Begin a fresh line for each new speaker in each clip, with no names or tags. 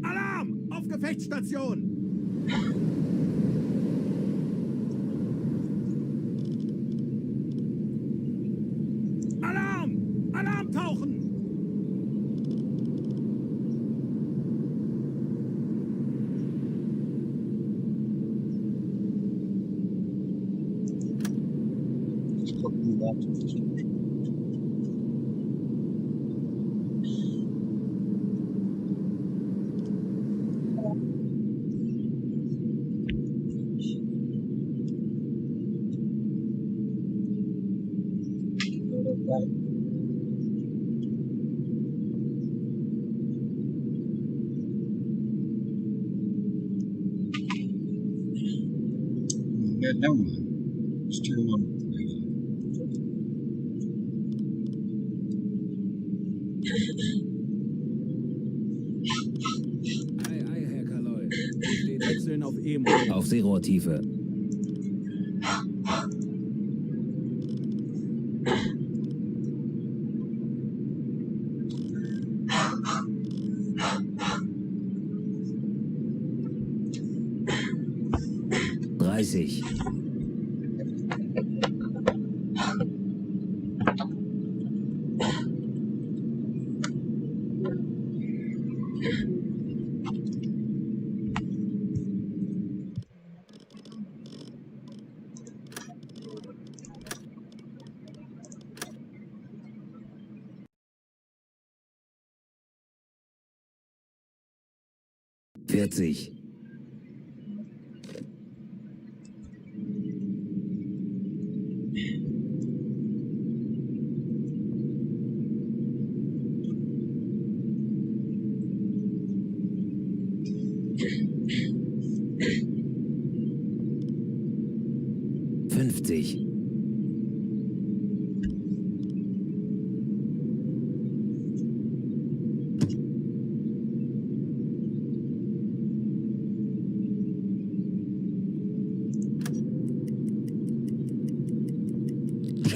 Alarm! Auf Gefechtsstation! Alarm! Alarm tauchen!
Yeah, never mind. Just turn them on.
Ei, Herr Kaloi. Steht wechseln auf E-Mode.
Auf Seerohrtiefe. Dreißig. 40. 50.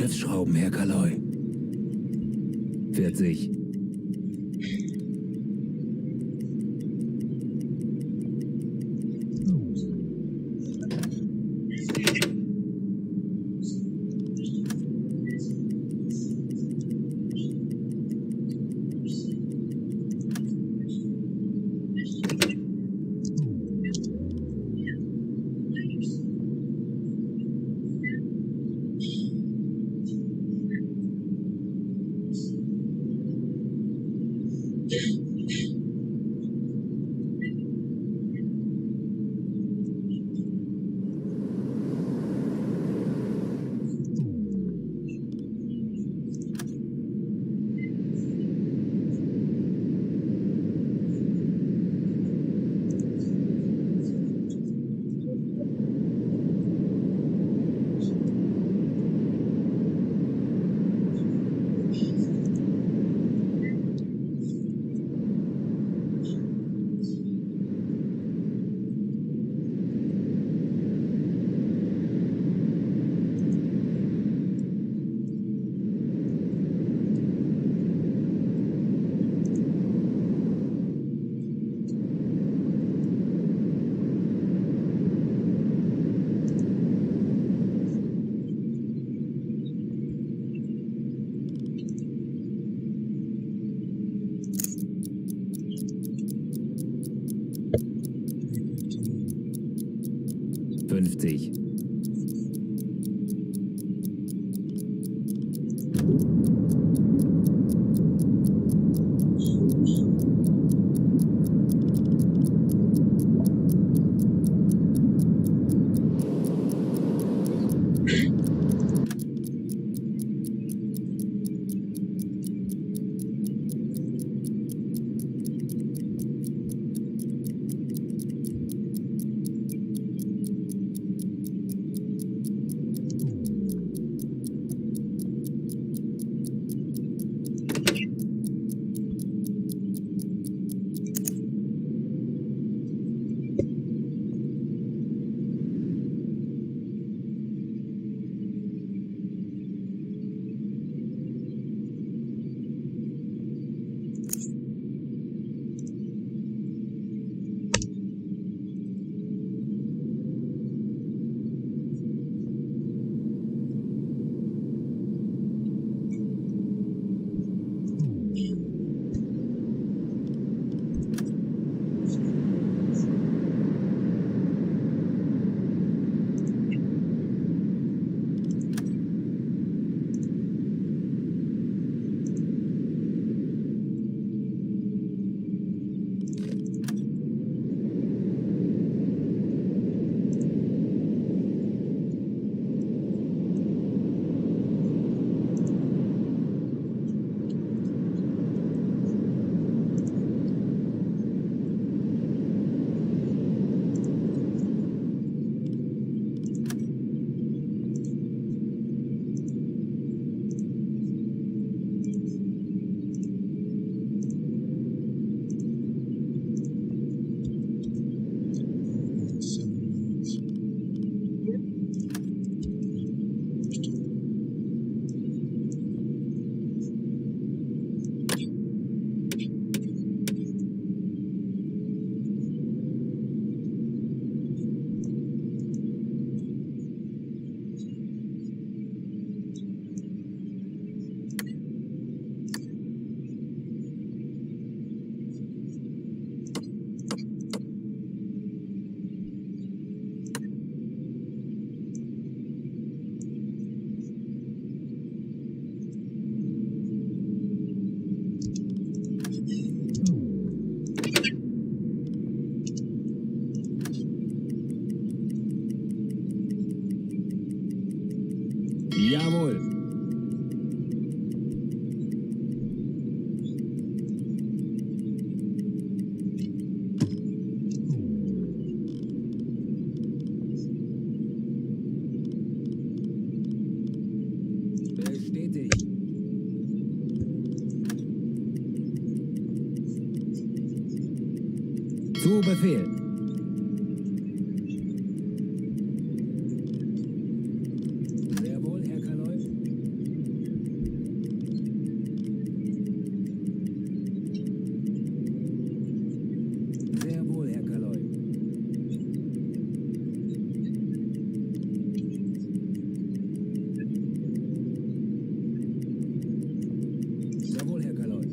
'Schrauben, Herr Kaloi. 40. 50. Zu Befehl. Sehr wohl, Herr Kaloi. Sehr wohl, Herr Kaloi. Jawohl, Herr Kaloi.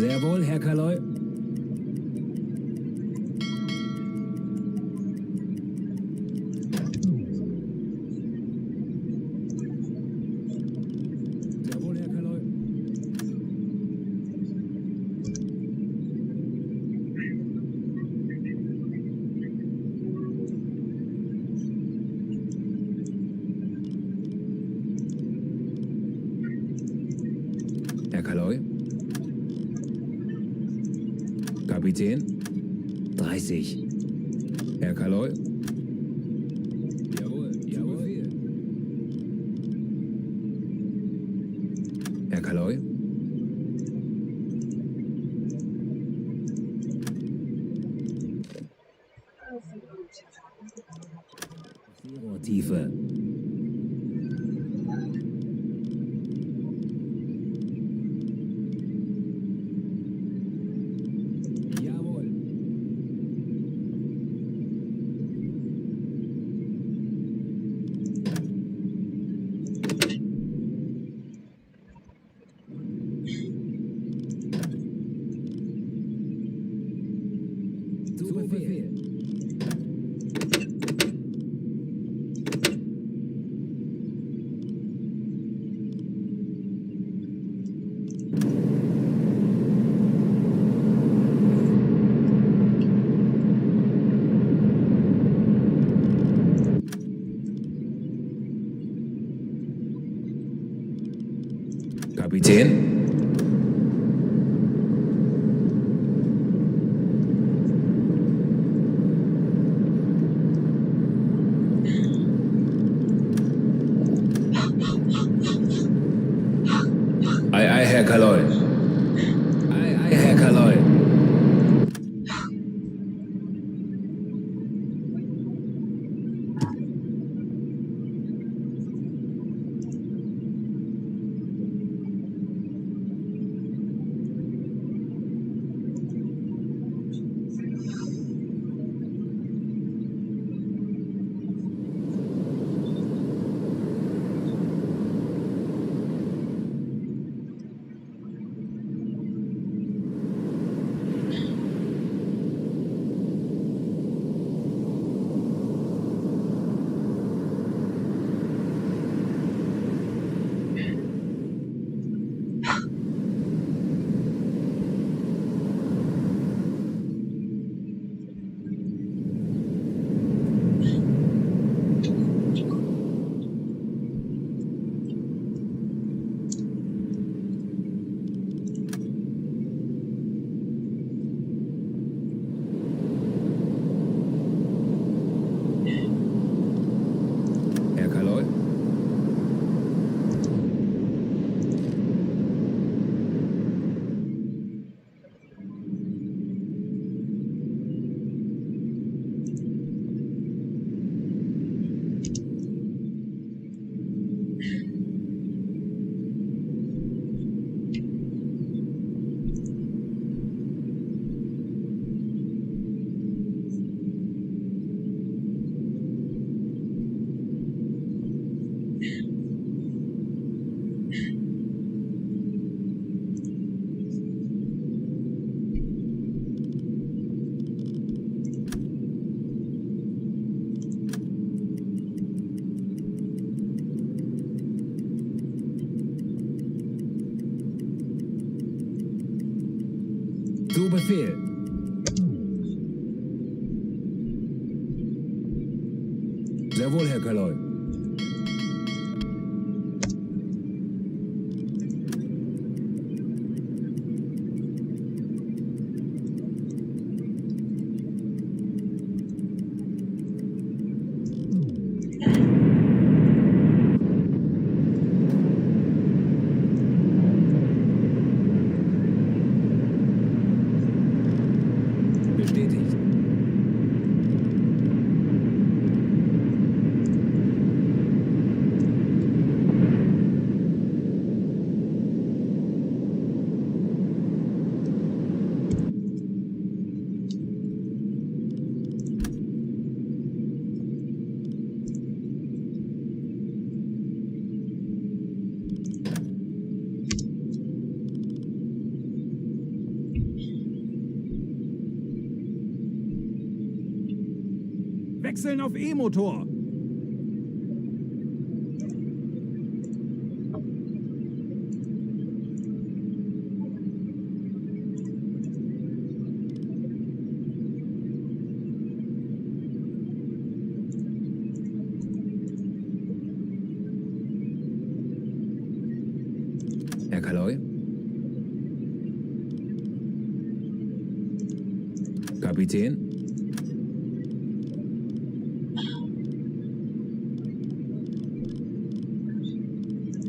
Sehr wohl, Herr Kaloi. Sehr wohl, Herr Kaloi. Herr Kaloi. Kapitän. 30. Herr Kaloi. Jawohl, jawohl. Herr Kaloi. Tiefe. Jawohl. Zu Befehl. Kapitän. Ei, ei, Herr Kaloi. Ei, ei, Herr Kaloi. Herr Kaloi. Zu Befehl. Sehr wohl, Herr Kaloi.
Wechseln auf E-Motor.
Herr Kaloy? Kapitän?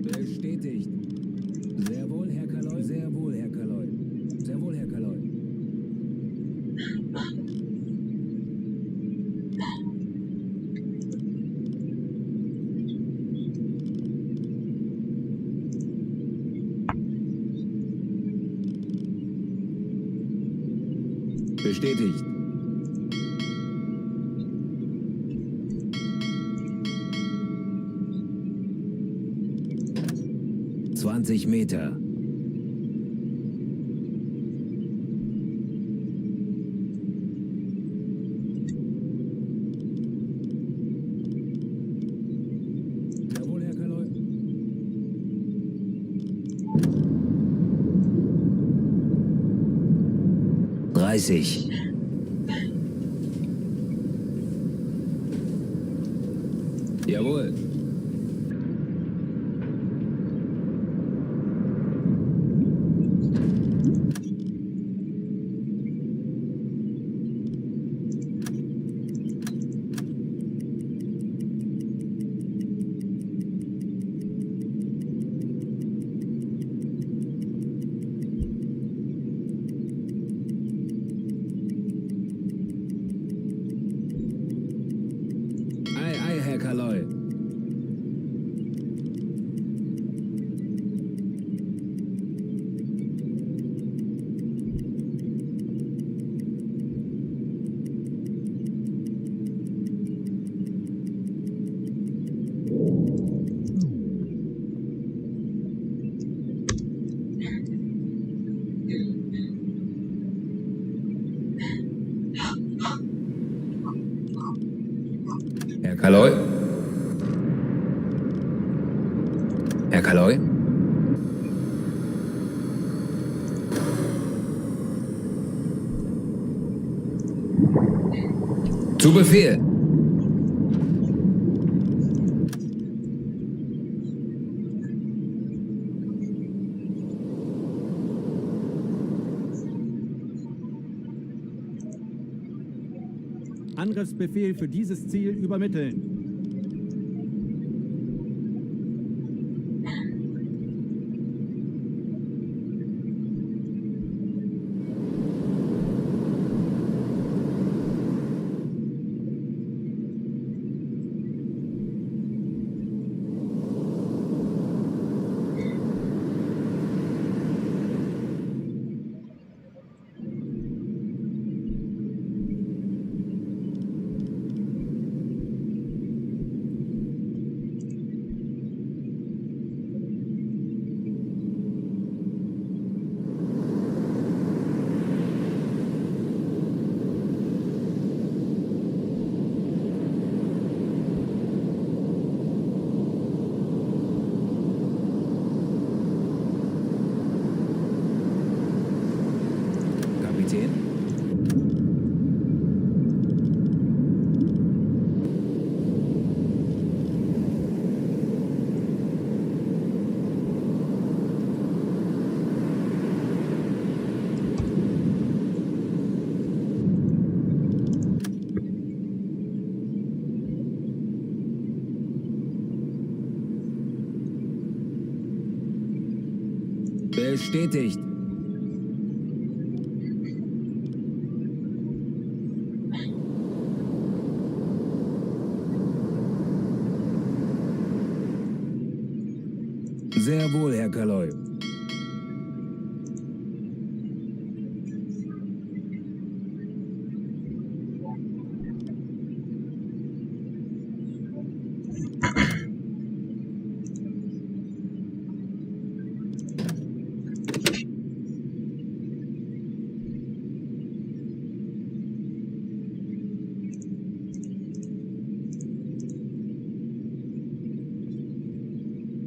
Bestätigt. Sehr wohl, Herr Kaloy. Sehr wohl, Herr Kaloy. Sehr wohl, Herr Kaloy. Bestätigt. ...20 Meter. Jawohl, Herr Kaloy. ...30. Jawohl. Herr Kaloy. Herr Kaloy? Herr Kaloy? Zu Befehl.
Angriffsbefehl für dieses Ziel übermitteln. Kapitän? Bestätigt. Sehr wohl, Herr Kaloy.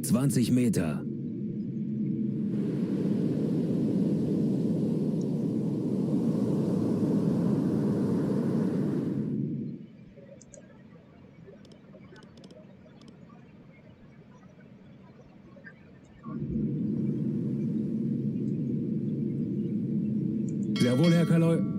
20 Meter.
Jawohl, Herr Kaloi.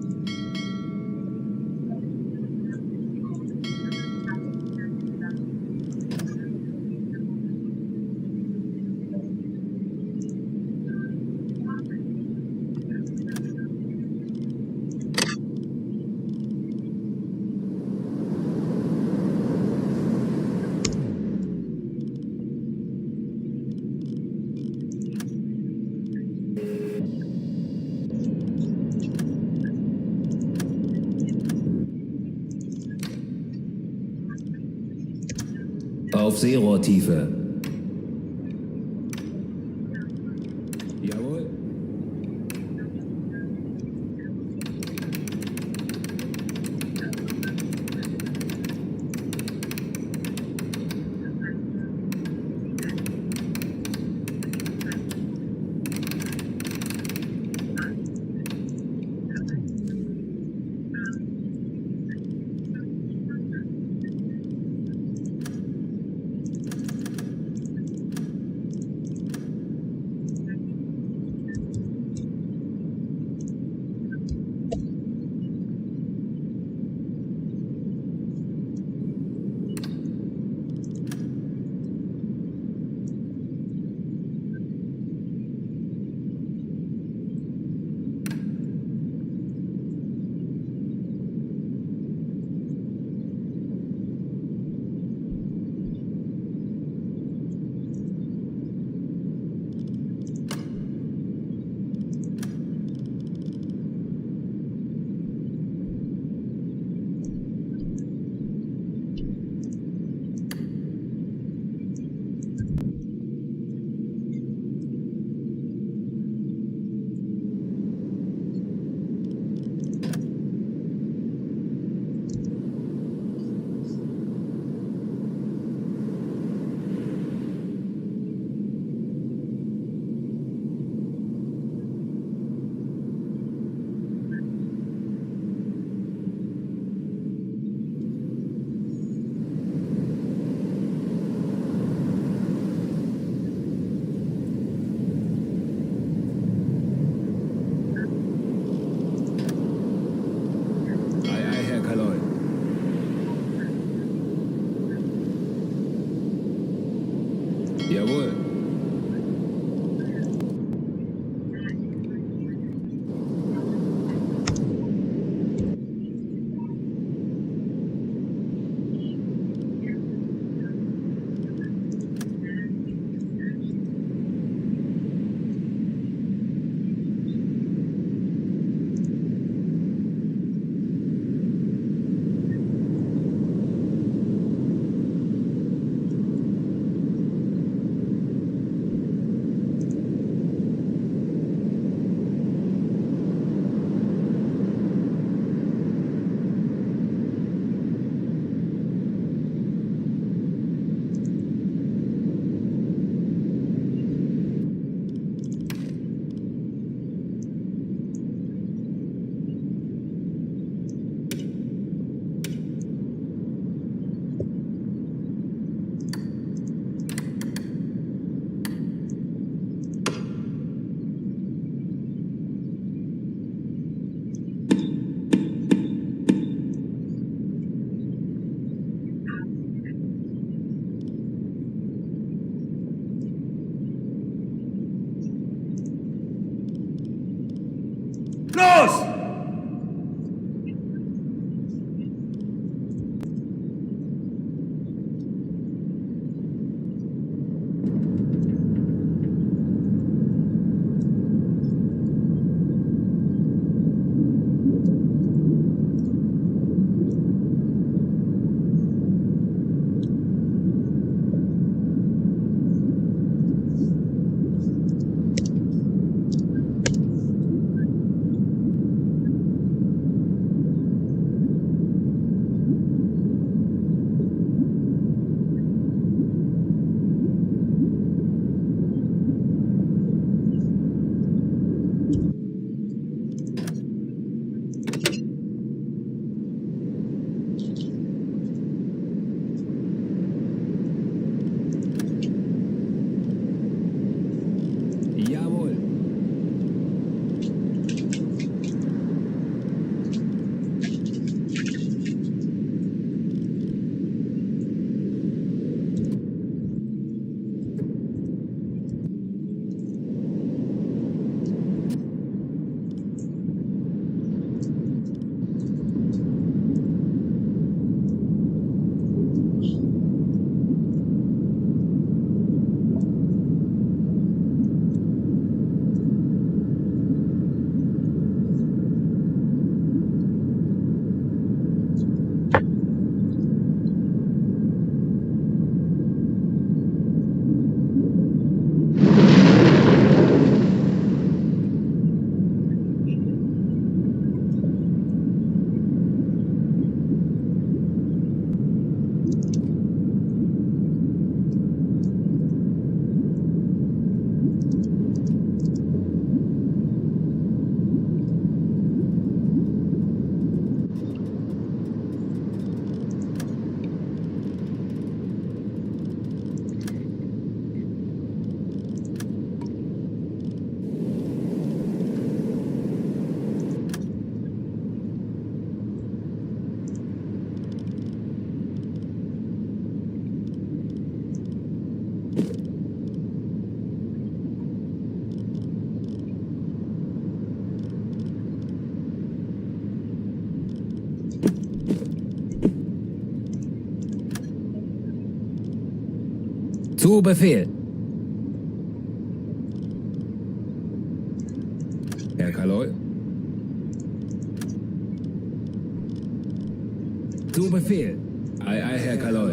Auf Seerohrtiefe.
Jawohl.
Zu Befehl. Herr Kaloi. Zu Befehl. Ei, ei, Herr Kaloi.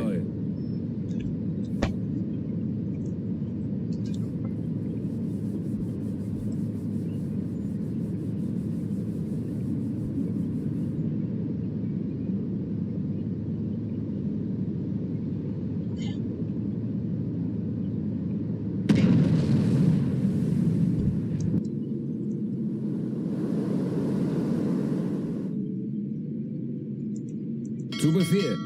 Zu Befehl.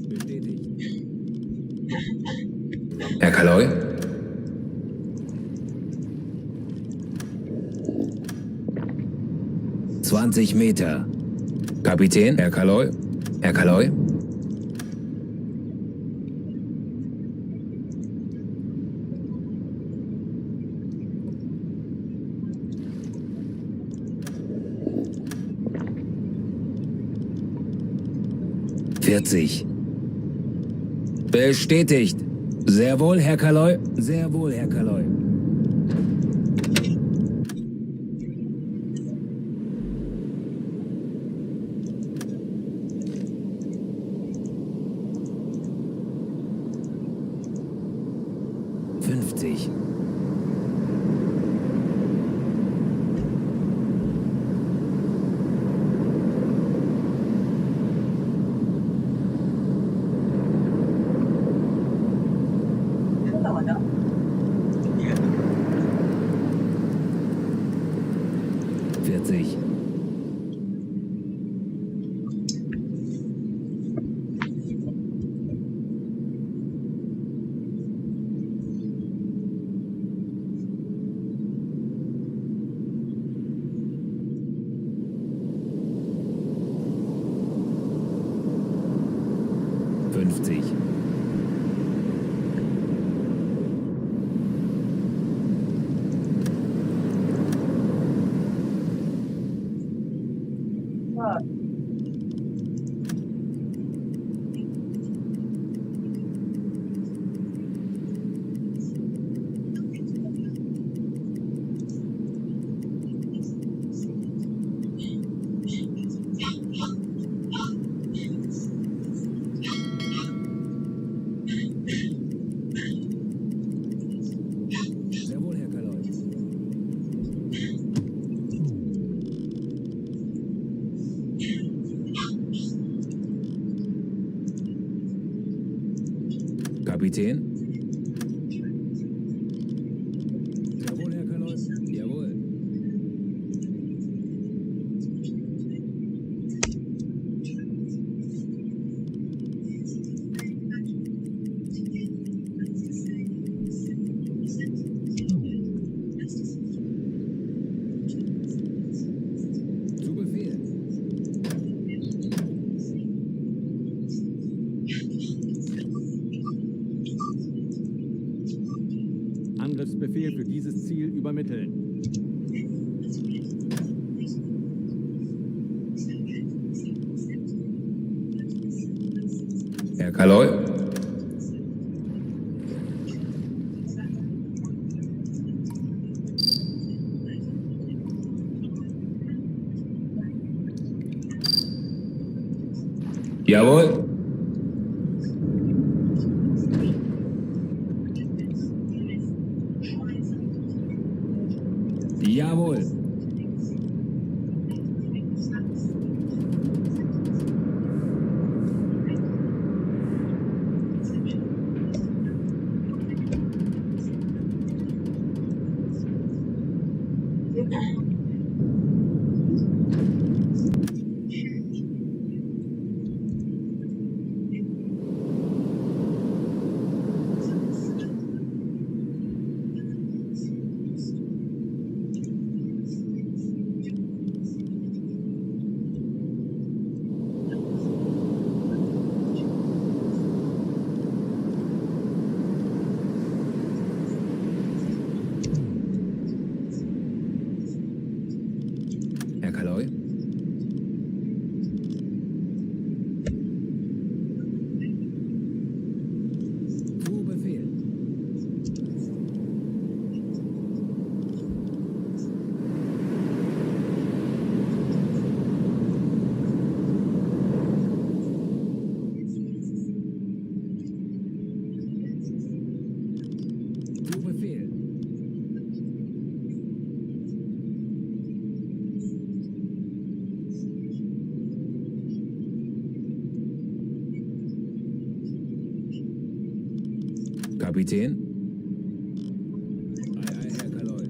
Bestätigt.
Herr Kaloi. Meter. Kapitän. Herr Kaloi. Herr Kaloi. Bestätigt. Sehr wohl, Herr Kaloi. Sehr wohl, Herr Kaloi.
Yeah.
40. Kapitän? Jawohl, Herr Kaloi. Jawohl. Zu Befehl.
Angriffsbefehl für dieses Ziel übermitteln.
Herr Kaloi? Jawohl. Jawohl. Herr Kaloi.
Zu Befehl. Zu Befehl.
Kapitän. Herr Kaloi.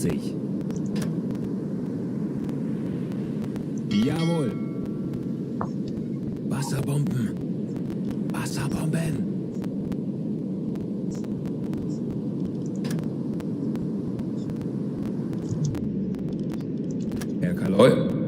40. Jawohl. Wasserbomben. Wasserbomben. Herr Kaloi.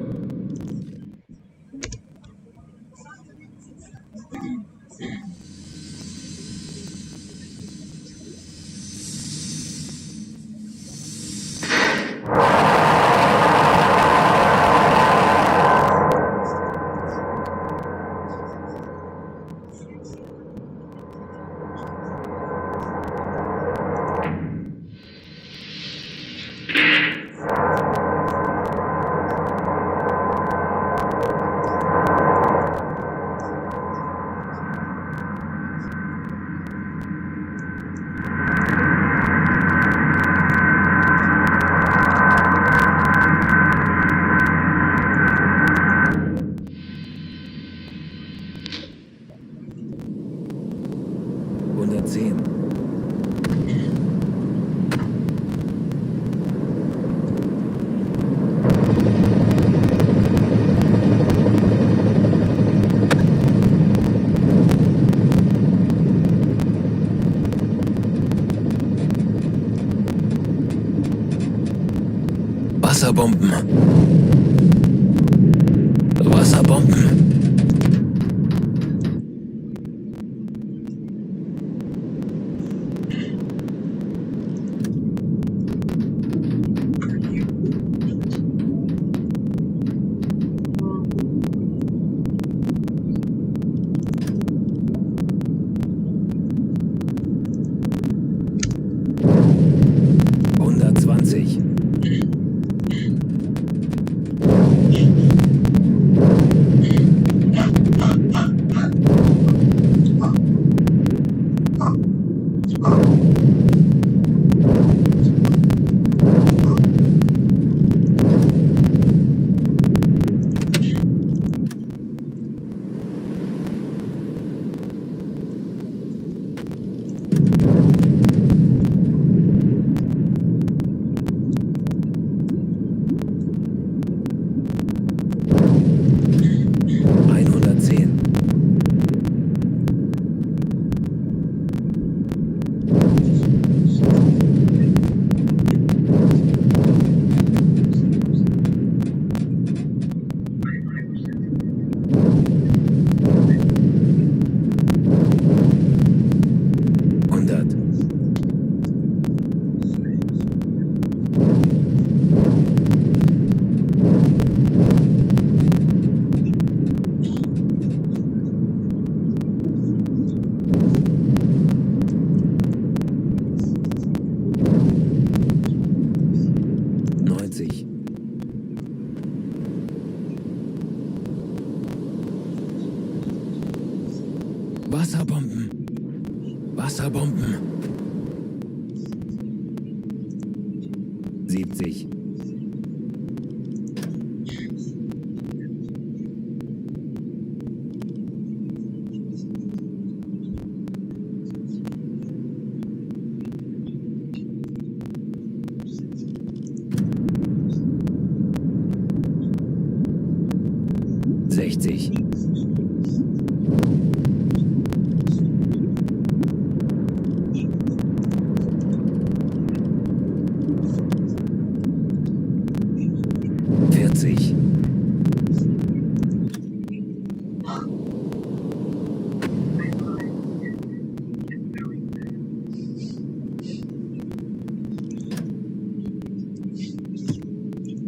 Wasserbomben. Wasserbomben. Wasserbomben. Wasserbomben. 70.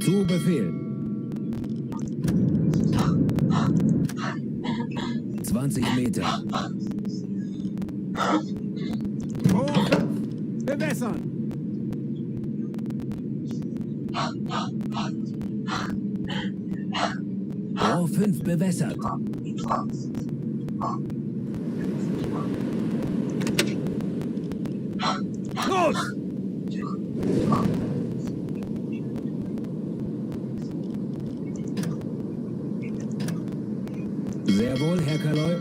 Zu Befehl. 20 Meter.
Hoch! Bewässern!
Rohr 5 bewässert.
Los!
Sehr wohl, Herr Kaloi.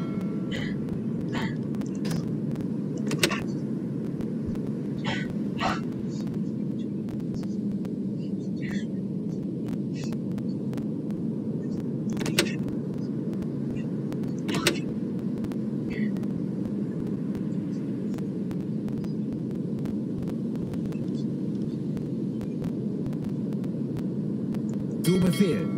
Zu Befehl.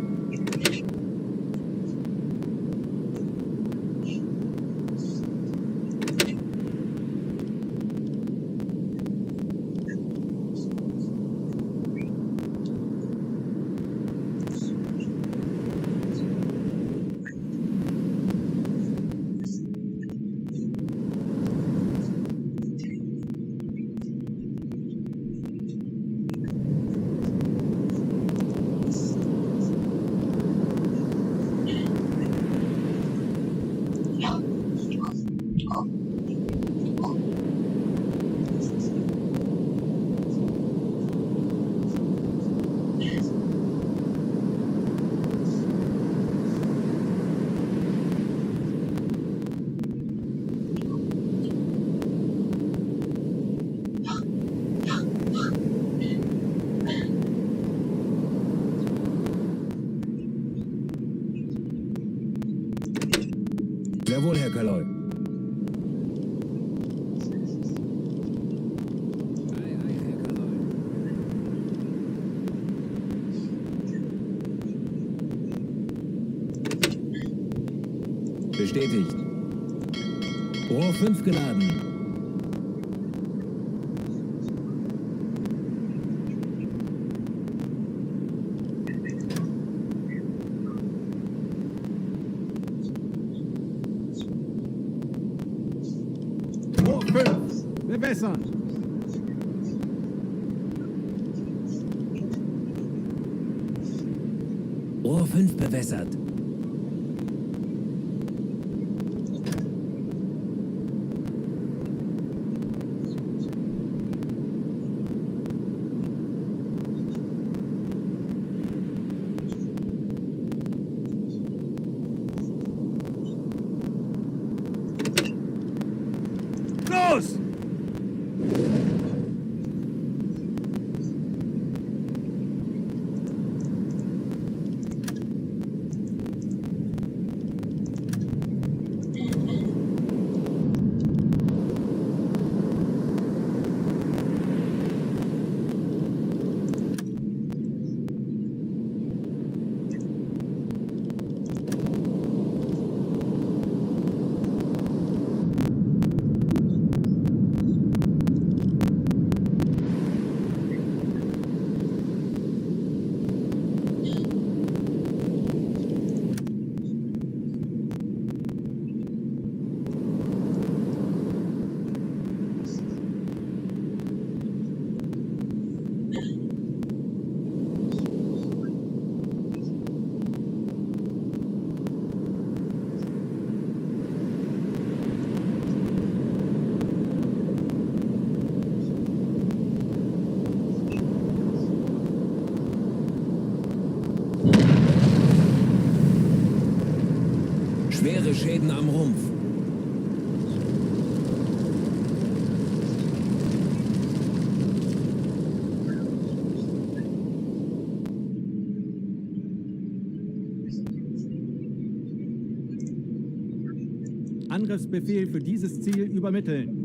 Jawohl, Herr Kaloi. Bestätigt. Rohr 5 geladen.
Rohr 5. Bewässern.
Rohr 5 bewässert.
Los!
Schwere Schäden am Rumpf.
Angriffsbefehl für dieses Ziel übermitteln.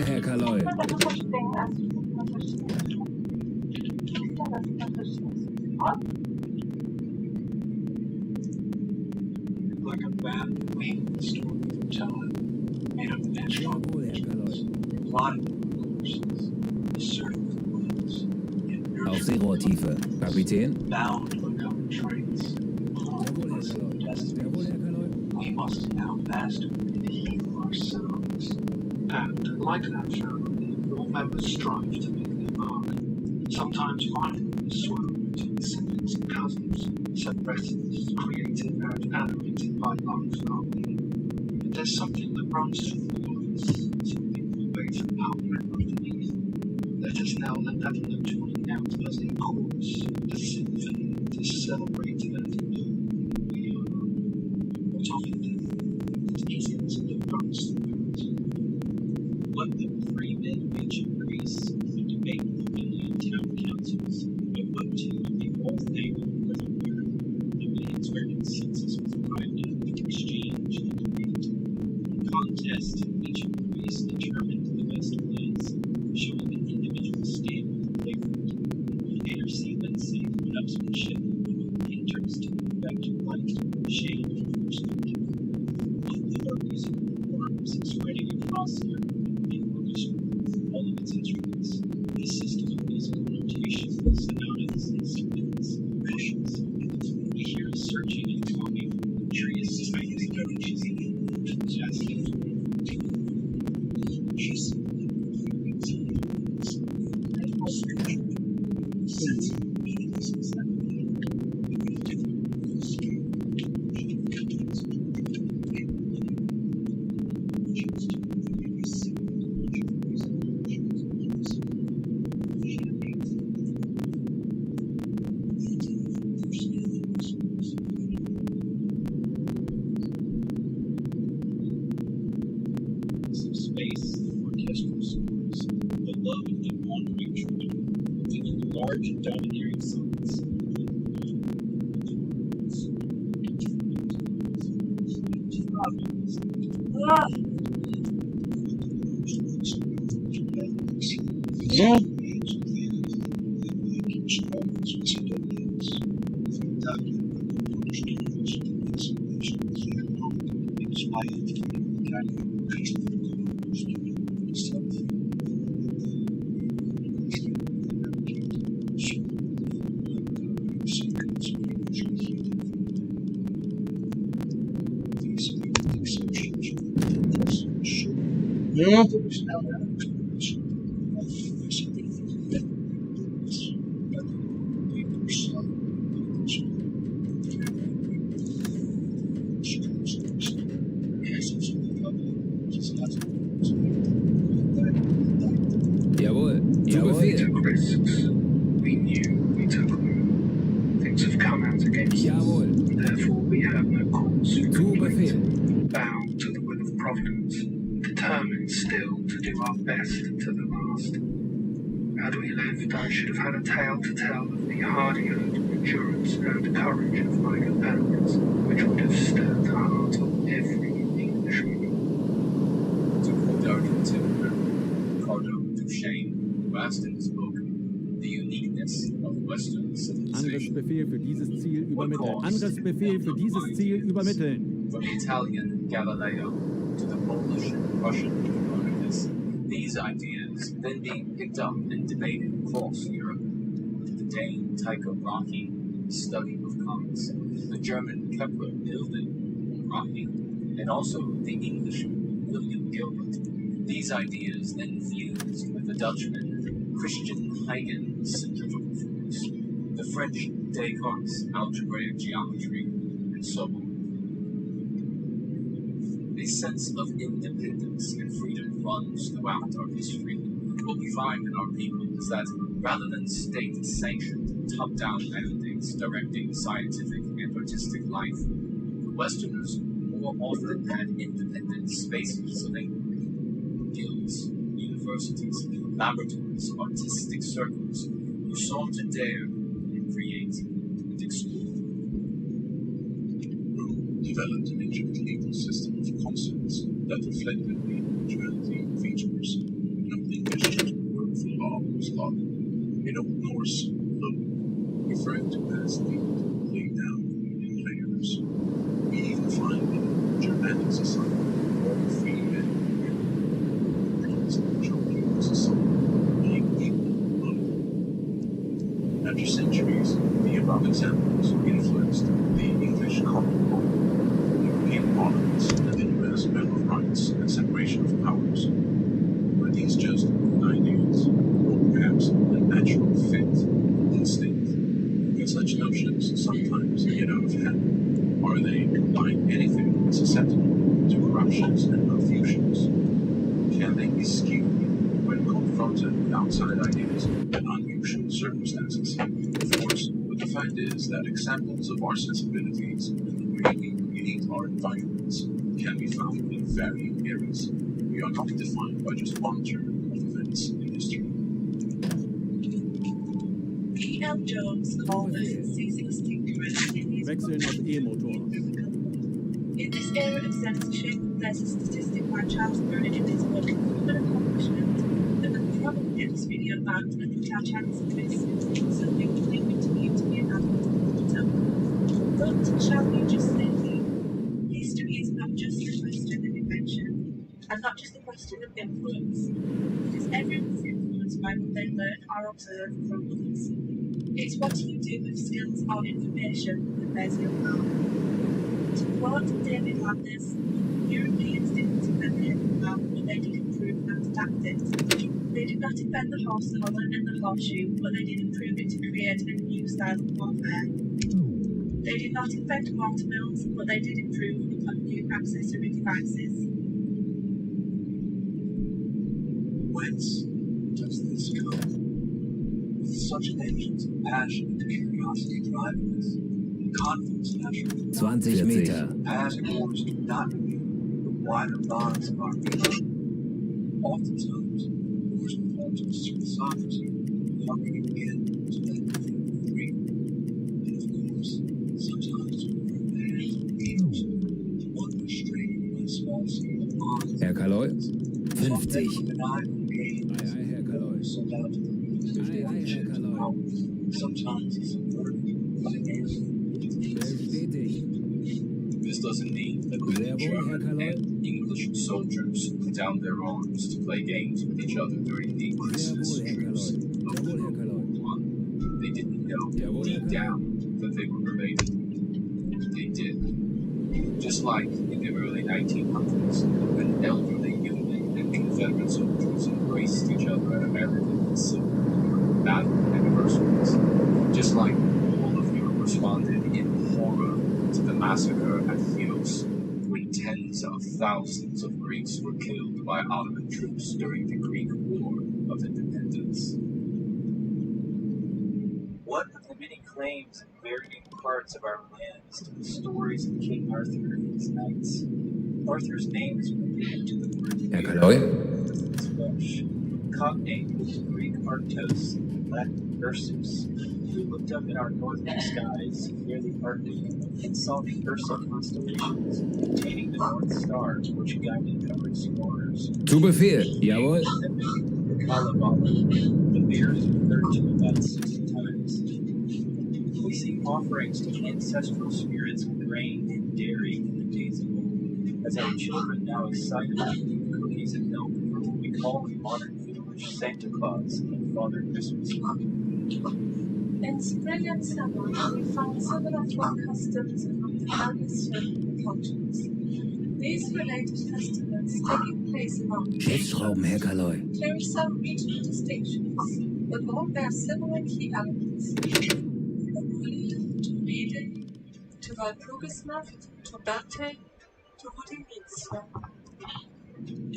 Herr Kaloy.
Like a bad wing story from time, made of natural
Jawohl, Herr Kaloy.
plotting courses, assertive words, and
Auf Seerohrtiefe. Kapitän?
bound to become traits.
Jawohl, Herr Kaloy. Jawohl, Herr Kaloy.
We must now master and heal ourselves. And like that family, all members strive to make their mark. Sometimes rivalries swirl between siblings and cousins, set restless, creative, and animated by love and harmony. But there's something that runs through all of us, something always hovering underneath. Let us now let that note ring out as a chorus, a symphony to celebrate and know who we are. What of it then? It isn't the promise that matters. What the three men reach in Greece, the debate of million town councils, but what two the whole thing was a word. The meetings where consensus was arrived at, exchange and debate. The contest, each in Greece determined the best plans, showing the individual stand with the different. Later see unsafe one-upsmanship, interest, effect, light, shade, and perspective. With the music forms spreading across Europe. All of its instruments, the system of musical notation, sonatas, and sequences, passions. We hear a searching and talking, curious tiny skirmishes, enthusiastic. She's space, orchestral scores, the love of the wandering troubadour, singing large and domineering songs. Yeah.
Jawohl. Zu Befehl.
Risks. We knew we took them. Things have come out against us.
Jawohl.
Therefore, we have no cause for
Zu
complaint.
Befehl.
Bound to the will of Providence, determined still to do our best to the last. Had we lived, I should have had a tale to tell of the hardihood, endurance, and courage of my companions, which would have stirred the heart of every Englishman.
To quote Argentina, Ricardo Duchesne, last in his book, The Uniqueness of Western Civilization.
Angriffsbefehl für dieses Ziel übermitteln. Angriffsbefehl für dieses Ziel übermitteln.
From the Italian Galileo to the Polish and Russian Copernicus, these ideas then being picked up and debated across Europe. The Dane Tycho Brahe, study of comets, the German Kepler building Brahe, and also the Englishman William Gilbert. These ideas then fused with the Dutchman Christian Huygens centrifugal force, the French Descartes algebraic geometry, and so on. A sense of independence and freedom runs throughout our history. What we find in our people is that rather than state-sanctioned top-down mandates directing scientific and artistic life, the Westerners more often had independent spaces of inquiry, guilds, universities, laboratories, artistic circles, who sought to dare and create and explore.
developed an intricate ecosystem of concepts that reflected the individuality and features in an English word for law was law. In Old Norse, lo, referring to as the laid down in layers. We even find in Germanic society all free men and women. Because in German society, being equal love. After centuries, the above examples influenced the English common law, European monarchs, and the US Bill of Rights and separation of powers. Were these just ideas, or perhaps a natural fit, instinct? Can such notions sometimes get out of hand? Are they, like anything, susceptible to corruptions and confusions? Can they be skewed when confronted with outside ideas and unusual circumstances? Of course, but the fact is that examples of our sensibilities and the way we create our environments can be found in varying areas. We are not defined by just one turn of events in history.
E.L. Jones called us ceaseless tinkerers in his
Wechseln auf E-Motor.
In this era of censorship, there's a statistic by Charles Burnett in his book, Human Accomplishment, that would probably get this video banned and limit our chance of this, so we will leave it to you to be an advocate. But shall we just say that history is not just a question of invention, and not just a question of influence, because everyone is influenced by what they learn or observe from others. It's what you do with skills or information that bears your power. To quote David Landers, Europeans didn't invent the heavy but they did improve and adapt it. They did not invent the horse collar and the horseshoe, but they did improve it to create a new style of warfare. They did not invent watermills, but they did improve upon new accessory devices.
Whence does this come? With such an ancient passion and curiosity driving us, confidence naturally.
20 Meter.
Past wars do not reveal the wider bonds of our people. Oftentimes, wars fall to a surface officer, harking again to that feeling of freedom. And of course, sometimes we are in the hands of angels, one restrained by a small scale of bonds.
Herr Kaloi? 50.
Herr
Kaloi.
Sometimes he's subverted by
Bestätigt.
This doesn't mean that when the German and English soldiers put down their arms to play games with each other during the Christmas truce of World War I, they didn't know deep down that they were related. They did. Just like in the early 1900s, when elderly Union and Confederate soldiers embraced each other at American and Civil War battle anniversaries. Just like all of Europe responded in horror to the massacre at Chios, when tens of thousands of Greeks were killed by Ottoman troops during the Greek War of Independence.
One of the many claims in varying parts of our land is to the stories of King Arthur and his knights. Arthur's name is related to the word
Herr Kaloi?
it's Welsh, cognated with Greek Arctos and Latin Ursus. We looked up in our northern skies near the Arctic and saw the Ursa constellations containing the North Star, which guided our explorers.
Zu Befehl. Jawohl.
The Kalevala, the bear is referred to about 60 times. We see offerings to ancestral spirits of grain and dairy in the days of old, as our children now excitedly eat cookies and milk for what we call in modern English Santa Claus and Father Christmas.
In spring and summer, we found similar folk customs among the earliest human cultures. These related festivals taking place among
Schiffsschrauben, Herr Kaloi.
carry some regional distinctions, but all bear similar key elements. From Aurelia to May-Day, to Walpurgisnacht, to Birthday, to Hodenitsa.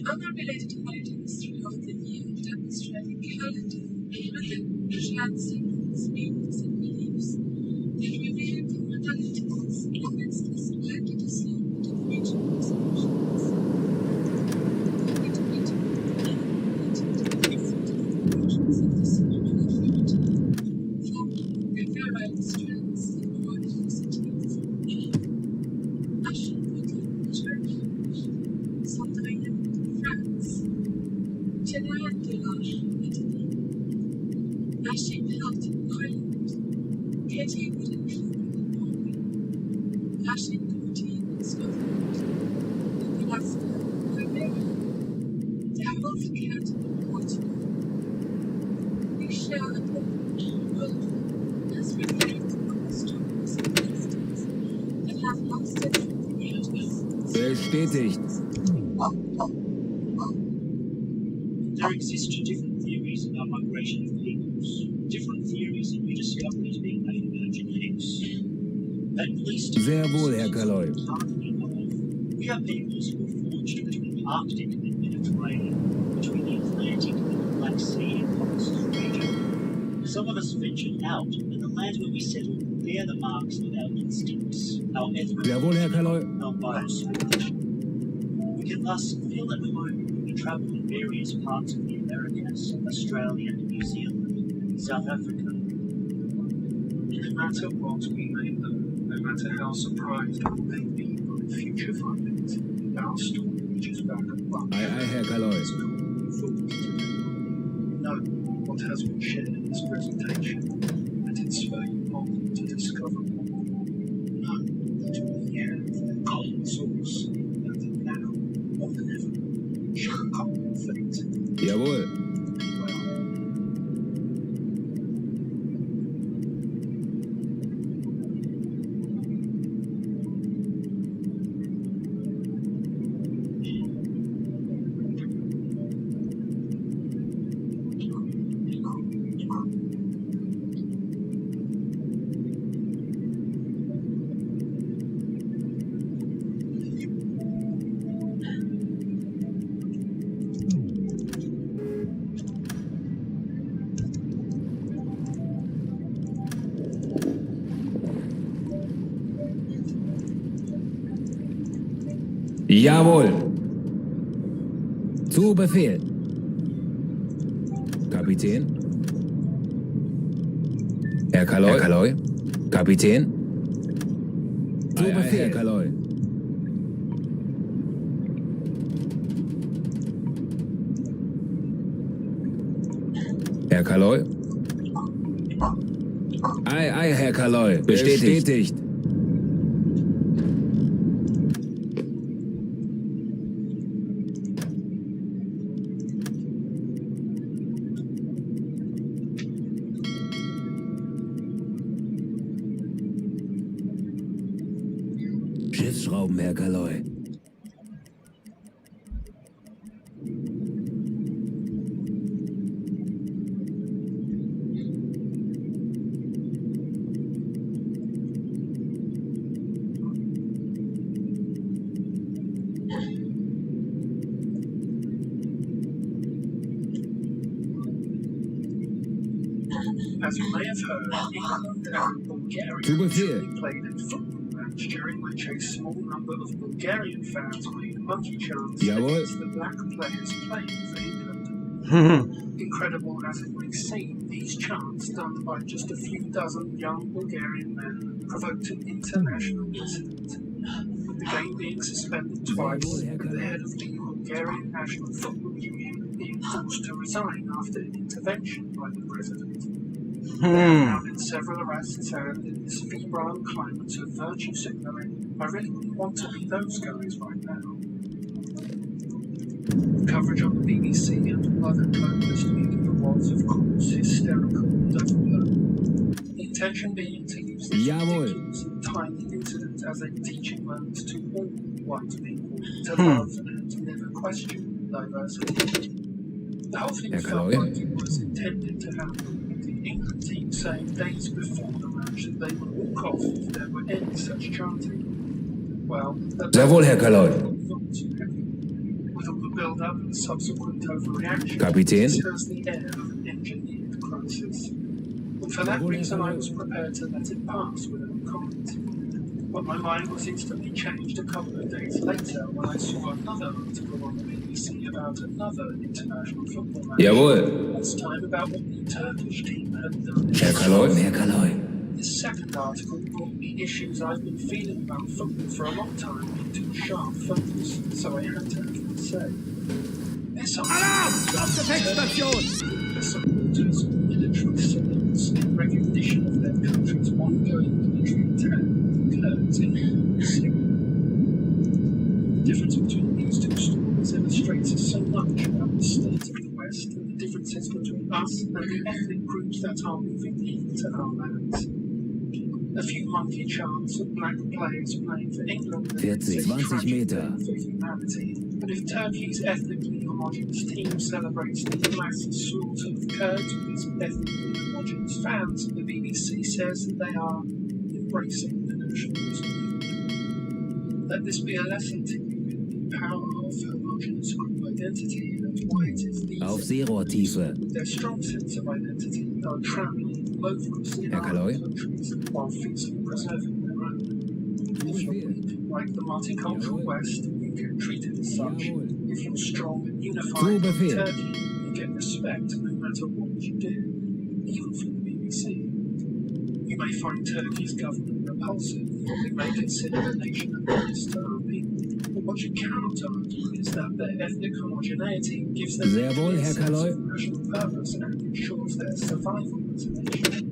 Other related holidays throughout the year demonstrate a calendar and rhythm, shared symbols, meanings, and beliefs that reveal commonalities amidst a splendid assortment of regional expressions. According to each of them, versions of the ceremonial heritage, formed the various strands in the world of cities. Usher Ashing felt incredible. Katie wouldn't sleep in the morning. Ashing routine and Scotland. Alaska, Liberia. The health cat and water. We share a different world as reflected on the stories and instincts that have lasted for ages.
Bestätigt.
There exist different theories about migration of peoples, different theories and new discoveries being made about genetics. At least
Sehr wohl, Herr Kaloi.
we are peoples who were forged between the Arctic and Mediterranean, between the Atlantic and the Black Sea and Caucasus region. Some of us ventured out, and the lands where we settled bear the marks of our instincts, our ethical,
Sehr wohl, Herr Kaloi.
our biosphere. We can thus feel at home when we travel in various parts of the Americas, Australia, New Zealand, South Africa.
No matter what we may learn, no matter how surprised we may be by future findings, our story reaches back a bunch.
Aye, Herr Kaloi.
Know what has been shared in this presentation, and inspire you all to discover more. Know that we have the common source, and that now, more than ever, share a common fate.
Jawohl. Jawohl. Zu Befehl. Kapitän. Herr Kaloi. Herr Kaloi. Kapitän. Zu Befehl. Herr Kaloi. Herr Kaloi. Ei, Herr Kaloi. Bestätigt. Schiffsschrauben, Herr Kaloi.
As you may have heard, England and Bulgaria
Zu Befehl.
recently played a football match during which a small number of Bulgarian fans made monkey chants
Jawohl.
against the black players playing for England. Incredible as it may seem, these chants, done by just a few dozen young Bulgarian men, provoked an international incident, with the game being suspended twice and the head of the Bulgarian National Football Union being forced to resign after an intervention by the president. There have been several arrests, and in this febrile climate of virtue signaling, I really wouldn't want to be those guys right now. Coverage on the BBC and other globalist media was, of course, hysterical and overblown. The intention being to use this
Jawohl.
ridiculous and tiny incident as a teaching moment to all white people to love and never question diversity. The whole thing
Herr
felt
Kaloi.
like it was intended to happen, with the England team saying days before the match that they would walk off if there were any such chanting. Well, that
Sehr wohl, Herr Kaloi.
not too heavy. With all the build-up and subsequent overreaction,
Kapitän.
this has the air of an engineered crisis. And for that reason, I was prepared to let it pass without comment. But my mind was instantly changed a couple of days later when I saw another article on the BBC about another international football match.
Jawohl.
This time about what the Turkish team had done.
Herr Kaloi. Herr Kaloi.
This second article brought me issues I've been feeling about football for a long time into sharp focus, so I had to have my say. This
Alarm! Auf Gefechtsstation!
The supporters of military symbols in recognition of their country's ongoing military attack occurs in Syria. The difference between these two stories illustrates so much about the state of the West and the differences between us and the ethnic groups that are moving into our lands. A few monkey charts of black players playing for England and
40, 20 Meter.
for humanity. But if Turkey's ethnically homogeneous team celebrates the mass slaughter of Kurds with its ethnically homogeneous fans, the BBC says that they are embracing the nationalism. Let this be a lesson to you in the power of homogeneous group identity and why it is these
Auf Seerohrtiefe.
with their strong sense of identity are trampling all over us in
Herr
our
Kaloi?
countries while fiercely preserving their own. If you're weak, like the multicultural West, you get treated as such. If you're strong and unified, like
Befehl.
Turkey, you get respect no matter what you do, even from the BBC. You may find Turkey's government repulsive, or you may consider the nation a menace to army. But what you cannot argue is that their ethnic homogeneity gives them
Sehr wohl,
a
Herr
sense
Kaloi.
of national purpose and ensures their survival as a nation.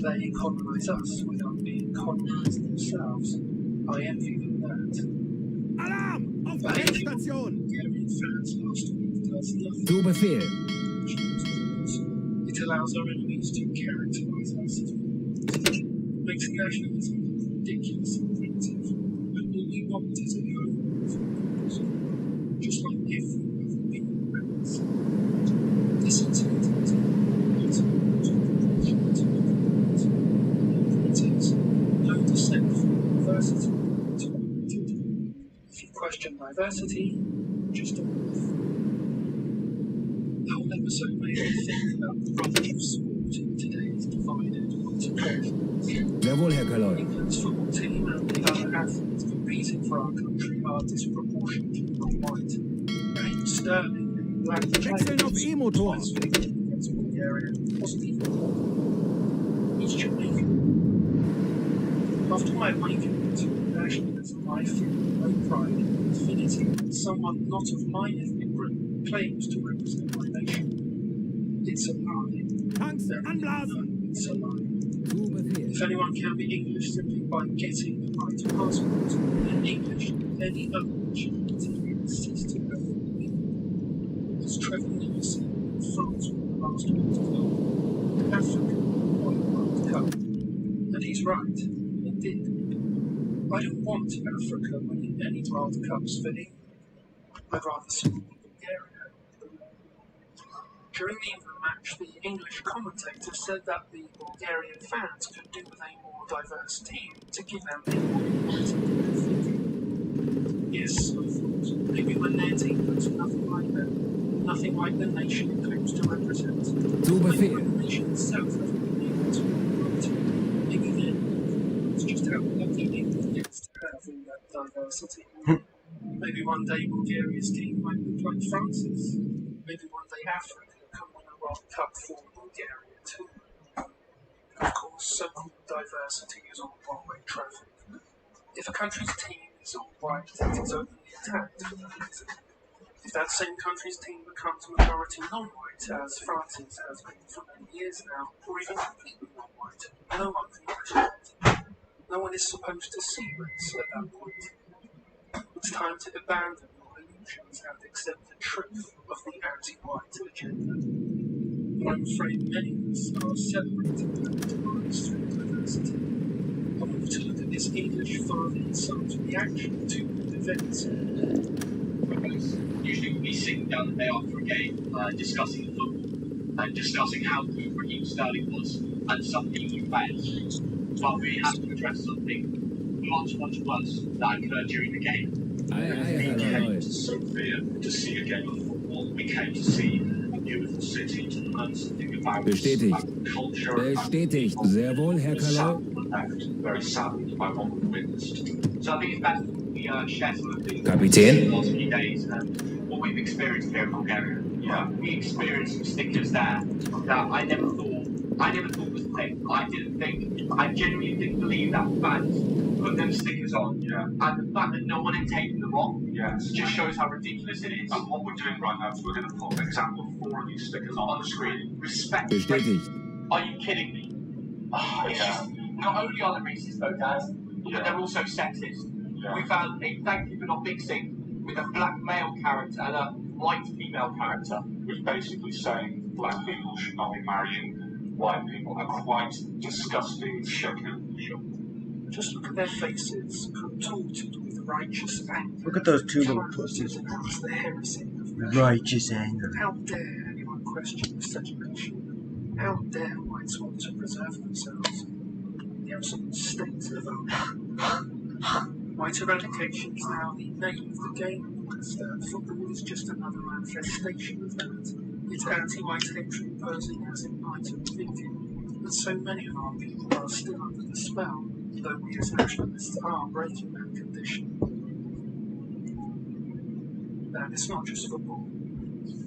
They colonize us without being colonized themselves. I envy them that.
Alarm! Auf
Behaving
Gefechtsstation!
Bulgarian fans last week does nothing.
Zu Befehl.
It allows our enemies to characterize us as violent. Makes nationalism look ridiculous and primitive. But all we want is a home for us. Just like every other being around us. Listen to it. No dissent from diversity. If you question diversity, just a myth. The whole episode made me think about the role of sport in today's divided multicultural.
Sehr wohl, Herr Kaloi.
England's football team and the other athletes competing for our country are disproportionately non-white. Raheem Sterling, a black
Wechseln auf E-Motor.
against Bulgaria, wasn't even born. He's Jamaican. After my awakening to nationalism, I feel no pride and affinity when someone not of my ethnic group claims to represent my nation. It's a lie.
Tanks anblasen!
It's a lie.
Zu Befehl.
If anyone can be English simply by getting the right passport, then English any other nationality cease to relevant me. As Trevor Never said, France won the last World Cup. Africa won the World Cup. And he's right. It did. I don't want Africa winning any World Cups for England. I'd rather see Bulgaria. During the England match, the English commentator said that the Bulgarian fans could do with a more diverse team to give them a more quality to their thinking. Yes, I thought, maybe when their team looks nothing like them, nothing like the nation it claims to represent.
Zu
Maybe
Befehl.
when the nation itself hasn't been able to promote it. Maybe then it's just how lucky England gets to have all that diversity. Maybe one day Bulgaria's team might look like France's. Maybe one day Africa can win a World Cup for Bulgaria too. Of course, so-called diversity is all one-way traffic. If a country's team is all white, it is openly attacked for that reason. If that same country's team becomes majority non-white, as France's has been for many years now, or even completely non-white, no one can question it. No one is supposed to see race at that point. It's time to abandon your illusions and accept the truth of the anti-white agenda. I'm afraid many of us are celebrating that demise through diversity. I want you to look at this English father and son's reaction to the events.
Usually we'll be sitting down the day after a game, discussing football and discussing how good Raheem Sterling was and some England fans. But we have to address something much, much worse that occurred during the game.
Ei, ei, Herr
We came
Kaloi.
to Sofia to see a game of football. We came to see a beautiful city, to learn something about
Bestätigt.
culture.
Bestätigt. Sehr wohl, Herr Kaloi.
Very saddened by what we witnessed. So I think it's best we share some of the
Kapitän.
last few days and what we've experienced here in Bulgaria. Yeah, we experienced some stickers there that I never thought was played. I genuinely didn't believe that fans put them stickers on, and the fact that no one had taken them off, just shows how ridiculous it is.
And what we're doing right now is we're going to put an example of 4 of these stickers on the screen.
Respect.
Bestätigt.
Are you kidding me? It's just, not only are they racist though, Dad, but they're also sexist. We found a thank you for not mixing with a black male character and a white female character.
Which basically saying black people should not be marrying white people. A quite disgusting shocking.
Just look at their faces, contorted with righteous anger.
Look at those two little pussies.
That's the heresy of
Righteous anger.
How dare anyone question this segregation? How dare whites want to preserve themselves? The absolute state of white eradication is now the name of the game. Football is just another manifestation of that. It's anti-white hatred posing as enlightened thinking. But so many of our people are still under the spell, though we as nationalists are breaking that condition. And it's not just football.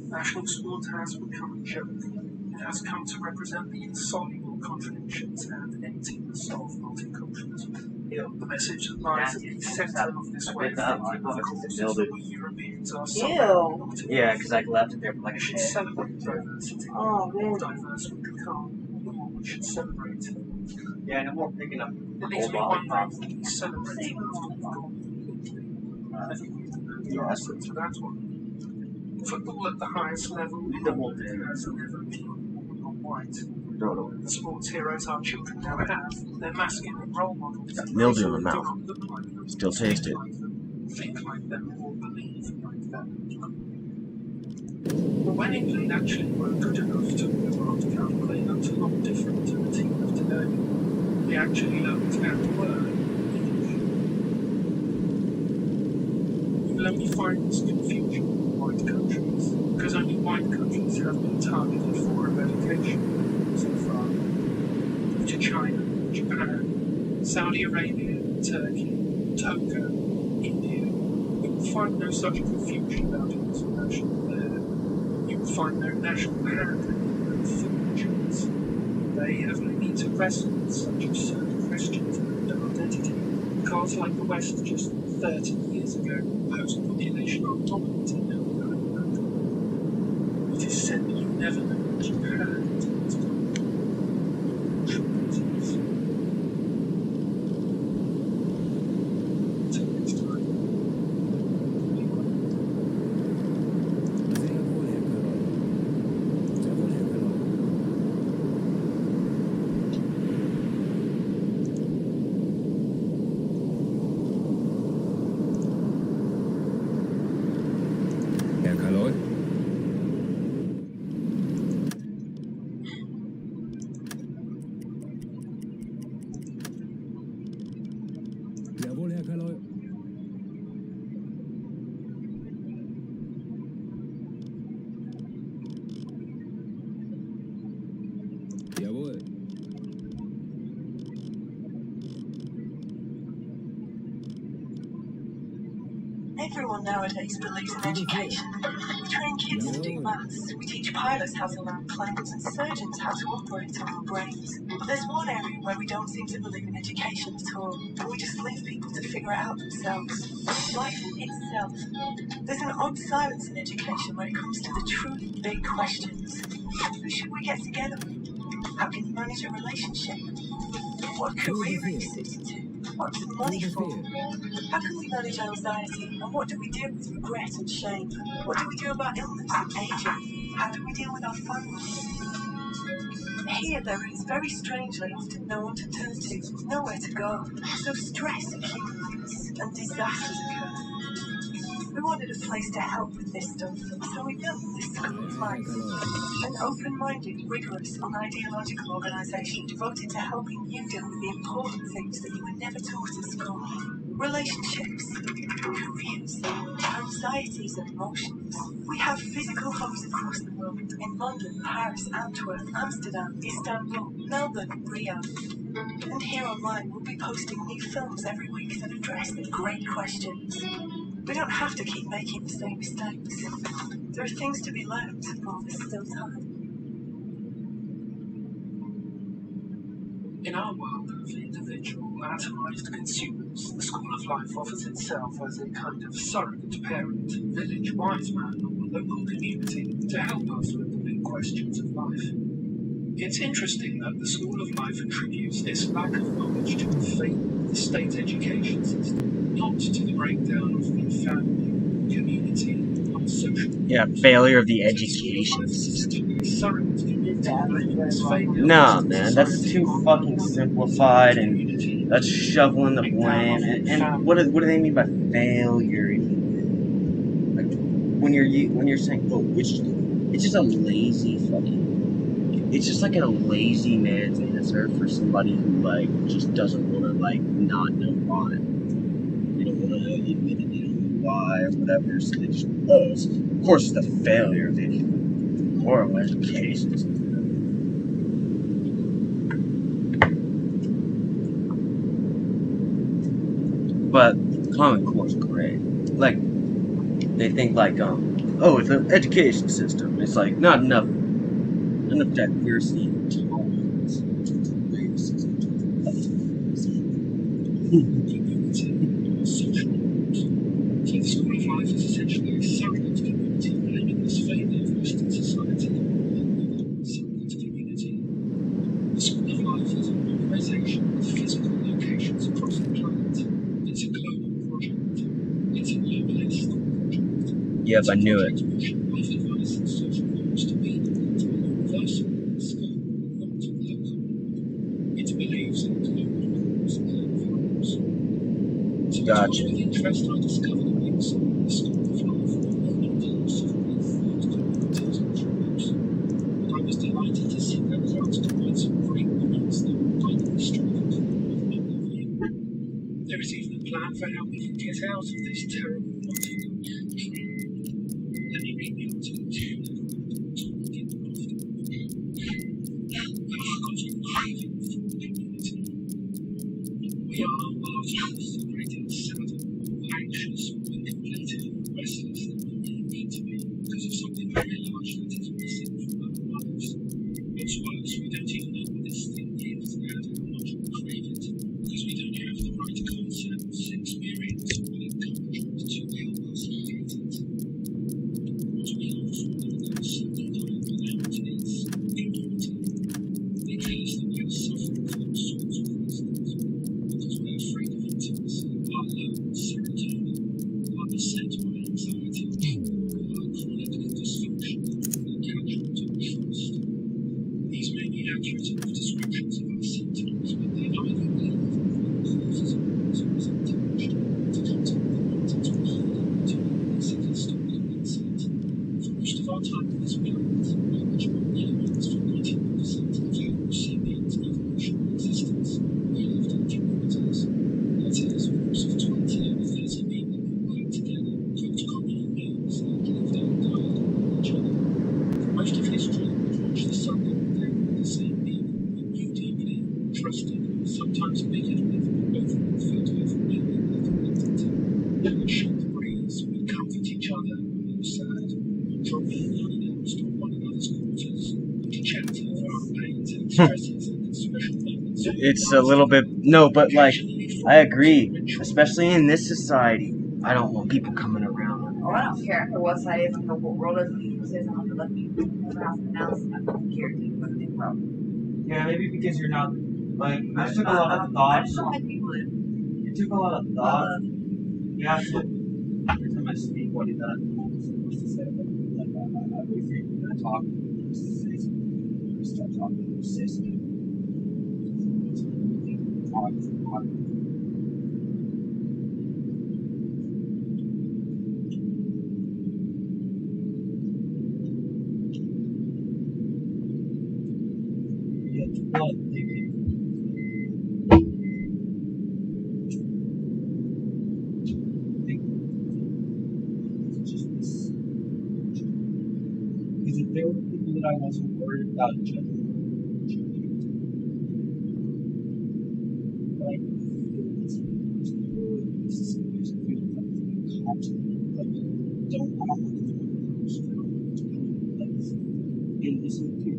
National sport has become a joke. It has come to represent the insoluble contradictions and emptiness of multiculturalism. The message that lies at the centre of this way of thinking, of course, is that we Europeans are somehow
Yeah, because I left it there for like a
we should
minute.
celebrate diversity.
Oh,
The more
really?
diverse we become, the more we should celebrate.
Yeah, no more picking up
It leaves
old
me wondering
lollipops.
if we celebrate after we've gone completely. I think we can the answer to that one. Football at the highest level has never been non-white. The sports heroes our children now have, their masculine role models,
Got mildew in the
do
mouth.
not look like them,
Still taste it.
think like them, or believe like them. But when England actually were good enough to demand counterplay, looked a lot different to the team of today. They actually looked and were English. You will only find this confusion in white countries, because only white countries have been targeted for eradication so far. To China, Japan, Saudi Arabia, Turkey, Togo, India. You will find no such confusion about international there. You will find no national heritage and food choice. They have no need to wrestle with such absurd questions about their identity, because like the West just 30 years ago, post-population are dominating our homeland. It is said that you never know what you had until it's gone. Until next time.
Sehr wohl, Herr Kaloi. Sehr wohl, Herr Kaloi. Herr Kaloi? Jawohl, Herr Kaloi. Jawohl.
Everyone nowadays believes in education. We train kids to do maths, we teach pilots how to land planes, and surgeons how to operate on our brains. But there's one area where we don't seem to believe in education at all, and we just leave people to figure it out themselves. Life itself. There's an odd silence in education when it comes to the truly big questions. Who should we get together with? How can you manage a relationship? What career are you suited to? What's the money for? How can we manage anxiety? And what do we do with regret and shame? What do we do about illness and aging? How do we deal with our families? Here there is, very strangely, often no one to turn to, nowhere to go. So stress accumulates and disasters occur. We wanted a place to help with this stuff, so we built this School of Life. An open-minded, rigorous, unideological organisation devoted to helping you deal with the important things that you were never taught at school. Relationships, careers, anxieties and emotions. We have physical hubs across the world, in London, Paris, Antwerp, Amsterdam, Istanbul, Melbourne and Riyadh. And here online we'll be posting new films every week that address the great questions. We don't have to keep making the same mistakes. There are things to be learned while there's still time.
In our world of individual
individual, atomized consumers, the School of Life offers itself as a kind of surrogate parent, village wise man, or local community to help us with the big questions of life. It's interesting that the School of Life attributes this lack of knowledge to the failure of the state education system, not to the breakdown of the family, community, or social.
Yeah, failure of the education system. Nah, man, that's too fucking simplified, and that's shoveling the blame. And what do they mean by failure? Like when you're saying, oh, it's just a lazy fucking. It's just like a lazy man's answer for somebody who like just doesn't want to like not know why. They don't want to admit it, they don't know why or whatever. So they just of course it's the failure of the horrible education system. But Common Core's great. Like they think like oh, it's an education system. It's like not enough diversity and tolerance.
Social norms. So the School of Life is essentially a surrogate community blaming this failure of Western society. Surrogate community. The School of Life is an organization with physical locations across the planet. It's a global project. It's a globalist project.
Yep, I knew it.
Life advice and social norms to be universal in scope, not local. It believes in global norms and values. So
Gotcha.
with interest, I discovered a use of the School of Life for learning philosophy and communities and tribes. And I was delighted to see that France could find some great moments that were finally striving for there is even a plan for how we can get out of this terrible bottom. Let me read you to we are ourselves greatly saddened, anxious, incompleted, restless than we need to be because of something very large that is missing from our lives. What's worse, we don't even know what this thing is and how much we crave it because we don't have the right concepts, experience, or encouragement to help us locate it. What we are falling in so behind without is immunity. They tell us that we are suffering from all sorts of these things because we are afraid of intimacy, are alone, serotonin, are beset by anxiety, or are chronically dysfunctional and casual to trust. These may be accurate enough descriptions of our symptoms, but they either lead or causes of symptoms untouched to come to the point to hide until we can stop convincing. For most of our time on this planet, which humans for 99% of our sapient evolutionary existence, we lived in communities. That is, groups of 20 or 30 people who worked together, cooked common meals, and lived and died with each other. For most of history, we watched the sun go down with the same people we knew deeply, trusted, sometimes bigoted with, but overall felt overwhelmingly connected to. We would shoot the breeze, we'd comfort each other when we were sad, we'd drop in unannounced on one another's quarters, we'd chat over our pains and stresses and special moments.
It's a little bit no, but like I agree, especially in this society. I don't want people coming around.
Oh, I don't care what side is in the world is. People say something to let me pronounce. I don't care what they wrote.
Yeah, maybe because you're not like it took a lot of thought.
I just don't like people.
It took a lot of thought. You have to every time I speak, what is that? I'm supposed to say, like I wait for you to talk, to say something, start talking, say something. Because if there were people that I wasn't worried about judging, like and listen to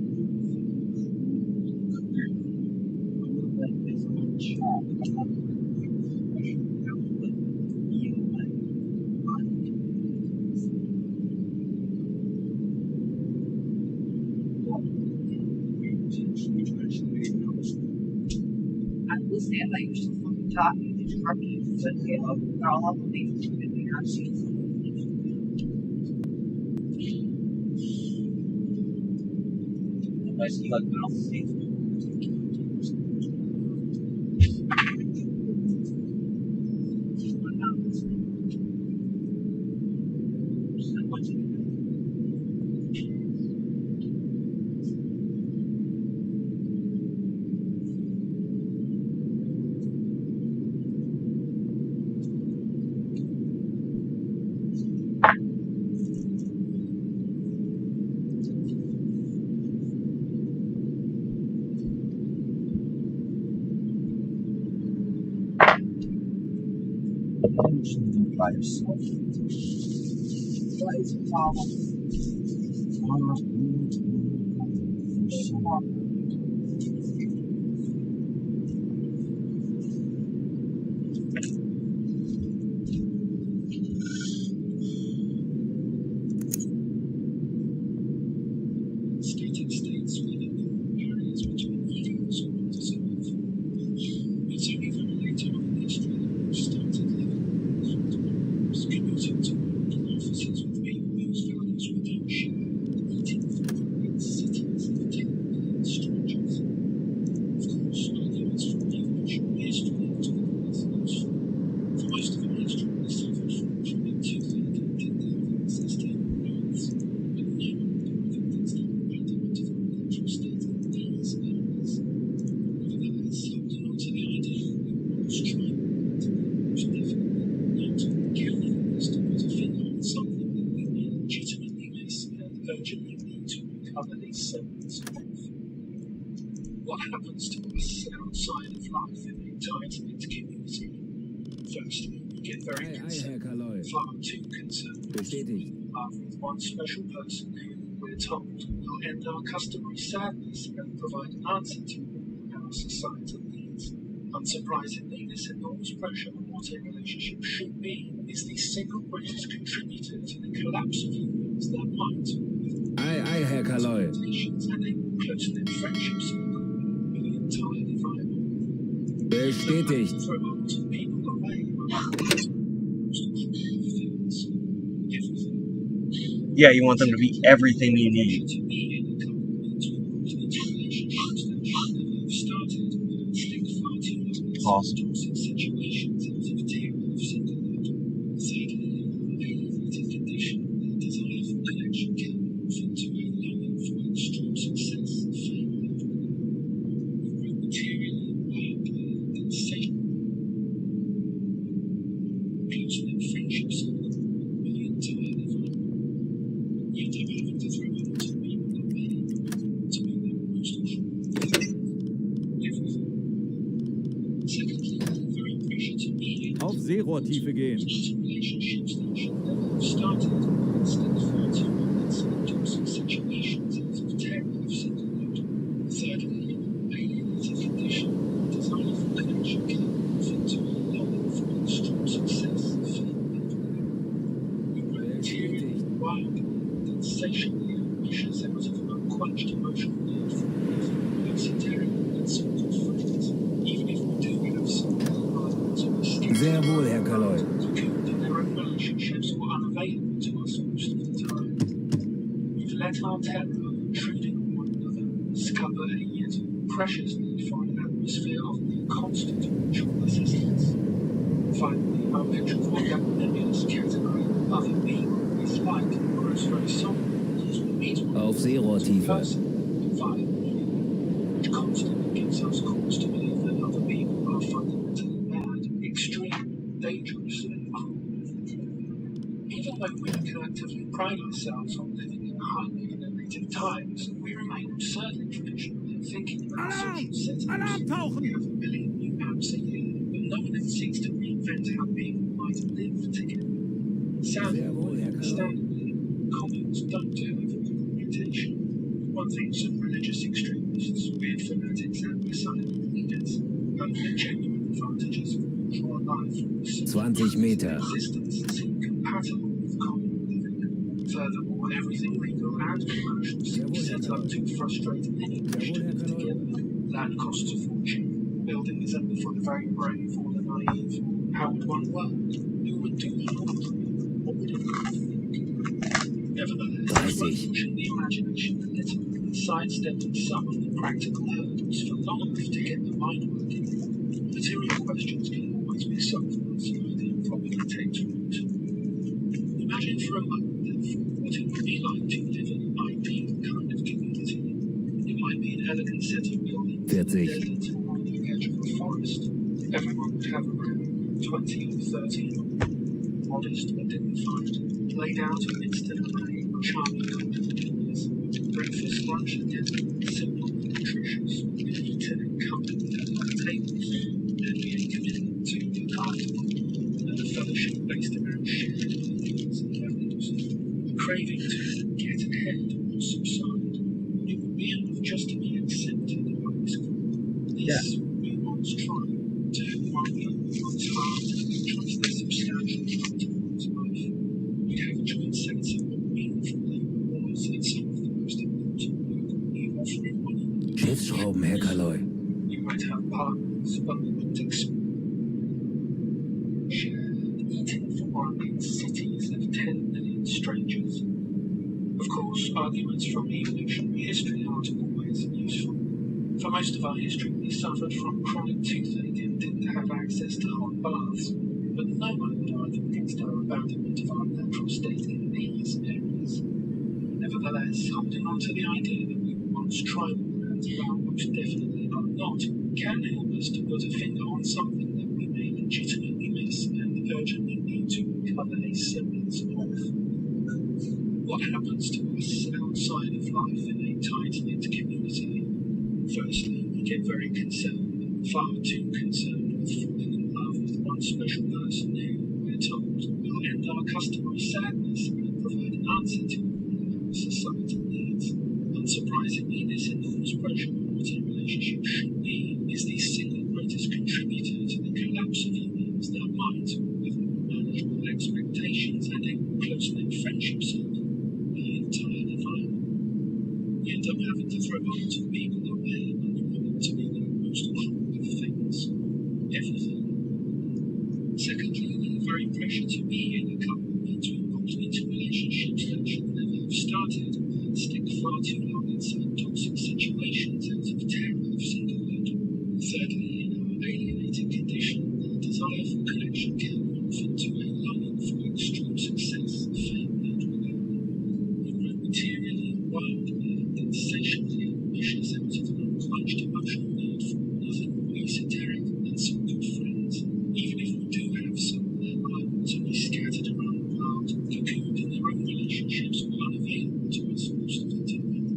I would have let this on chat.
understand that you're still fucking talking. Did you fucking put Halo? They're all up on me.
I see like mouth things. By yourself.
What is your problem?
Stated states within areas between egos or deserve. It's only very later on in history that we started living commuting to offices with people whose values we don't share, eating food in cities of 10 million strangers. Of course, arguments from the evolutionary history to the Renaissance. For most of our history, we suffered from being too late and didn't have access to human rights. But now, I think that's the fundament of our natural state in these areas. Nevertheless, holding on to the idea that we were all striving to be most definitely not counting on this to put a finger on something that we legitimately miss and urgently need to recover a semblance of. What happens to us outside of life in a tight-knit community? Firstly, we get very concerned, far too concerned,
Bestätigt.
with one special person who we're told will end our customary sadness and provide an answer to our societal needs. Unsurprisingly, this enormous pressure on what a relationship should be is the single greatest contributor to the collapse of unions that might, with
Ei, Herr Kaloy.
expectations and a more close-knit friendship circle, be entirely viable.
Bestätigt.
Throw lots of people away.
Yeah, you want them to be everything you need. Awesome.
Auf Seerohrtiefe gehen.
Sensation ambitious out of an unquenched emotional need for esoteric and simple friends, even if we do have some elements of escape.
Sehr wohl, Herr Kaloy.
In their own relationships were unavailable to us most of the time. We've let our terror of intruding on one another scupper a yet precious need for an atmosphere of constant mutual assistance. Finally, our petrified and nebulous category of other being is like grows very somber because we meet one
Auf Seerohrtiefe.
person via meaning, which constantly gives us cause to believe that other people are fundamentally bad, extreme, dangerous, and cruel. Even though we can actively pride ourselves on living in highly innovative times, we remain absurdly traditional in thinking that our social settings.
Alarmtauchen!
We have a million new apps a year, but no one seeks to reinvent how people might live together. Sadly, understandably, comments don't do it for good reputation. One thing some religious extremists, weird fanatics, and messianic leaders have the genuine advantages of bourgeois life from the
20 Meter.
existence seem compatible with common living. Furthermore, everything legal and commercial seems set up to frustrate any wish to live together. Land costs a fortune. building is only for the very brave or the naive. How would one work? Who would do the ordering? What would it look like? Nevertheless, it's worth pushing the imagination a little and sidestepping some of the practical hurdles for long enough to get the mind working. Material questions can always be solved once the idea probably takes root. Imagine for a moment, therefore, what it would be like to live in an ideal kind of community. It might be an elegant set of buildings in the desert or on the edge of a forest. Everyone would have around 20 or 30, modest but dignified, laid out amidst an array of charming comfortables. Breakfast, lunch, and dinner, simple and nutritious, with lieutenant company at our tables. There'd be a commitment to the garden, and a fellowship based around shared ideas and values. A craving to get ahead or subside. It would be enough just to be accepted by this group. This would be one's trial. To have one look at one's heart and trust their substantial part of one's life. We'd have a joint sense of what meaningful labor was in some of the most important work we offer in one another.
Schiffsschrauben, Herr Kaloy.
You might have partners, but we wouldn't expect shared eating for one in cities of 10 million strangers. Of course, arguments from evolutionary history aren't always useful. For most of our history, we suffered from chronic toothache and didn't have access to hot baths, but no one would argue against our abandonment of our natural state in these areas. Nevertheless, holding on to the idea that we were once tribal and now most definitely are not, can help us to put a finger on something that we may legitimately miss and urgently need to recover a semblance of. What happens to us outside of life in a tight-knit community? Firstly, we get very concerned, far too concerned with falling in love with one special person who, we're told, will end our customary sadness and provide an answer to all our societal needs. Unsurprisingly, this enormous pressure on what a relationship should be is the single greatest contributor to the collapse of unions that might, with more manageable expectations and a more close-knit friendship circle, be entirely viable. We end up having to throw lots of people away when we want them to be the most cruel of things. Everything. Secondly, the very pressure to be in a couple means we're brought into relationships that should never have started and stick far too long inside toxic situations out of terror of singlehood. Thirdly, in our alienated condition, the desire for connection can morph into a longing for extreme success, fame, and renown. We grow materially and wildly and insatiably ambitious out of an unquenched emotional need for nothing more esoteric than some good friends. Even if we do have some, they're liable to be scattered around the world, cocooned in their own relationships or unavailable to us most of the time.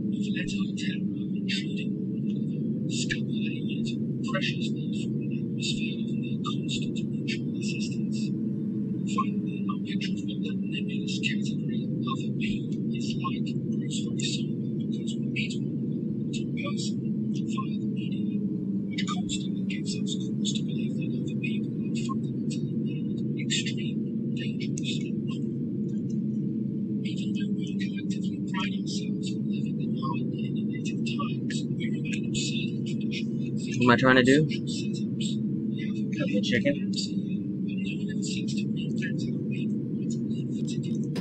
We've let our terror of intruding on one another scupper a yet precious need for an atmosphere of near constant mutual assistance. Finally, our picture of what that nebulous category of other people is like grows very somber because we meet one another not in person but via the media, which constantly gives us cause to believe that other people are fundamentally mad, extreme, dangerous, and wrong. Even though we collectively pride ourselves on living in hardly innovative times, we remain absurdly traditional in thinking
What am I trying to do?
social setups. We have a
Cut the chicken.
but no one ever seems to reinvent how people might live together.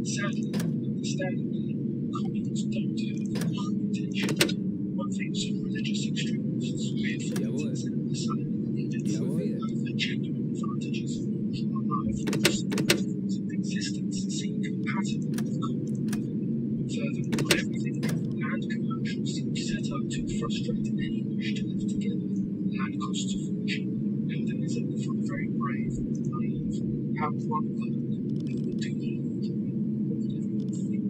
Sadly, understandably, communists don't have the reputation. One thinks of religious extremists, fearful and silent leaders over genuine advantages of martial life and forms of existence seem compatible with common living. Furthermore, everything people and commercial seems set up to frustrate any wish to live together. Land costs a fortune. Building is only for the very brave or the naive. How would one work? Who would do the laundry? What would everyone think?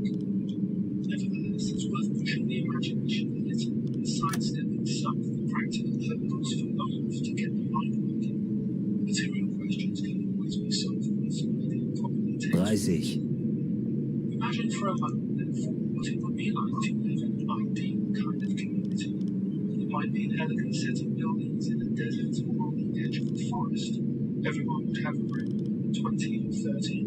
Nevertheless, it's worth pushing the imagination a little and sidestepping some of the practical hurdles for long enough to get the mind working. Material questions can always be solved once the idea properly takes root.
30.
Imagine for a moment, therefore, what it would be like to live in an ideal kind of community. It might be an elegant set of buildings in a desert or on the edge of a forest. Everyone would have around 20 or 30,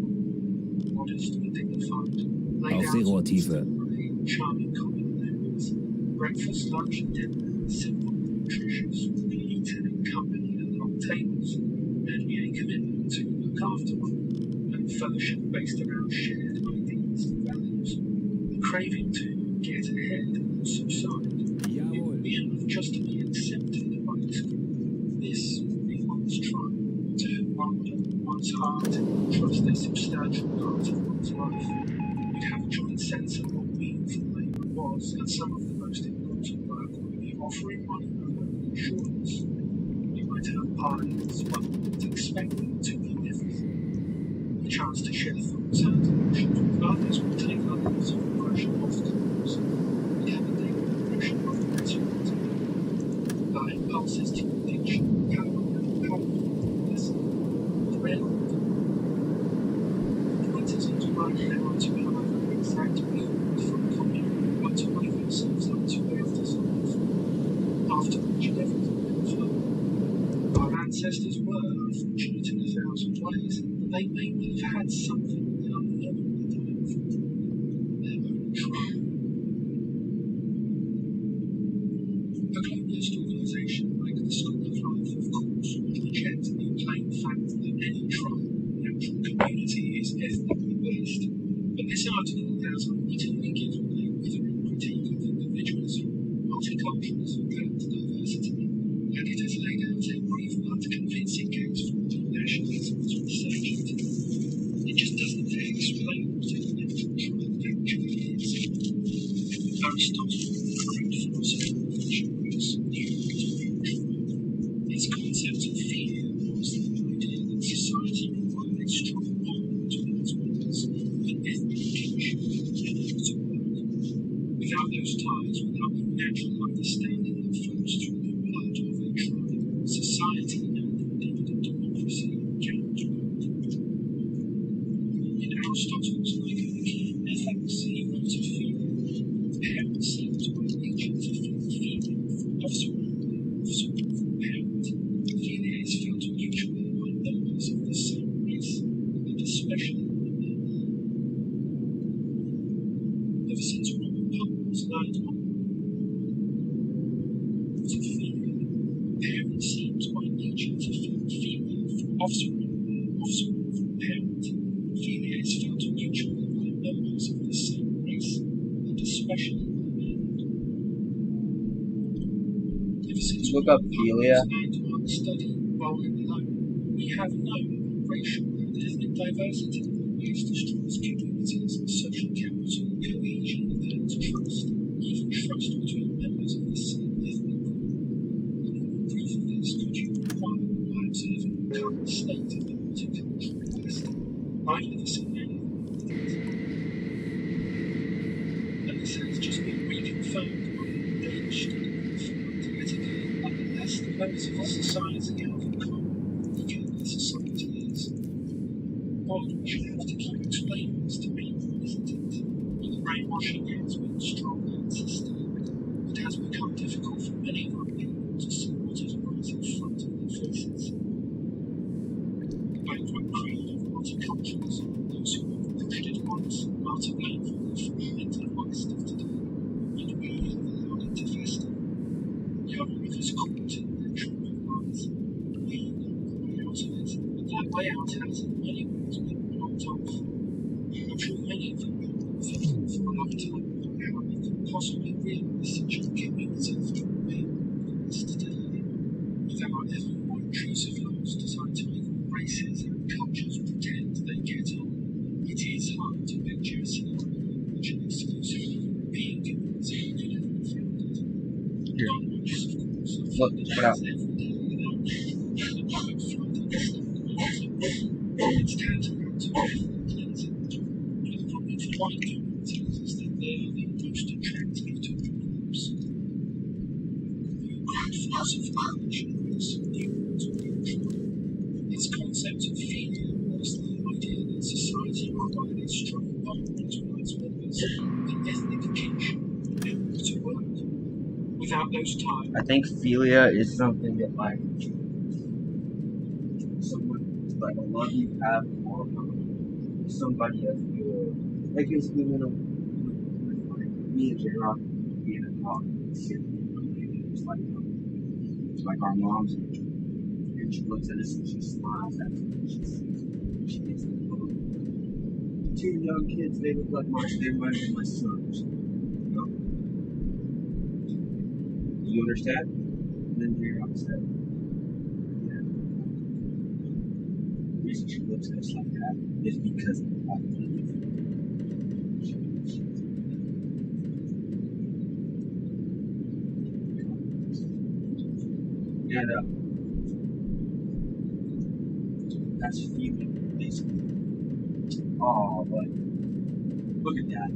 modest and dignified, laid
Auf
out
Seerohrtiefe.
in charming common areas. Breakfast, lunch, and dinner, simple and nutritious, eaten in company at long tables, and a commitment to look after one, and fellowship based around shared ideas and values. The craving to get ahead will subside. It will be enough just to be accepted by this group. This will be one's tribe, to wonder one's heart, trust a substantial part of one's life. You'd have a joint sense of what meaningful labour was, and some of the most important work would be offering one another reassurance. You might have parties, but not expecting to be everything. A chance to share thoughts and emotions with others will take others of the pressure off times. We have a daily impression of the resurrected. Our impulses to addiction, power, listen, the railroad. The point isn't right now to have an exact movement from communion, but to wake ourselves up to our desires, after which everything will flow. Our ancestors were unfortunate in 1,000 ways, but they may well have had something they unknowingly died for. Their own tribe. A globalist organisation like the School of Life, of course, would reject the plain fact that any tribe, natural community is ethnically based. But this article has unwittingly given a withering critique of individualism, multiculturalism, and diversity, and it has laid out a brief but convincing case for nationalism's resurgent. It just doesn't explain what a natural tribe actually is. Aristotle, the great philosopher of ancient Greece, knew what a real tribe. His concept of fear was the idea that society required a strong bond towards members, an ethnic kinship, in order to work. Without those ties, without the natural understanding that flows through the blood of a tribe, society and indeed democracy cannot work. In Aristotle's Lycurgy Ethics, he wrote of fear. Parent seems by nature to feel female from offspring from parent. Fear is felt mutually by members of the same race, and especially by men. Ever since Robert Pumpkin's learned of fear, parent seems by nature to feel female from offspring from parent. Fear is felt mutually by members of the same race, and especially by men. Ever since
Look up Philia.
Study rolling alone, we have known that racial and ethnic diversity always destroys communities and social capital, cohesion and trust, even trust between members of the same ethnic group. The more proof of this could you require by observing the current state of the multicultural West? I've never seen anything like it. And this has just been reconfirmed by a Danish study found yet again. Nonetheless, the members of the society have in common, weaker their society is. God, we should have to keep explaining this to people, isn't it? When the brainwashing has been strong and sustained, it has become difficult for many of our people to see what is right in front of their faces. The banquet creed of multiculturalism, those who have pushed it once, are to blame for the fragmented West of today, and we have allowed it to fester. The other rivers caught in their tropic lies. We know the way out of it, but that way out has in many ways been blocked off. I'm sure many of you have been thinking for a long time about how we can possibly realise such a community for people in the West today, without ever more intrusive laws designed to make all races and cultures pretend they get on. It is hard to picture a scenario in which an exclusively European community could ever be founded. Not much, of course, of
Look,
that
put out.
is every day without the public flood and it's tantamount to ethnic cleansing. The problem for white communities is that they are the most attractive to the groups. The great philosopher mentioned some new words of control. His concept of fear was the idea that society required a strong bond between its members, an ethnic kinship, in order to work. Without those ties,
I think philia is something that like someone like a love you have for somebody else good. Like basically when like me and J Rock being a talk, it's like Like our moms, and she looks at us and she smiles at us. She gets the look. 2 young kids, they look like they remind me of my sons. You know? You understand? And then you're upset. Yeah. The reason she looks at us like that is because I believe. And that's feeling, basically. Oh, but look at that.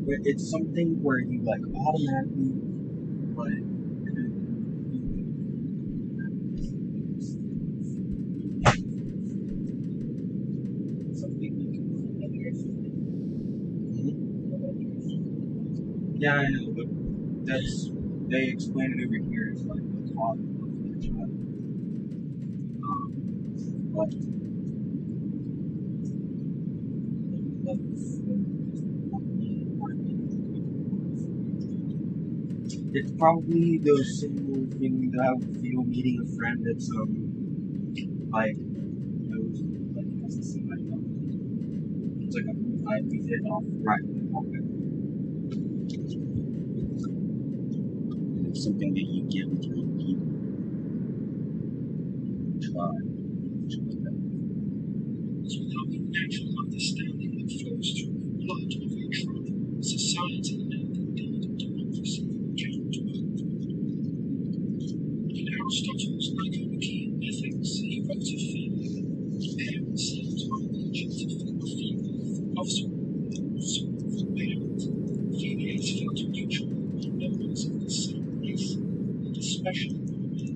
Like, it's something where you like automatically, like, something you can. Yeah, I know, but that's they explain it over here. It's like the cause of the child. But it's probably the same thing that I would feel meeting a friend that's like knows like has the same idea. It's like we hit off right away. It's something that you get with your own people. Try.
So without the natural understanding that flows through the blood of your tribe, society and indeed democracy cannot work. In Aristotle's Nicomachean Ethics, he wrote of female. Parents seem to have nature to feel female offspring from parent. Females felt mutual among members of the same race, and especially among men.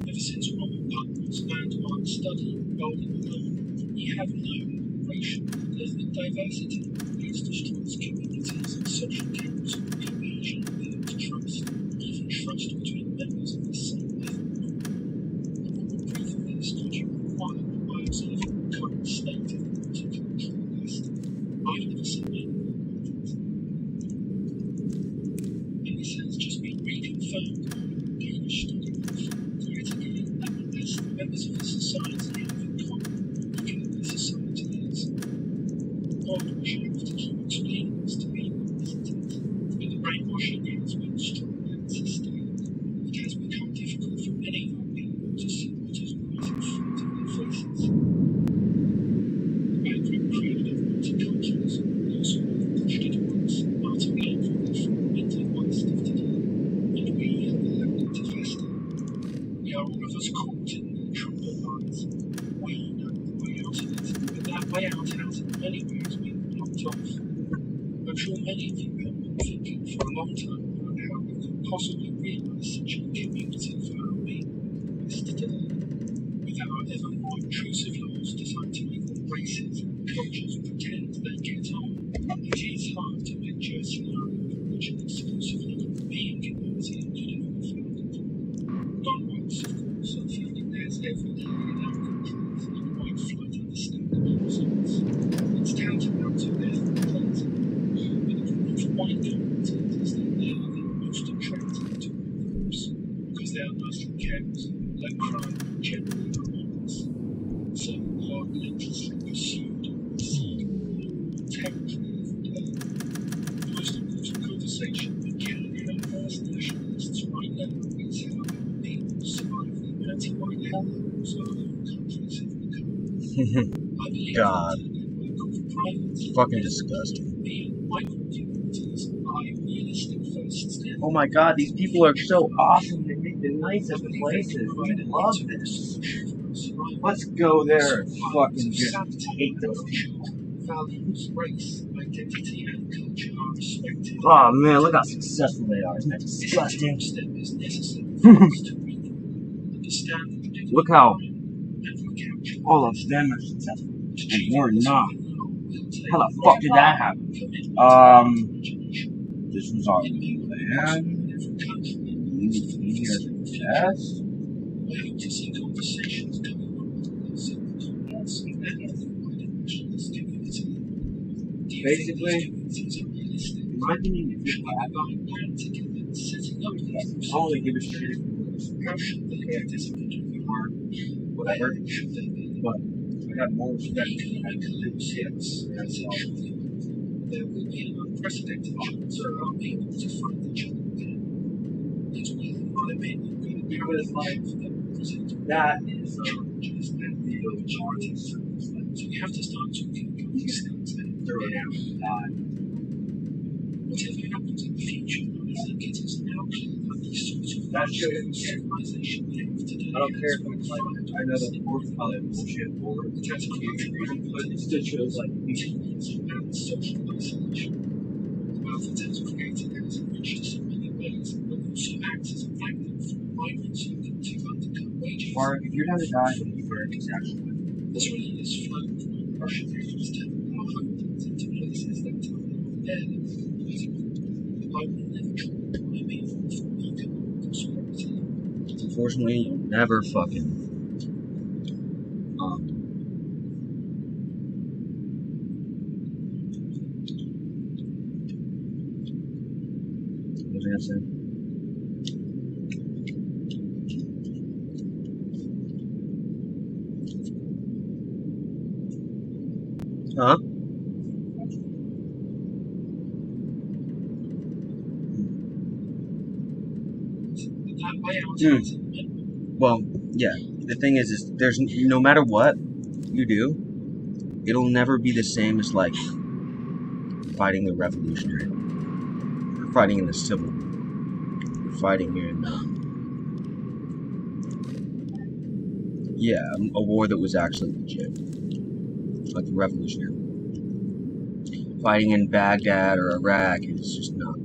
Ever since Robert Putnam's landmark study, Bowling Alone, we have known racial and ethnic diversity leads destroys communities and social council, cohesion, builds trust, even trust between members of the same ethnic group. And what would prove of this could you inquire by observing the current state of the multicultural West? I've never seen any of it. And this has just been reconfirmed by a Danish study yet again that unless the members of the society have in common how weaker their society is. God will have to keep explaining this to people, isn't it? But the brainwashing has been strong and sustained. It has become difficult for many young people to see what is right in front of their faces. The background crowd of multiculturalism also have pushed it once, utterly out from the fragmented West of today, and we have allowed it to fester. We are all of us caught in the trouble lines. We know the way out of it, but that way out has in many ways been blocked off. I'm sure many of you have been thinking for a long time about how we could possibly realise such a community for our being in the West today, without ever more intrusive laws designed to make all races and cultures pretend they get on. It is hard to picture a scenario in which an exclusively European community could have been founded. Non-whites, of course, are feeling theirs every day in our countries, and white flight understandably results. It's tantamount to ethnic cleansing, but the problem for white communities is that they are the most attractive to all groups, because they are mostly kept, like crime and generally harmless. So are relentlessly pursued and seek more territory every day. The most important conversation we can have as nationalists right now is how our people survive the anti-white hellholes our own countries have become. I believe
God.
that a network of private,
Fucking disgusting.
European micro communities are a realistic first step.
Oh my god, these people are so awesome. They make the nicest places. We love this. Let's go there and fucking just hate those people.
Values, race, identity, and culture are respected.
Oh man, look how successful they are. Isn't that disgusting?
Step is necessary for us to understand the predicament
Look how
and recapture
all of them are successful. And we're not. How the fuck did that happen? This was our land. We need to be here to test.
I hope to see conversations coming up with us in the comments and the nationalist community. Do you
Basically,
think these communities are realistic?
in my opinion, if
Should
you're
we
black,
buy land together and set
I only give a shit if you are whatever. But I have more respect for the that's all.
There will be an unprecedented chance of not being able to find each other again. It's within my opinion
Because like that is the majority.
so we have to start talking about these things and
Throw it out.
whatever happens in the future, I think it is now clear that the sort of
That shows
civilization we have today.
I don't care if it's like I know that words call it bullshit or it's but it still shows like
and social isolation. Both it has created and has enriched us in many ways, but also acts as a magnet for migrants looking to undergo wage.
Mark, if you're gonna die, then you burn this actually.
This really has flown from Russian efforts to our homelands into places that are barely visible. I will never try my people for economic prosperity.
Unfortunately, you'll never fucking. What was I gonna say? Huh? Well, yeah. The thing is there's no matter what you do, it'll never be the same as like fighting the revolutionary, or fighting in the civil, or fighting in a war that was actually legit, like the revolutionary. Fighting in Baghdad or Iraq is just not.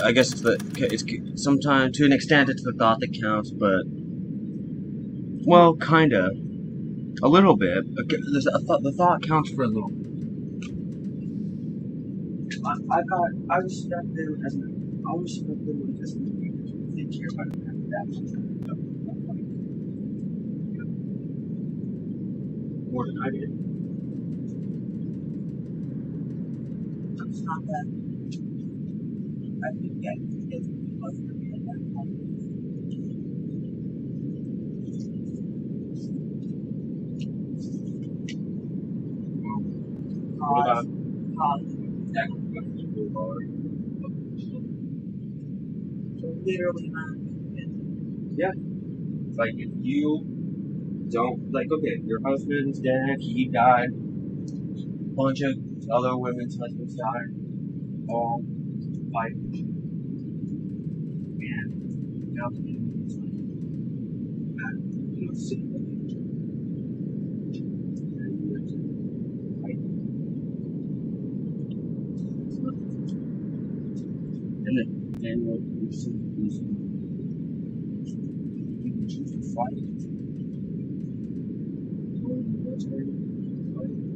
I guess it's sometimes to an extent it's the thought that counts, but well, kinda, a little bit. The thought counts for a little. I respect them as I respect them as they care about that more than I did.
It's not that. I think that it's because of the at that point.
What about
Literally not.
yeah? Like if you don't like, okay, your husband's dead, he died. A bunch of other women's husbands died. All like, man, now it's like, you know, sitting with each other. And what you see is you can choose to fight. Go in the military, fight.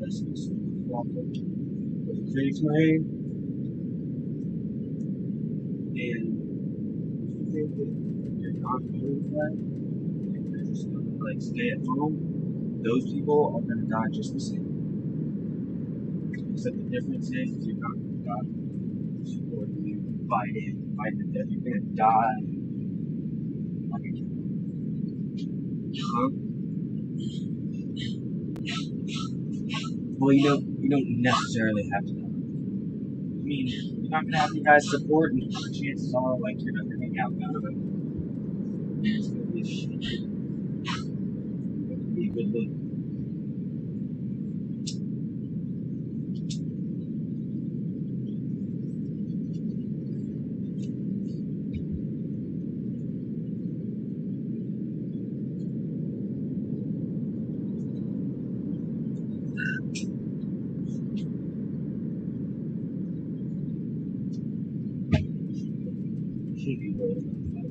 That's just walk up with a face made. And you think that you're not doing that, and you're just gonna like stay at home, those people are gonna die just the same. Except the difference is you're not gonna die. Or you fight to death, you're gonna die like a kid. Huh? Well, you don't necessarily have to die. I mean, you're not gonna have any guys support, and chances are, like, you're not gonna hang out none of it. And it's gonna be a shit. It's gonna be a good look. Should be worried about that.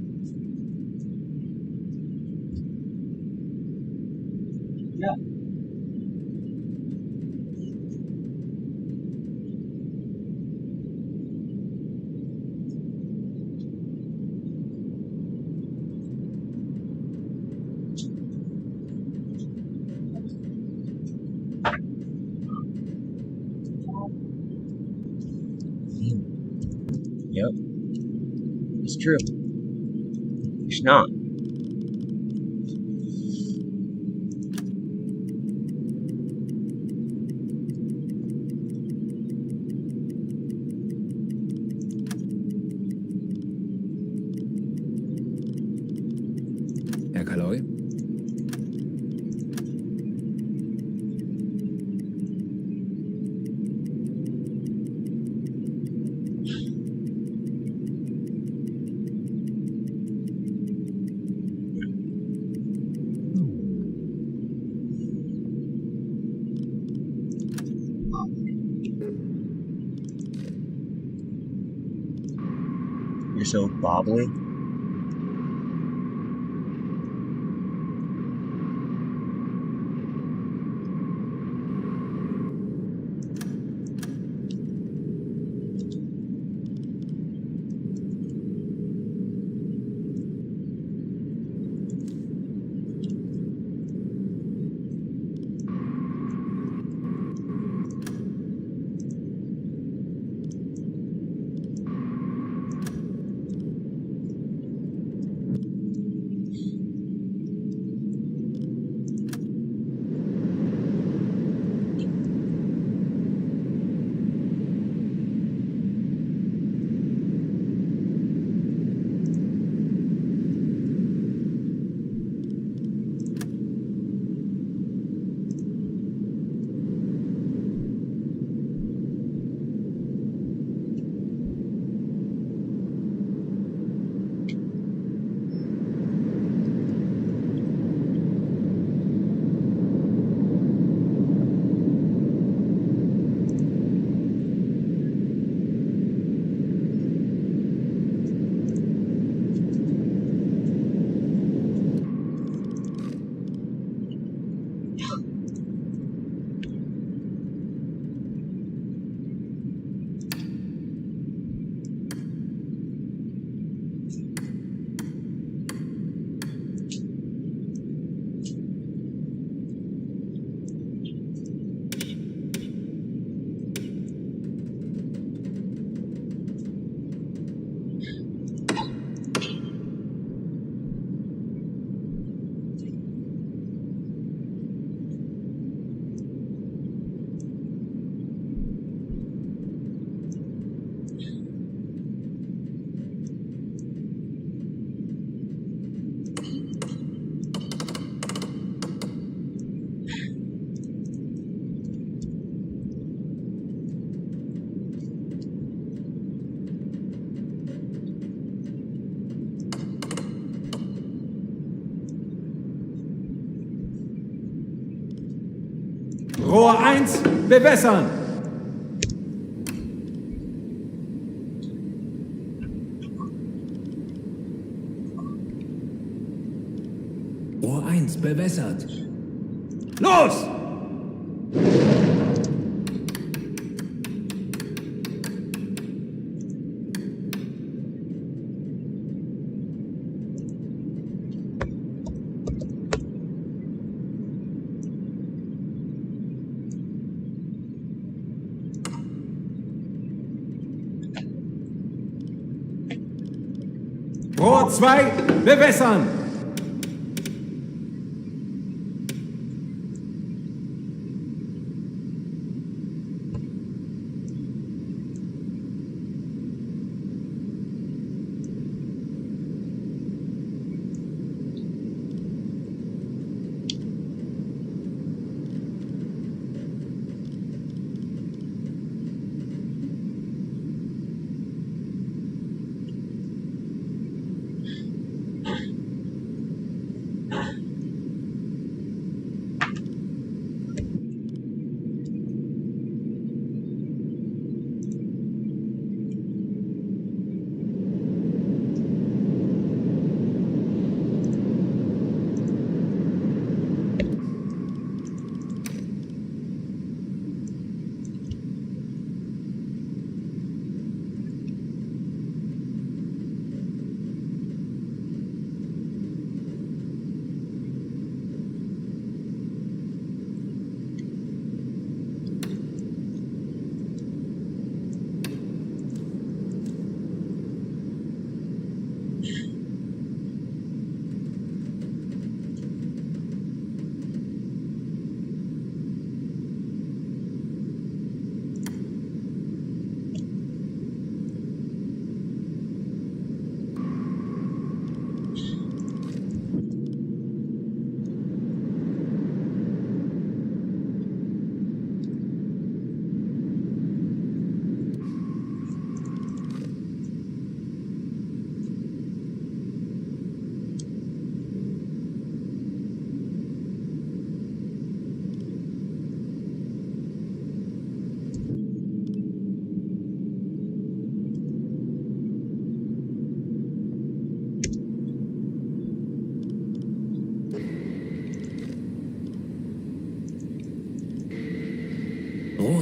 Yeah.
It's true. It's not.
Herr Kaloy?
You're so bobbly.
Rohr 1, bewässern!
Rohr 1 bewässert.
Los! Rohr 2, bewässern!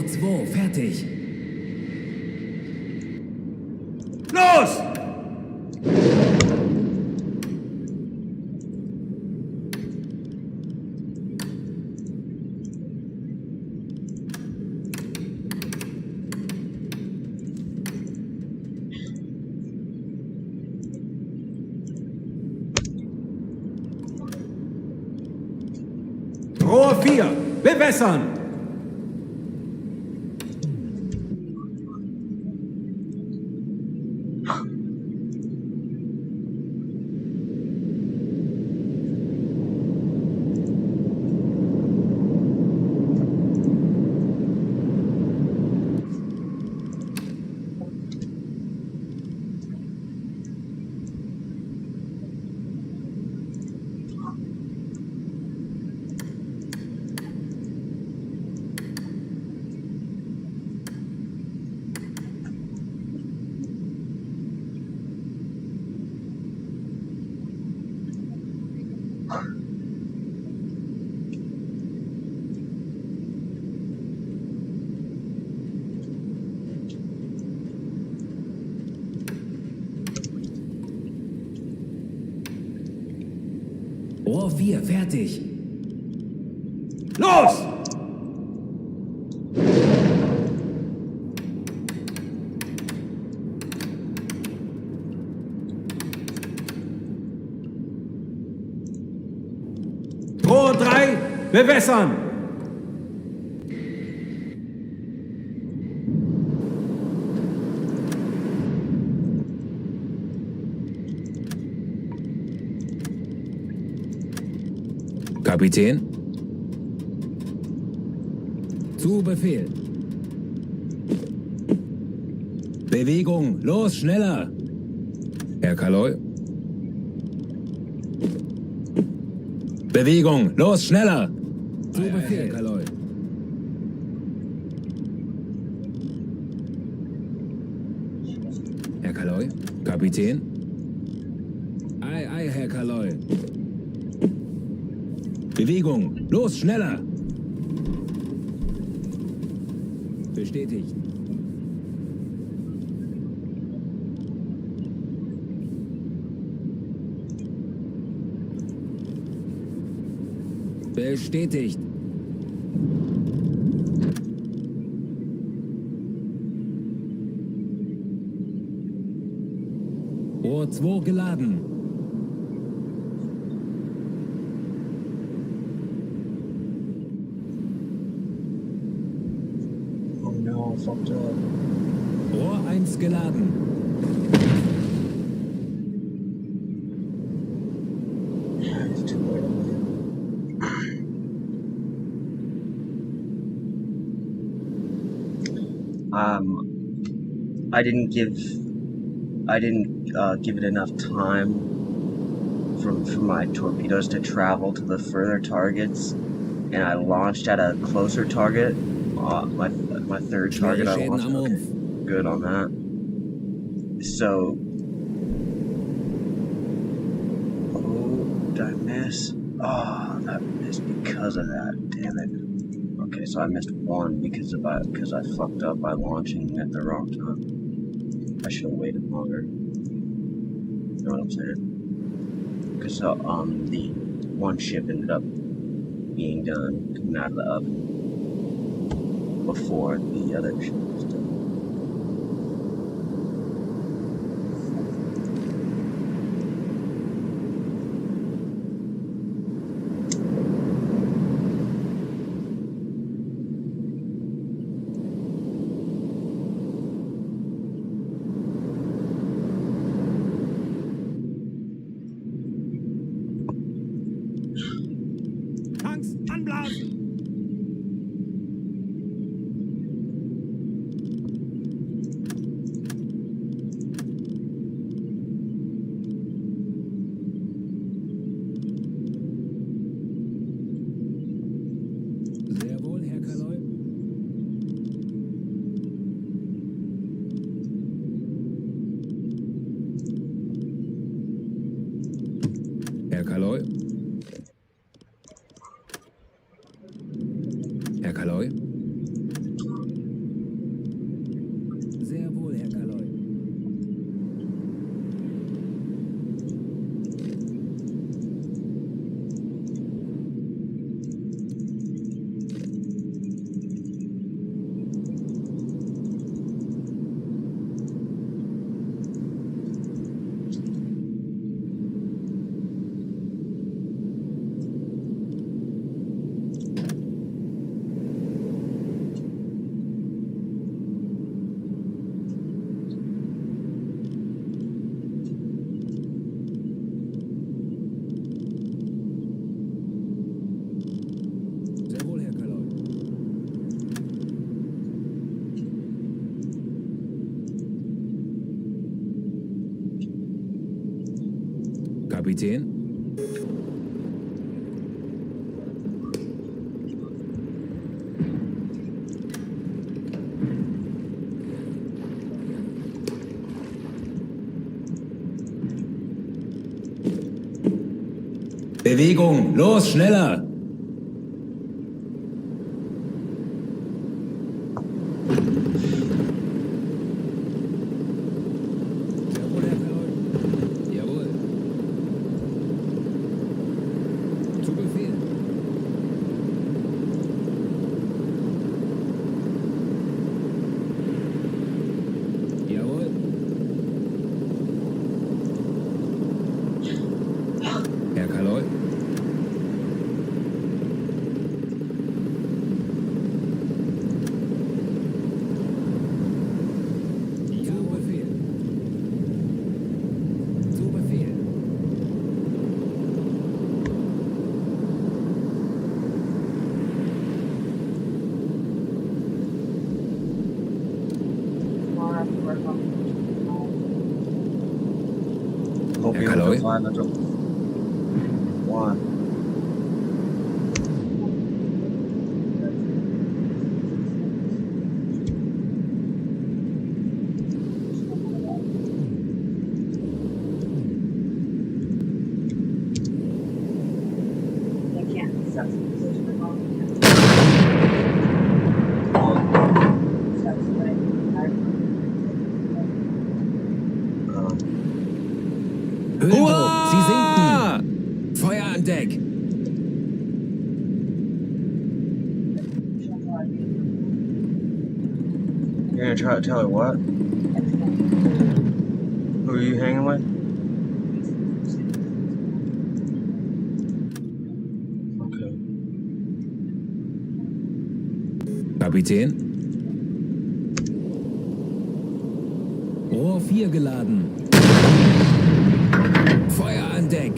Rohr 2, fertig.
Los! Rohr 4, bewässern!
Rohr 4, fertig.
Los! Rohr 3, bewässern!
Kapitän? Zu Befehl. Bewegung, los, schneller! Herr Kaloi? Bewegung, los, schneller! Zu Befehl, Herr Kaloi. Herr Kaloi? Kapitän? Ei, ei, Herr Kaloi. Bewegung, los, schneller! Bestätigt. Bestätigt. Rohr 2 geladen.
Oh no, fucked up.
Rohr 1 geladen.
It's too late. I didn't give it enough time for my torpedoes to travel to the further targets, and I launched at a closer target. My third target I launched. Okay, good on that. So, oh, did I miss? Oh, that missed because of that. Damn it. Okay, so I missed one because I fucked up by launching at the wrong time. I should have waited longer. You know what I'm saying? Because the one ship ended up being done coming out of the oven before the other ship was done.
Tanks anblasen!
Sehr wohl, Herr Kaloi. Herr Kaloi? Herr Kaloi? Kapitän? Bewegung! Los, schneller! Jawohl. Zu Befehl. Jawohl. Herr Kaloi?
Hope you
Hello?
can find the one.
They can't set the position of all.
Höhenbruch! Sie sinken! Feuer an Deck!
You're gonna try to tell her what? Who are you hanging with? Okay.
Kapitän? Rohr 4 geladen. Feuer an Deck!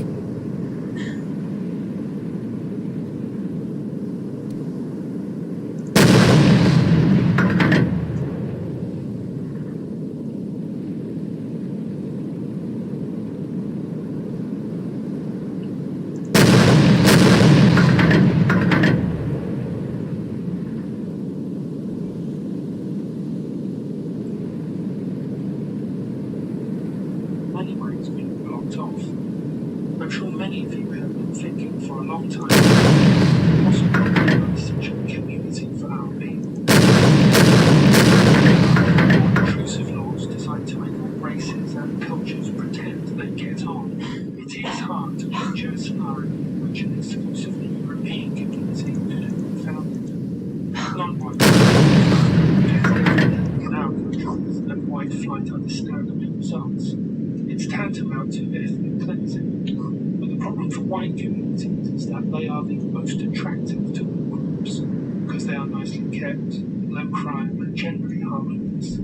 Anyway's been blocked off. I'm sure many of you have been thinking for a long time possibly there is such a community for our people. Intrusive laws designed to make all races and cultures pretend they get on. It is hard to picture a scenario in which an exclusively European community could have been founded. Non-white in our countries and white flight understandably results. It's tantamount to ethnic cleansing. But the problem for white communities is that they are the most attractive to all groups because they are nicely kept, low crime, and generally harmonious.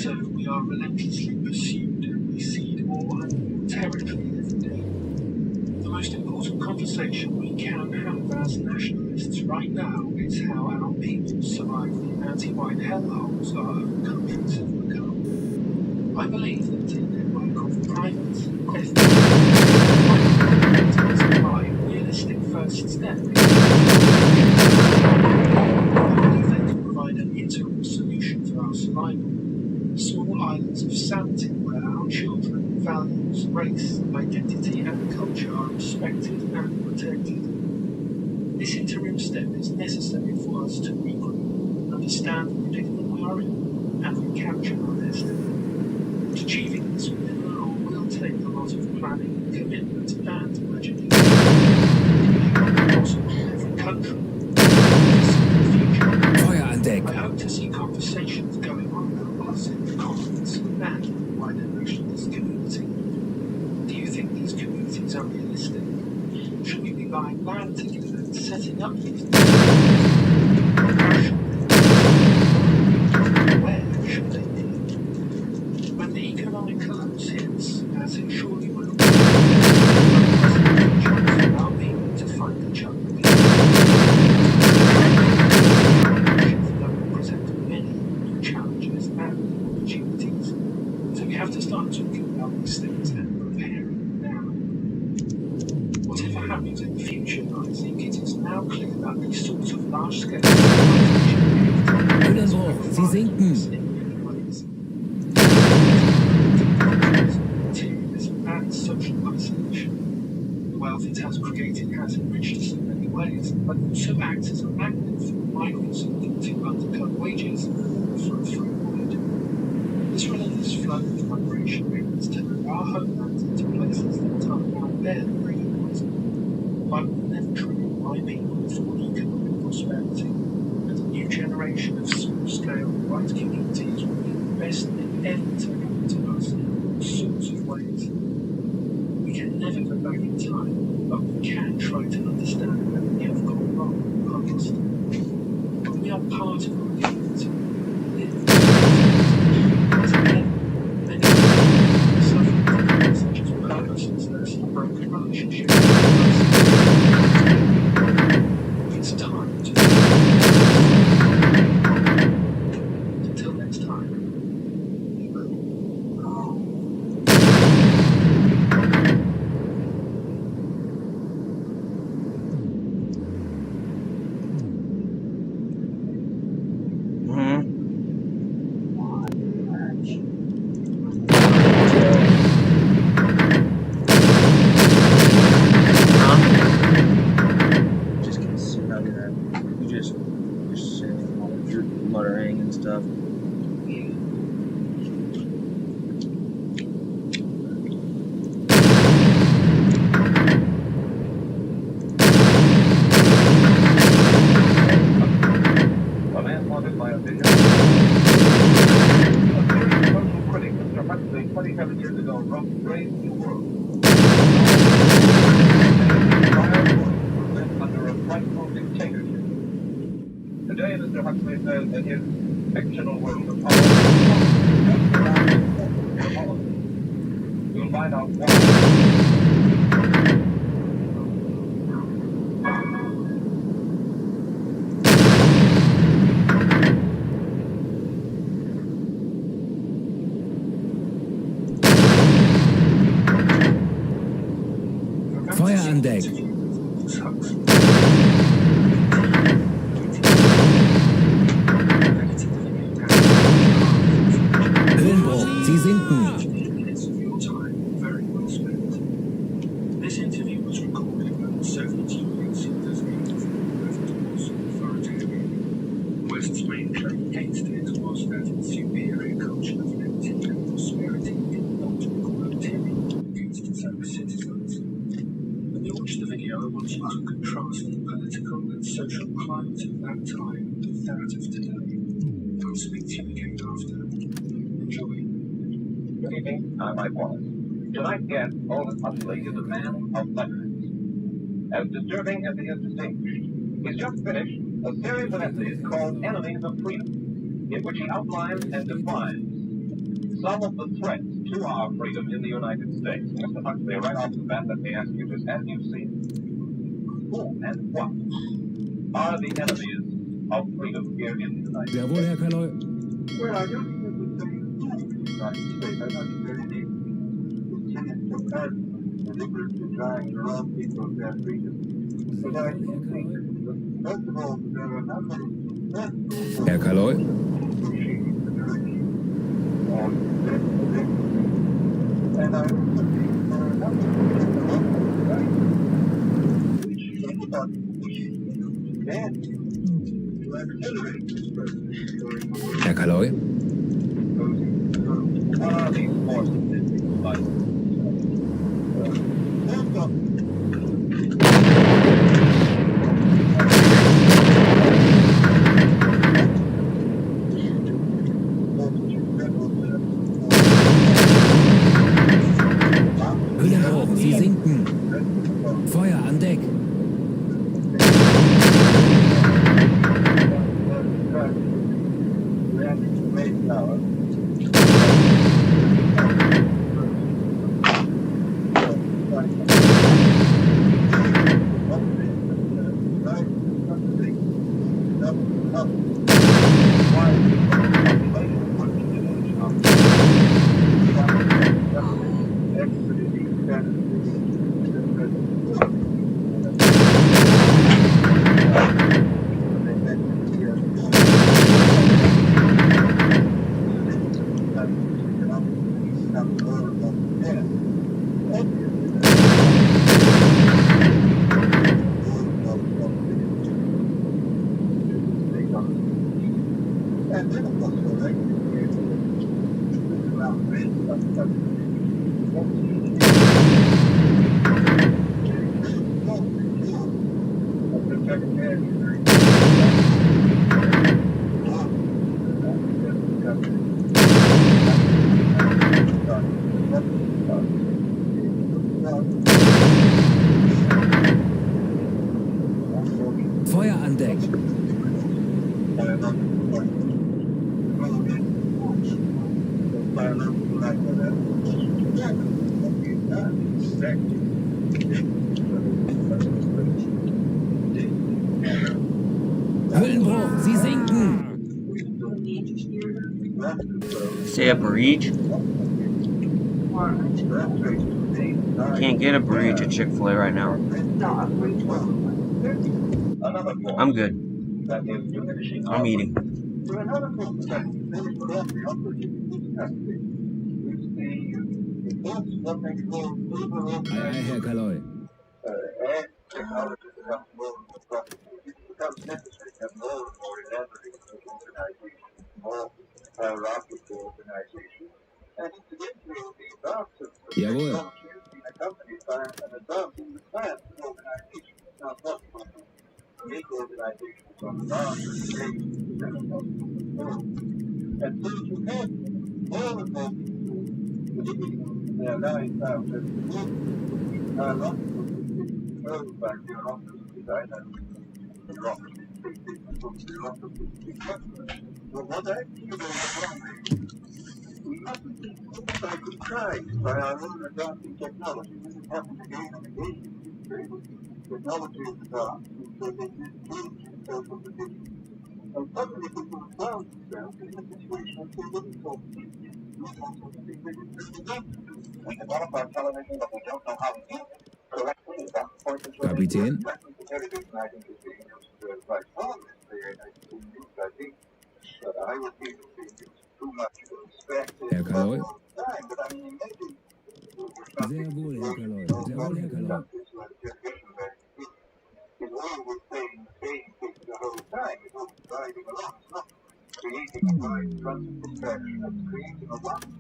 So we are relentlessly pursued and we cede more and more territory every day. The most important conversation we can have as nationalists right now is how our people survive the anti-white hellholes our own countries have become. I believe that a network of private, ethnic, is a realistic first step. I believe they can provide an interim solution for our survival. Small islands of sanity where our children, values, race, identity, and culture are respected and protected. This interim step is necessary for us to regroup, understand the predicament we are in, and recapture our destiny. Achieving this will take a lot of planning, commitment, and imagination. Possible in every country.
Feuer an Deck!
I hope to see conversations going on about us in the comments and the wider nationalist community. Do you think these communities are realistic? Should we be buying land together and setting up these where should they be? When the economic collapse hits, as it surely will, our people to find each other again. That will present many new challenges and opportunities. So we have to start talking about these things and preparing now.
any sort of large-scale
Höhlenbruch, Sie sinken.
And social isolation. The wealth it has created has enriched us in many ways, but also acts as a magnet for migrants looking to undercut wages for a free ride. This relentless flow of migration has turned our homelands into places that are barely recognizable. But will never truly I mean for economic prosperity, and a new generation of small-scale white communities will be the best thing ever to happen to us in all sorts of ways. We can never go back in time, but we can try to understand where we have gone wrong in the past. But we are part of our community. We live together. Many people suffer such as purposelessness, broken relationships. It's time to. Until next time.
Muttering and stuff.
A man wanted by a vision. A very social critic, Mr. Huxley, 27 years ago, wrote Brave New World. Under a frightful dictatorship. Today, Mr. Huxley says that his fictional world of power is just around the corner. You'll find out why.
Feuer an Deck. Höhlenbruch, Sie sinken.
Minutes of your time very well spent. This interview was recorded when the Soviet Union seemed as was authoritarian. The West's main claim against it was that its superior culture of liberty and prosperity did not require tyranny against its own citizens. When you watch the video, I want you to contrast the political and social climate of that time with that of today. I'll speak to you again after. Enjoy.
Good evening, I'm Mike Wallace. Tonight's guest, Aldous Huxley, is a man of letters. As disturbing as he is distinguished, he's just finished a series of essays called Enemies of Freedom, in which he outlines and defines some of the threats to our freedom in the United States. Mr. Huxley, right off the bat, let me ask you this. As you see, who and what are the enemies of freedom here in the United States?
Jawohl, Herr Kaloi.
Well, I don't think we say United States. I don't think there is any tenant comparison deliberately trying to rob people of their freedom. But I do think that, first of all, there are a number of
Herr Kaloi.
and I also think there are a number of which anybody can to accelerate this process.
Herr Kaloi.
What are these forces that people like? First off,
Höhlenbruch, Sie sinken. Feuer an Deck. Feuer an Deck. Hüllenbruch, sie sinken.
Say a breach? Can't get a breach at Chick-fil-A right now. I'm good. I'm eating.
Herr Kaloi. Jawohl. Kapitän. Herr Kaloi. Sehr wohl, Herr Kaloi. Sehr wohl, Herr Kaloi.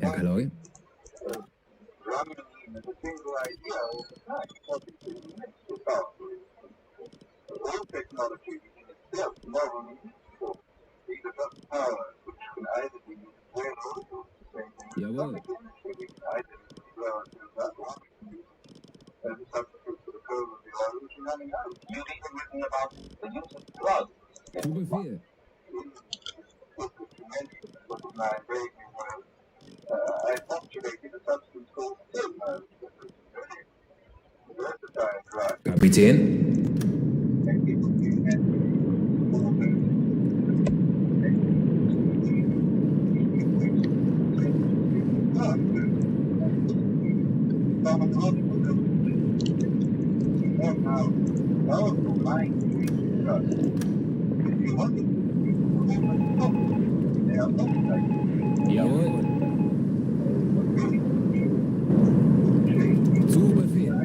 Herr Kaloi. Jawohl. Zu Befehl. Kapitän. Jawohl. Zu Befehl.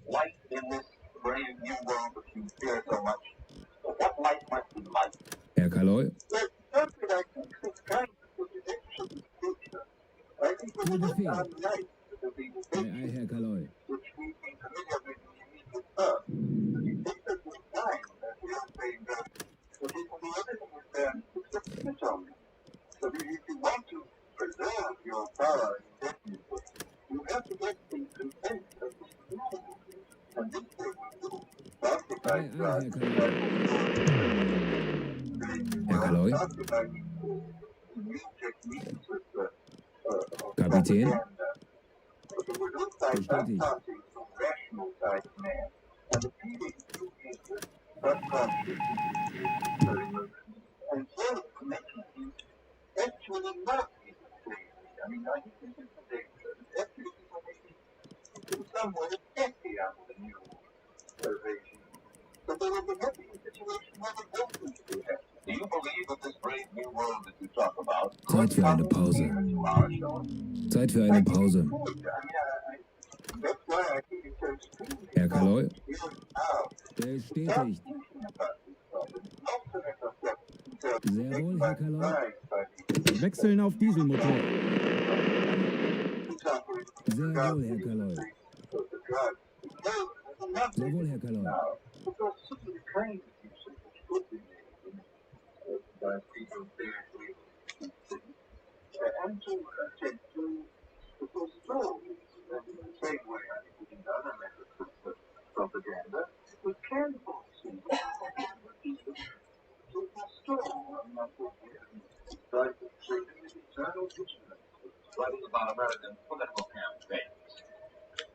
Life in this brave new world that you fear so much. What life might be like?
Herr Kaloi. Zu Befehl. Herr Kaloi. Herr Kaloi. Kapitän. Bestätigt. Zeit für eine Pause. Zeit für eine Pause. Herr Kaloi? Bestätigt. Sehr wohl, Herr Kaloi.
Wechseln auf Dieselmotor.
Sehr wohl, Herr Kaloi. Sehr wohl, Herr Kaloi.
Writing about American political campaigns.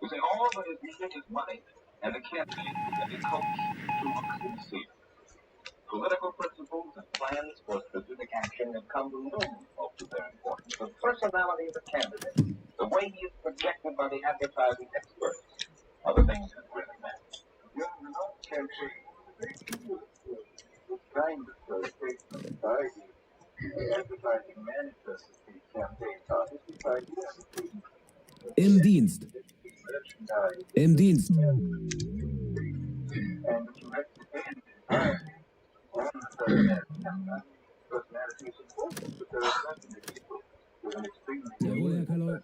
You see, all that is needed is money, and the campaign can be coached to look sincere. Political principles and plans for specific action have come to lose most of their importance. The personality of the candidate, the way he is projected by the advertising experts, are the things that really matter.
Im Dienst. Im Dienst. Sehr wohl, Herr Kaloi.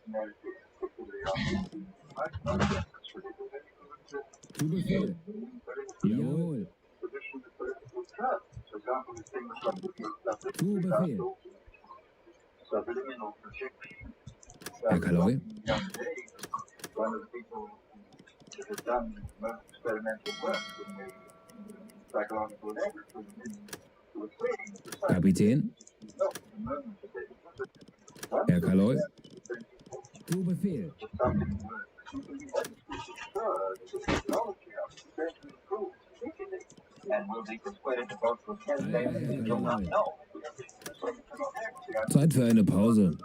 Zu Befehl. Jawohl. Zu Befehl. Herr Kaloi? Kapitän? Herr Kaloi? Zu Befehl.
And will be persuaded to vote for candidates who do not know.
Zeit für eine Pause.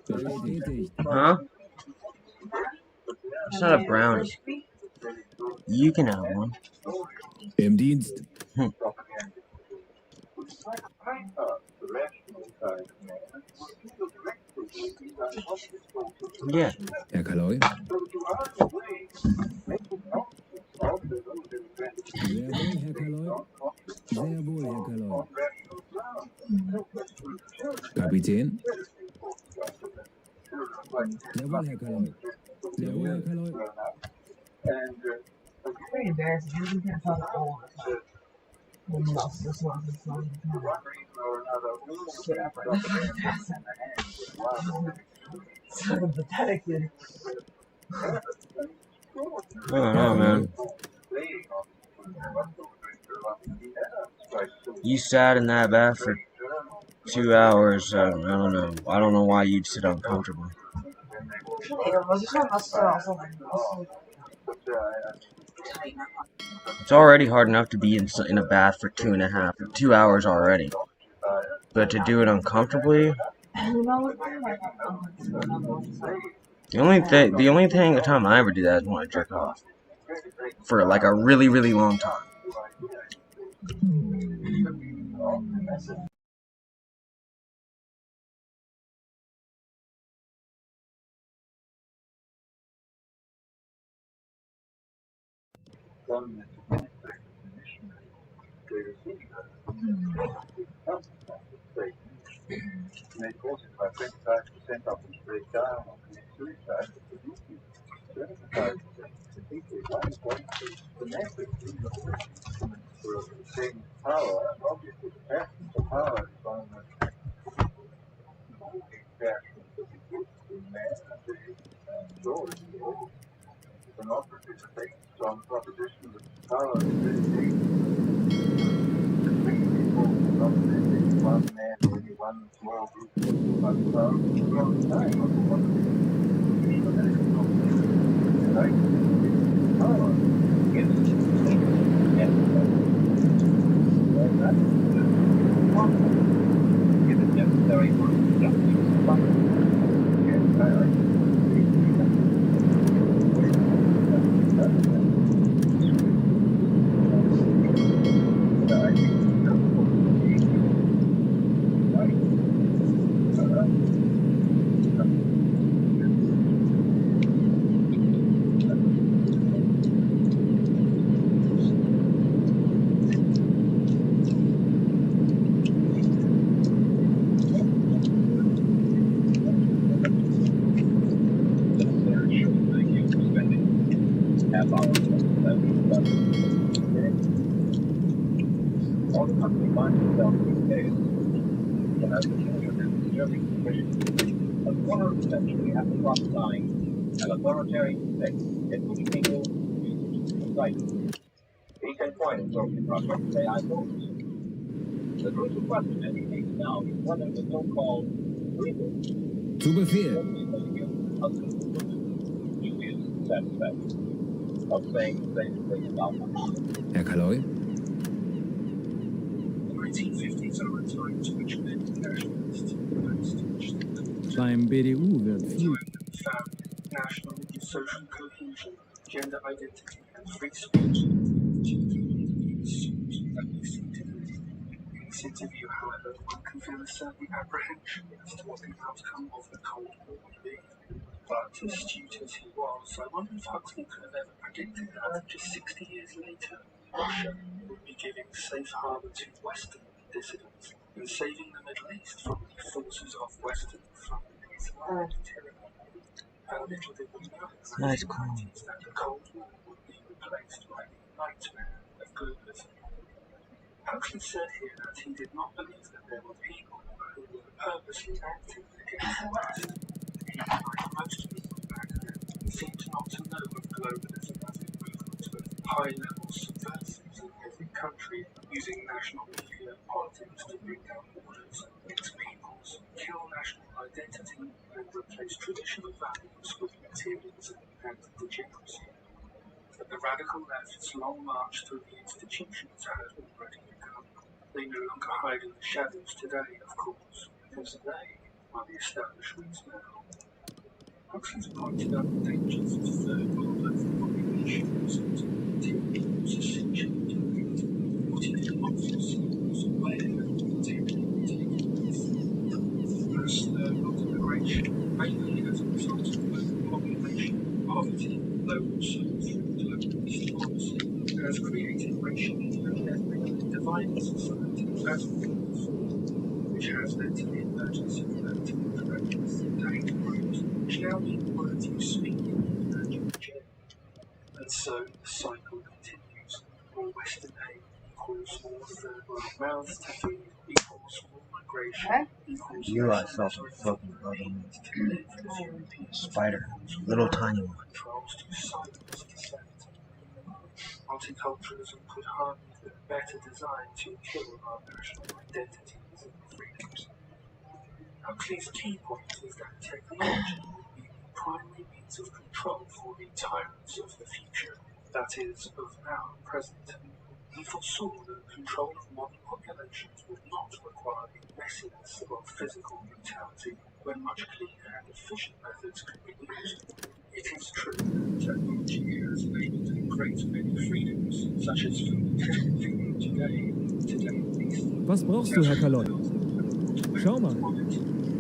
Bestätigt.
Huh? It's not a brownie. You can have one.
Im Dienst.
Yeah.
Herr Kaloi? Sehr wohl, Herr Kaloi. Sehr wohl, Herr Kaloi. Kapitän? Sehr wohl, Herr Kaloi. Sehr wohl, Herr Kaloi.
Pretty embarrassing. You can't talk all the time. Well, most this one is not even shit up right sort of pathetic, dude.
I don't know, man. You sat in that bath for 2 hours. I don't know. I don't know why you'd sit uncomfortably. It's already hard enough to be in a bath for 2 hours already. But to do it uncomfortably. The only time I ever do that is when I jerk off. For like a really, really long time.
May cause it by 25% of the breakdown of the suicide of the youth. 75%. The people the message in the for the same power, obviously the passion for power is one of the moving passions of the youth in man and the soul is the old. Democracy is a big, strong proposition that power is very big. One man, only one small group, one crowd, all the time. Right? Power. Yes. Yes. If it's necessary for justice, yes, I
half hour that we've done today. All the company finds itself these days will have the children and disturbing suspicion. A quarter of a century after prophesying an authoritarian state in which people use society. He can point at social progress and say, I vote. The crucial question that he takes now is whether the so-called legal
Zu Befehl.
of saying the same thing about
Herr Kaloi?
The 1950s are a time to which many nationalists
Beim BDU wird viel
family, national and social cohesion, gender identity, and free speech that we see today. In this interview, however, one can feel a certain apprehension as to what the outcome of the Cold War would be. But astute as he was, I wonder if Huxley could have ever predicted that just 60 years later, Russia would be giving safe harbor to Western dissidents and saving the Middle East from the forces of Western fundamentalist tyranny. How little did we know in the
Nice
1990s that the Cold War would be replaced by the nightmare of globalism. Huxley said here that he did not believe that there were people who were purposely acting against the West. He, like most people back then, seemed not to know of globalism as a movement of high-level subversives in every country using national media and politics to bring down borders, mix peoples, kill national identity, and replace traditional values with materialism and degeneracy. But the radical left's long march through the institutions had already begun. They no longer hide in the shadows today, of course, because they are the establishments now. Huxley's pointed out the dangers of third world overpopulations and materials essentially dominate. What if democracy was aware of material takings? Mass third world immigration, mainly as a result of overpopulation, poverty, though also through globalist policy, has created racially and ethnically divided societies as we did before, which has led to the emergence of relative correctness and hate groups, which now mean the words you speak and you reject. And so the cycle continues. More Western hate equals more third world mouths to feed equals more migration equals
You I saw some fucking bug on spider. Little tiny one.
controls to silence dissent. Multiculturalism could hardly be better designed to kill our national identities and freedoms. Huxley's key point is that technology will be the primary means of control for the tyrants of the future, that is, of our present. He foresaw that control of modern populations would not require the messiness of physical brutality when much cleaner and efficient methods could be used. It is true that technology has enabled a great many freedoms, such as food today at least.
Was brauchst du, Herr Kaloi? Schau mal.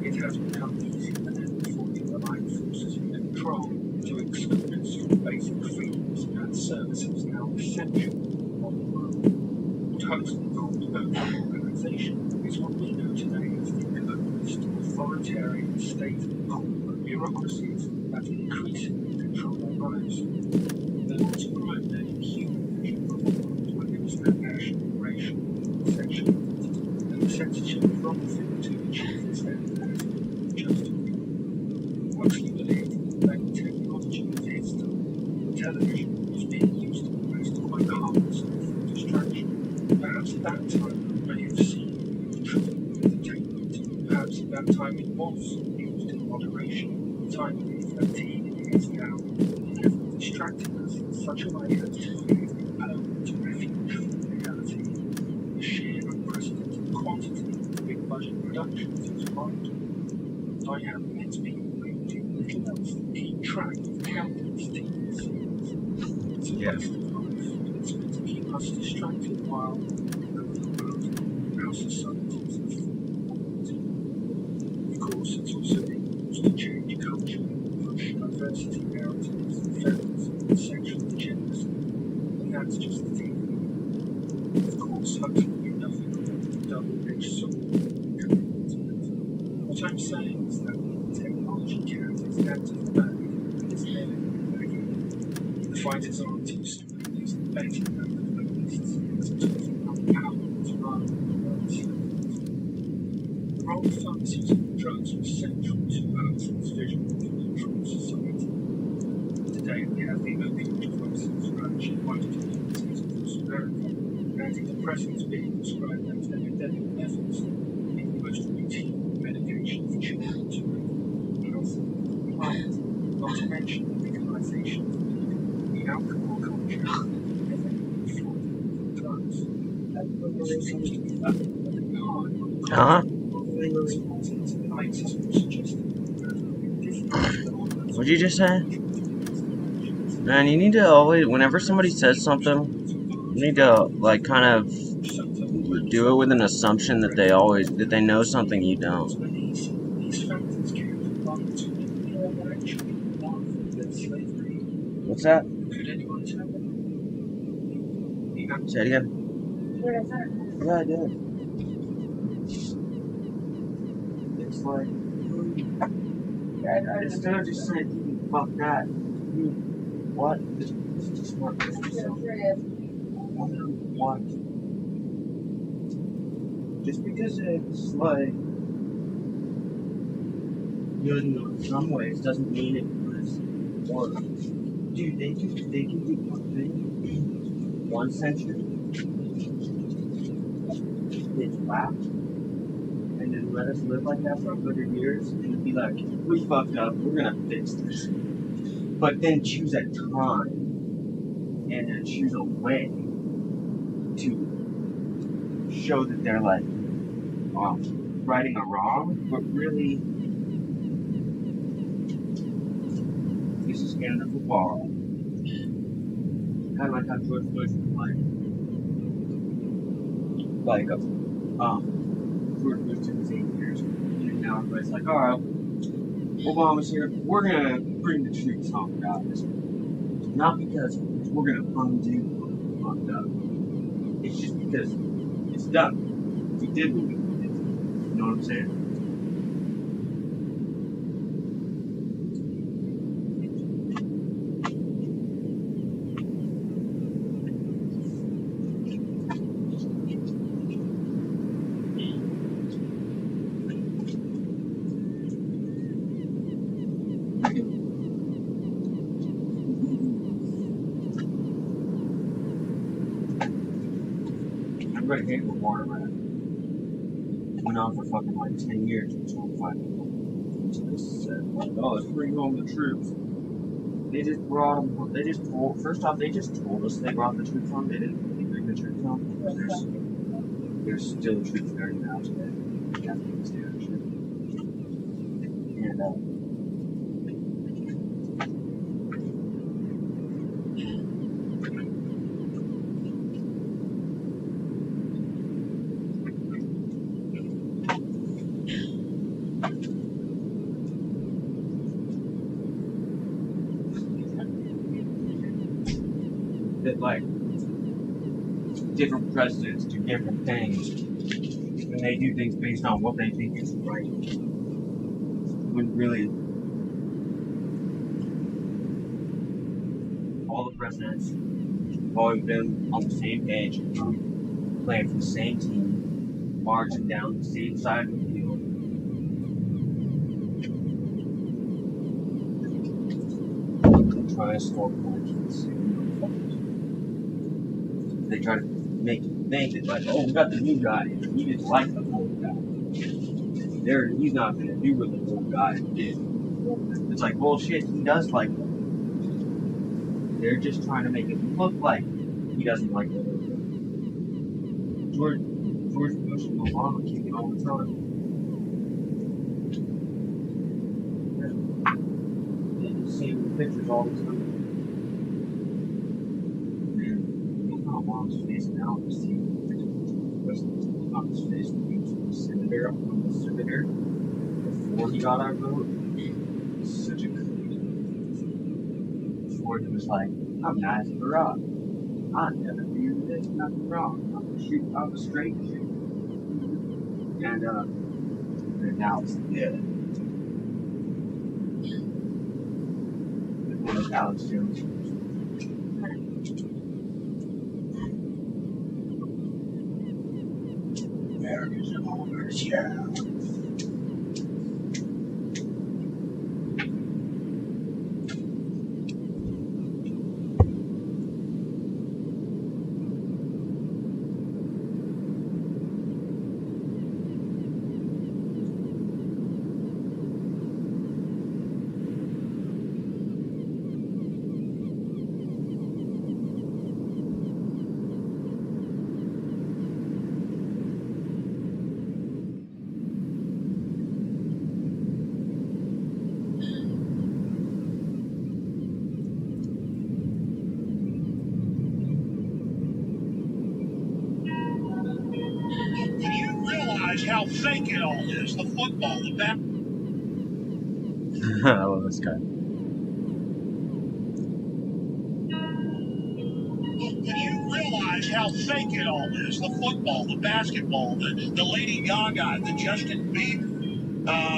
It has become easier than ever for the aligned forces in control to exclude us from basic freedoms and services now essential in the modern world. What Huxley called open organization is what we know today as the globalist, authoritarian state and corporate bureaucracies that increasingly control our lives. There was a primarily human vision of the world when it was no national, racial, sexual identity, and the censorship of wrong thing to achieve its end as just Huxley believed that technology of his time, television, was being used in the West quite harmlessly for distraction. Perhaps at that time it may have seen the truth of entertainment. Perhaps at that time it was used in moderation. The time is that TV is now never distracting us in such a way as to create a permanent refuge from reality. The sheer unprecedented quantity of big budget productions is mind. I have met people who do little else than keep track of countless TV series. It's a waste of life, and it's meant to keep us distracted while the real world, our societies, are full of poverty. Of course, it's also being used to change culture, push diversity narratives, feminism, and sexual agendas, and that's just the TV. Of course, Huxley knew nothing about the double-edged sword. What I'm saying is that the technology cat is out of the bag and is there again. The fighters aren't too stupid. These debating analysts talking about pounds rather than words. The role of pharmaceutical drugs was central to Allison's vision of a controlled society. Today, we have the opiate devices are actually quite diseases across America. Antidepressants being prescribed as epidemic methods in the most routine medication for children to health and climate, not to mention the legalization of the alcohol culture, everything from drugs. This seems to be very hard.
Huh?
It makes us more suggestive
What'd you just say? Man, you need to always, whenever somebody says something, you need to, like, kind of do it with an assumption that they know something you don't. What's that? Say it again. Yeah, I did. It's like, instead of just saying, fuck that, what? This is just not what? Just because it's like good in some ways doesn't mean it was. Or, dude, they can do one thing, 1 century, it's laugh, and then let us live like that for 100 years, and then be like, we fucked up, we're gonna fix this. But then choose a time, and then choose a way to show that they're like, righting a wrong, but really, this is Canada football. Kind of like how George Bush was like, George Bush took his 8 years, and now everybody's like, alright, Obama's here, we're gonna bring the troops home, guys. Not because we're gonna undo what we fucked up. It's just because it's done. We did what we did. You know what I'm saying? Everybody hated the water rat. Went on for fucking like 10 years until finally said, oh, let's bring home the troops. They just brought them, first off, they just told us they brought the troops home. They didn't really bring the troops home. There's still troops there now today. Afghanistan. And, that like different presidents do different things, and they do things based on what they think is right. When really, all the presidents have always been on the same page, playing for the same team, marching down the same side of the field. Trying to score points. They try to make you think that, like, oh, we got the new guy, he didn't like the old guy. He's not going to do what the old guy did. It's like, bullshit, he does like them. They're just trying to make it look like he doesn't like them. George Bush and Obama kick it all the time. You see him in pictures all the time. Obama's face now, you see the president on his face when the senator before he got our vote. Such a good before he was like, I'm nice for rock. I never do this, nothing wrong. I'm a straight shooter. And now it's good. Alex Jones.
Yeah. Do you realize how fake it all is? The football, the back.
I love this guy.
Do you realize how fake it all is? The football, the basketball, the Lady Gaga, the Justin Bieber.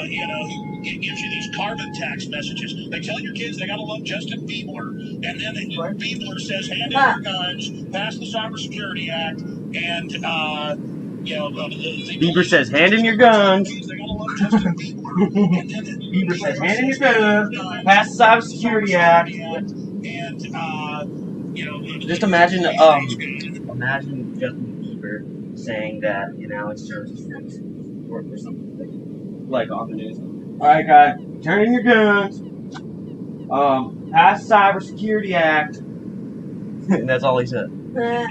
You know, he gives you these carbon tax messages. They tell your kids they gotta love Justin Bieber, and then Bieber says, "Hand in your guns, pass the Cybersecurity Act," and you know,
Bieber says, "Hand in your guns."
Bieber says, "Hand in your guns,
pass the Cybersecurity Act."
and you know,
Just imagine Justin Bieber saying that, you know, it's just or something like on the news. All right, guys, turn in your guns. Pass the Cybersecurity Act. And that's all he said.
now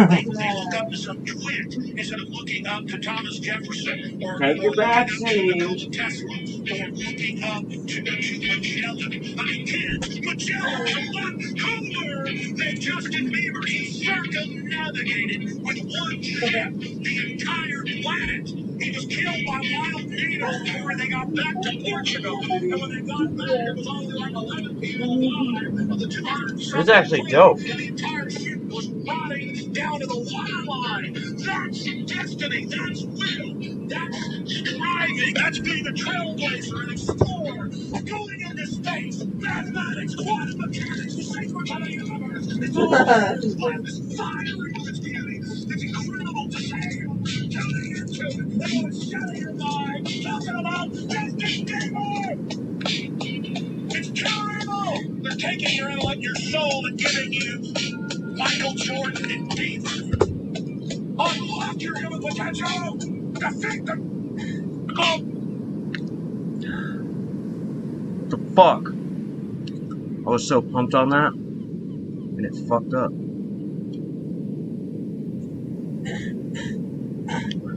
they look up to some twit instead of looking up to Thomas Jefferson or
Take your vaccine.
Tesla or looking up to Magellan. I mean, kids, Magellan's a lot cooler than Justin Bieber. He circumnavigated with one ship the entire planet. He was killed by wild natives before they got back to Portugal. And when they got back, there was only like 11 people alive of the 200.
It's actually dope.
And the entire ship was rotting down to the waterline. That's destiny. That's will. That's striving. That's being a trailblazer, an explorer, going into space, mathematics, quantum mechanics, the sacred of the universe. It's all this fire with its beauty. It's incredible to see. Tuning into it. Everyone's shutting your mind. Talking about Justin Bieber. It's terrible. They're taking your intellect, your soul, and giving you Michael Jordan and Bieber. Unlock your human potential. Defeat them.
What the fuck? I was so pumped on that, and it fucked up.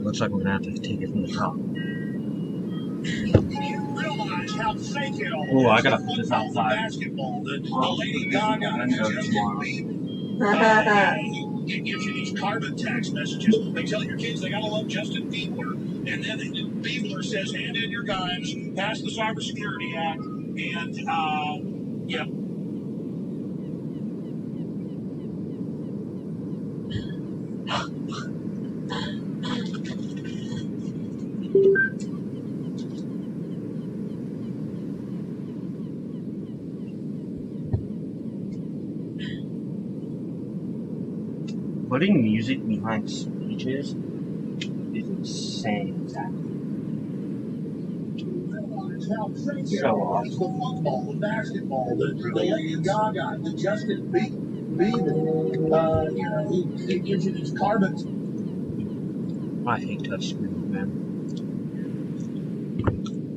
Looks like we're gonna have to take it from the top. Oh, I gotta put this outside.
Basketball, the Lady Gaga, it gives you these carbon tax messages. They tell your kids they gotta love Justin Bieber, and then Bieber says, "Hand in your guns, pass the Cybersecurity Act," and yeah.
Putting music behind speeches is insane, exactly.
So awesome. The football, the basketball, the Lady Gaga, the Justin Bieber, you know, he gives you these carbons.
I hate touchscreens, man.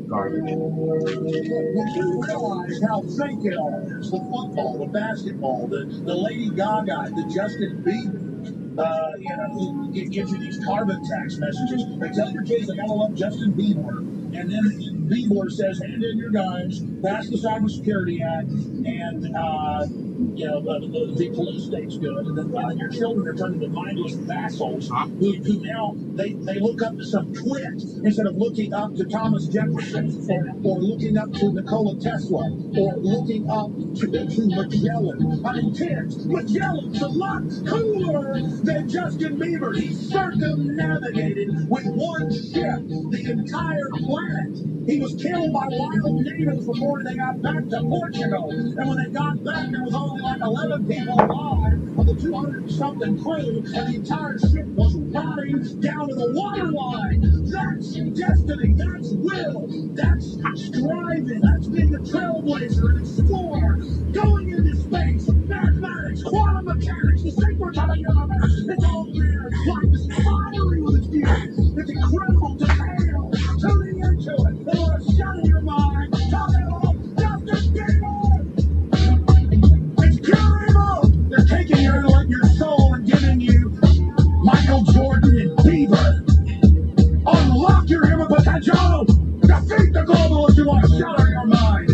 Garbage.
You realize how fake it all is. The football, the basketball, the Lady Gaga, the Justin Bieber. You know, it gives you these carbon tax messages. They tell your kids they gotta love Justin Bieber. And then Bieber says, "Hand in your guns, pass the Cybersecurity Act," and you know, the police state's good. And then your children are turning into mindless vassals who now they look up to some twit instead of looking up to Thomas Jefferson or looking up to Nikola Tesla or looking up to Magellan. I mean, kids, Magellan's a lot cooler than Justin Bieber. He circumnavigated with one ship the entire planet. He was killed by wild natives before they got back to Portugal. And when they got back, there was only like 11 people alive of the 200-something crew, and the entire ship was rotting down to the waterline. That's destiny. That's will. That's striving. That's being a trailblazer, an explorer, going into space, mathematics, quantum mechanics, the secrets of the universe. It's all there. Life is fiery with its beauty. It's incredible to fail. Tuning into it. They want to shut in your mind. Talk about Justice Gamer. It's terrible. They're taking your soul and giving you Michael Jordan and Bieber. Unlock your human potential. Defeat the globalists who want to shut out your mind.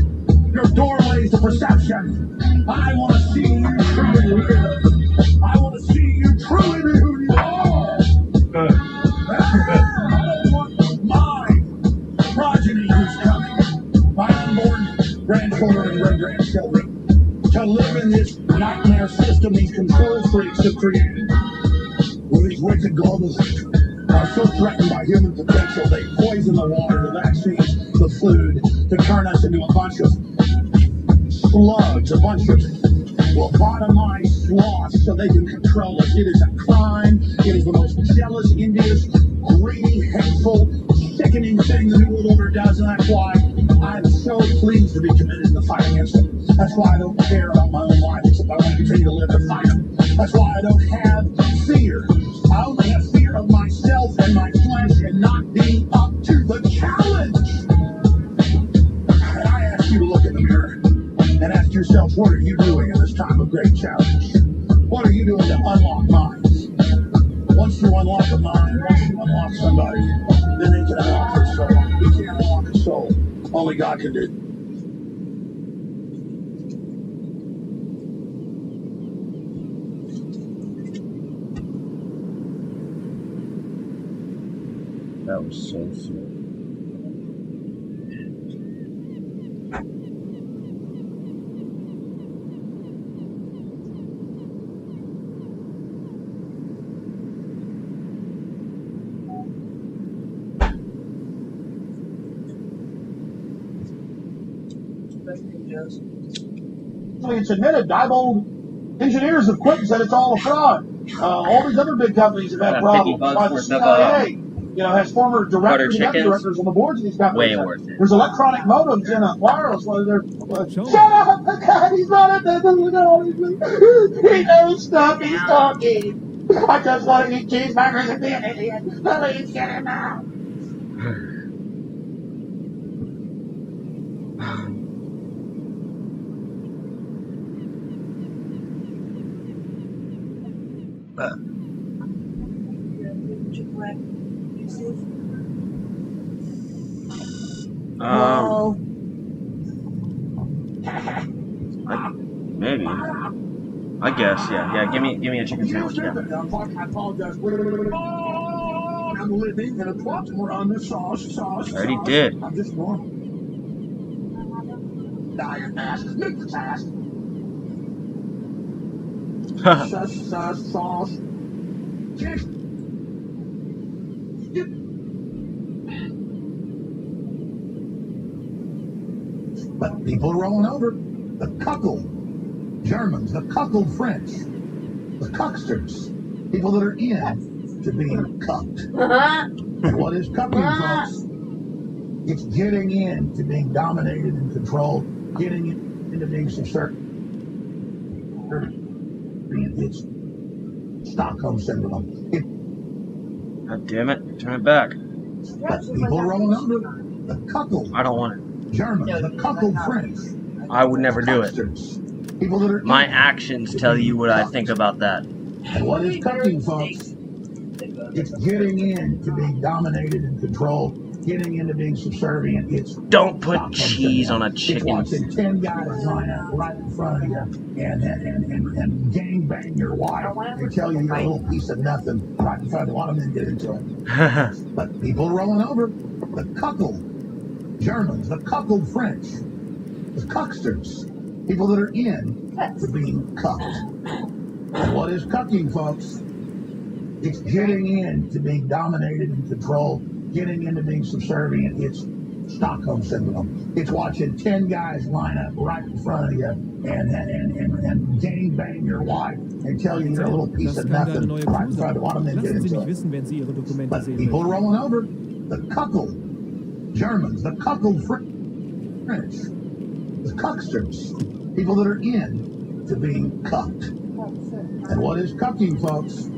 Your doorways to perception. I want to see you truly live. I want to see you truly be who you are. I don't want my progeny who's coming, my unborn grandchildren and great-grandchildren, to live in this nightmare system these control freaks have created. Where these wicked globalists are so threatened by human potential, they poison the water, the vaccines, the food, to turn us into a bunch of slugs, a bunch of, well, bottom line sloths so they can control us. It is a crime. It is the most jealous, envious, greedy, hateful, sickening thing the New World Order does, and that's why I'm so pleased to be committed in the fight against them. That's why I don't care about my own life, except I want to continue to live to fight them. That's why I don't have fear. I only have fear of myself and my flesh and not being up to the challenge. And I ask you to look in the mirror and ask yourself, what are you doing in this time of great challenge? What are you doing to unlock minds? Once you unlock a mind, once you unlock somebody, then they can unlock their soul. You can't unlock a soul. Only God can do.
That was so sick.
It's admitted, Diebold engineers have quit and said it's all a fraud. All these other big companies have had problems. Why the CIA, has former directors and directors on the boards of these companies.
Way worth it.
There's electronic modems in a wireless. Shut up! God, he's not a He knows stuff. He's talking. I just want to eat cheeseburgers and be an idiot. Please get him out.
Maybe. I guess, yeah. Give me a chicken sandwich. Yeah.
I apologize. I'm living in a plot on the sauce.
I already did.
I'm just normal. Diet ass. Make the task. Sauce. But people are rolling over. The cuckold Germans, the cuckold French, the cucksters, people that are in to being cucked. And what is cucking, folks? It's getting in to being dominated and controlled, getting into being subservient. It's Stockholm syndrome.
God damn it! Turn it back.
But people are rolling over. The cuckold.
I don't want it.
Germans, the cuckold French.
I would never do it.
People that are
My actions tell you what I think about that.
And what is cucking, folks? It's getting in to being dominated and controlled, getting into being subservient. It's
don't put cheese on a chicken.
It's watching 10 guys line up right in front of you and gang bang your wife and tell you you're a little piece of nothing right in front of you. A lot of men get into it. But people are rolling over. The cuckold Germans, the cuckold French, the cucksters, people that are in to being cucked. And what is cucking, folks? It's getting in to being dominated and controlled, getting into being subservient. It's
Stockholm Syndrome. It's watching 10 guys line up right in front of you and gang bang your wife and tell you you're a little piece
Das
of
kann deine
nothing
neue
right in
Crew
front of
sein.
one of them and get
Lassen Sie
into
mich
it.
wissen, wenn Sie Ihre Dokumente
But
sehen
people
möchten.
rolling over, the cuckold Germans, the cuckold French, the cucksters, people that are in to being cucked. And what is cucking, folks?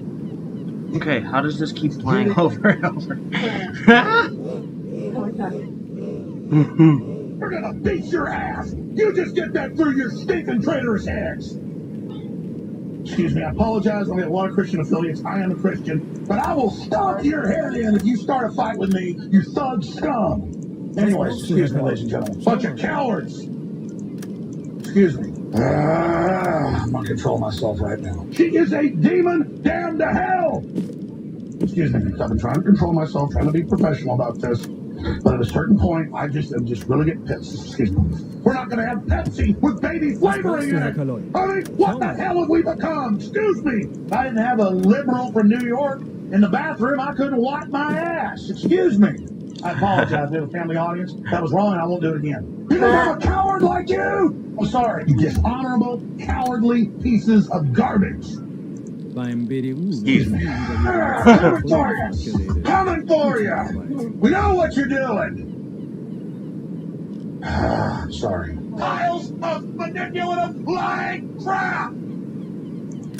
Okay, how does this keep playing over and over?
We're gonna beat your ass! You just get that through your stinking traitorous heads! Excuse me, I apologize. We have a lot of Christian affiliates. I am a Christian. But I will stomp your head in if you start a fight with me, you thug scum! Anyways, excuse me, ladies and gentlemen. Bunch of cowards! Excuse me. I'm not controlling myself right now. She is a demon damned to hell! Excuse me, I've been trying to control myself, trying to be professional about this. But at a certain point, I'm just really getting pissed. Excuse me. We're not going to have Pepsi with baby flavoring in it. I mean, what the hell have we become? Excuse me. I didn't have a liberal from New York in the bathroom. I couldn't wipe my ass. Excuse me. I apologize. We have a family audience. That was wrong, and I won't do it again. Because I'm a coward like you. I'm sorry. You dishonorable, cowardly pieces of garbage.
Beim BDU
Excuse me.
Coming for you! Coming for you! We know what you're doing! Sorry. Piles of manipulative, lying crap!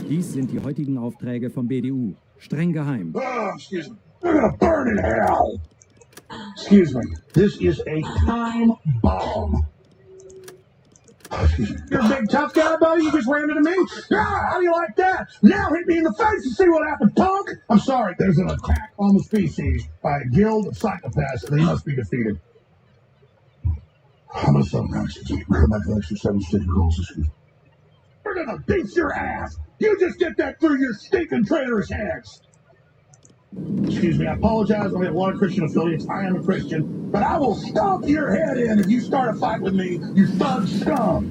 Dies sind die heutigen Aufträge vom BDU. Streng geheim.
Excuse me. We're gonna burn in hell! Excuse me. This is a time bomb. You're a big tough guy, buddy. You just ran into me. Yeah, how do you like that? Now hit me in the face and see what happened, punk. I'm sorry. There's an attack on the species by a guild of psychopaths, and they must be defeated. I'm gonna settle down. We're gonna make an extra 7 sticky rolls this week. We're gonna beat your ass. You just get that through your stinking traitorous heads. Excuse me, I apologize. We have a lot of Christian affiliates. I am a Christian. But I will stomp your head in if you start a fight with me, you thug scum.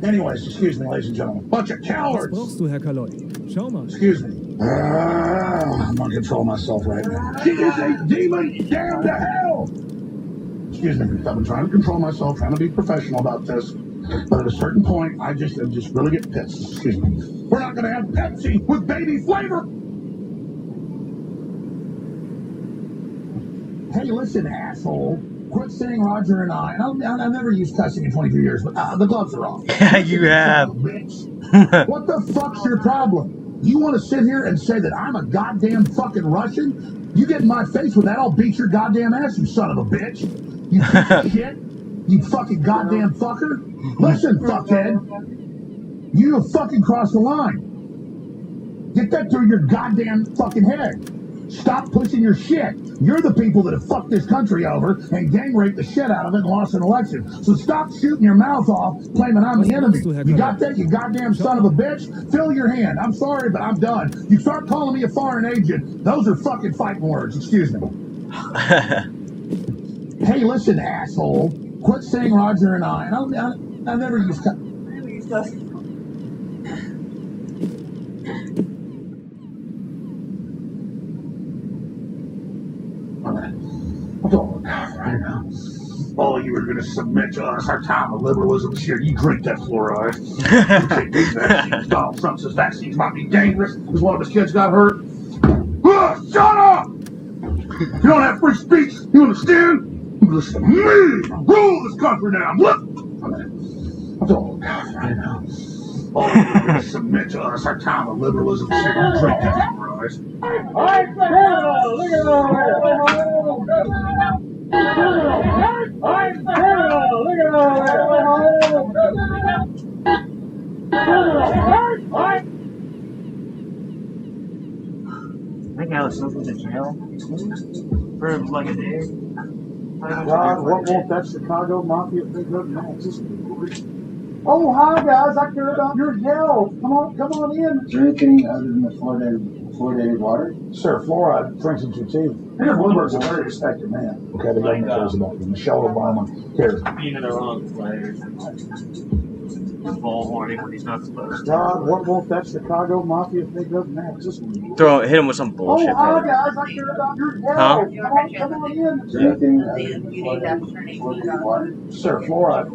Anyways, excuse me, ladies and gentlemen. Bunch of
Was
cowards.
brauchst du, Herr Kaloi? Schau mal.
Excuse me. I'm not controlling myself right now. She is a demon damned to hell. Excuse me, I've been trying to control myself, trying to be professional about this. But at a certain point, I'm just really getting pissed. Excuse me. We're not going to have Pepsi with baby flavor. Hey, listen, asshole. Quit saying Roger and I. I've never used cussing in 23 years, but the gloves are off.
Yeah, you have.
Bitch. What the fuck's your problem? You want to sit here and say that I'm a goddamn fucking Russian? You get in my face with that, I'll beat your goddamn ass, you son of a bitch. You piece of shit. You fucking goddamn fucker. Listen, fuckhead. You have fucking crossed the line. Get that through your goddamn fucking head. Stop pushing your shit. You're the people that have fucked this country over and gang raped the shit out of it and lost an election. So stop shooting your mouth off, claiming I'm the enemy. You got that, you goddamn son of a bitch? Fill your hand. I'm sorry, but I'm done. You start calling me a foreign agent, those are fucking fighting words. Excuse me. Hey, listen, asshole. Quit saying Roger and I. I never used to. Right now. Oh, you were going to submit to us. Our time of liberalism is here. You drink that fluoride. You take these vaccines. Donald Trump says vaccines might be dangerous because one of his kids got hurt. Shut up! You don't have free speech. You understand? You listen to me. Rule this country now. Look. Oh, God, right now. Oh, you were going to submit to us. Our time of liberalism is here. You drink that fluoride.
I think Alex was in jail for like a day.
God, what won't that Chicago Mafia think of next? Oh, hi guys, I care about your health. Come on in. Is there anything other than the fluoridated water? Sir, fluoride strengthens your teeth. Mayor Bloomberg's a very respected man. Okay, the government cares about you. Michelle Obama cares.
Being in the wrong players. ball horny when he's not supposed to.
God, what won't that Chicago Mafia think of next? Hit
him with some bullshit.
Oh, hi guys, I care about your health.
Huh?
Come on in. Anything Sir, fluoride.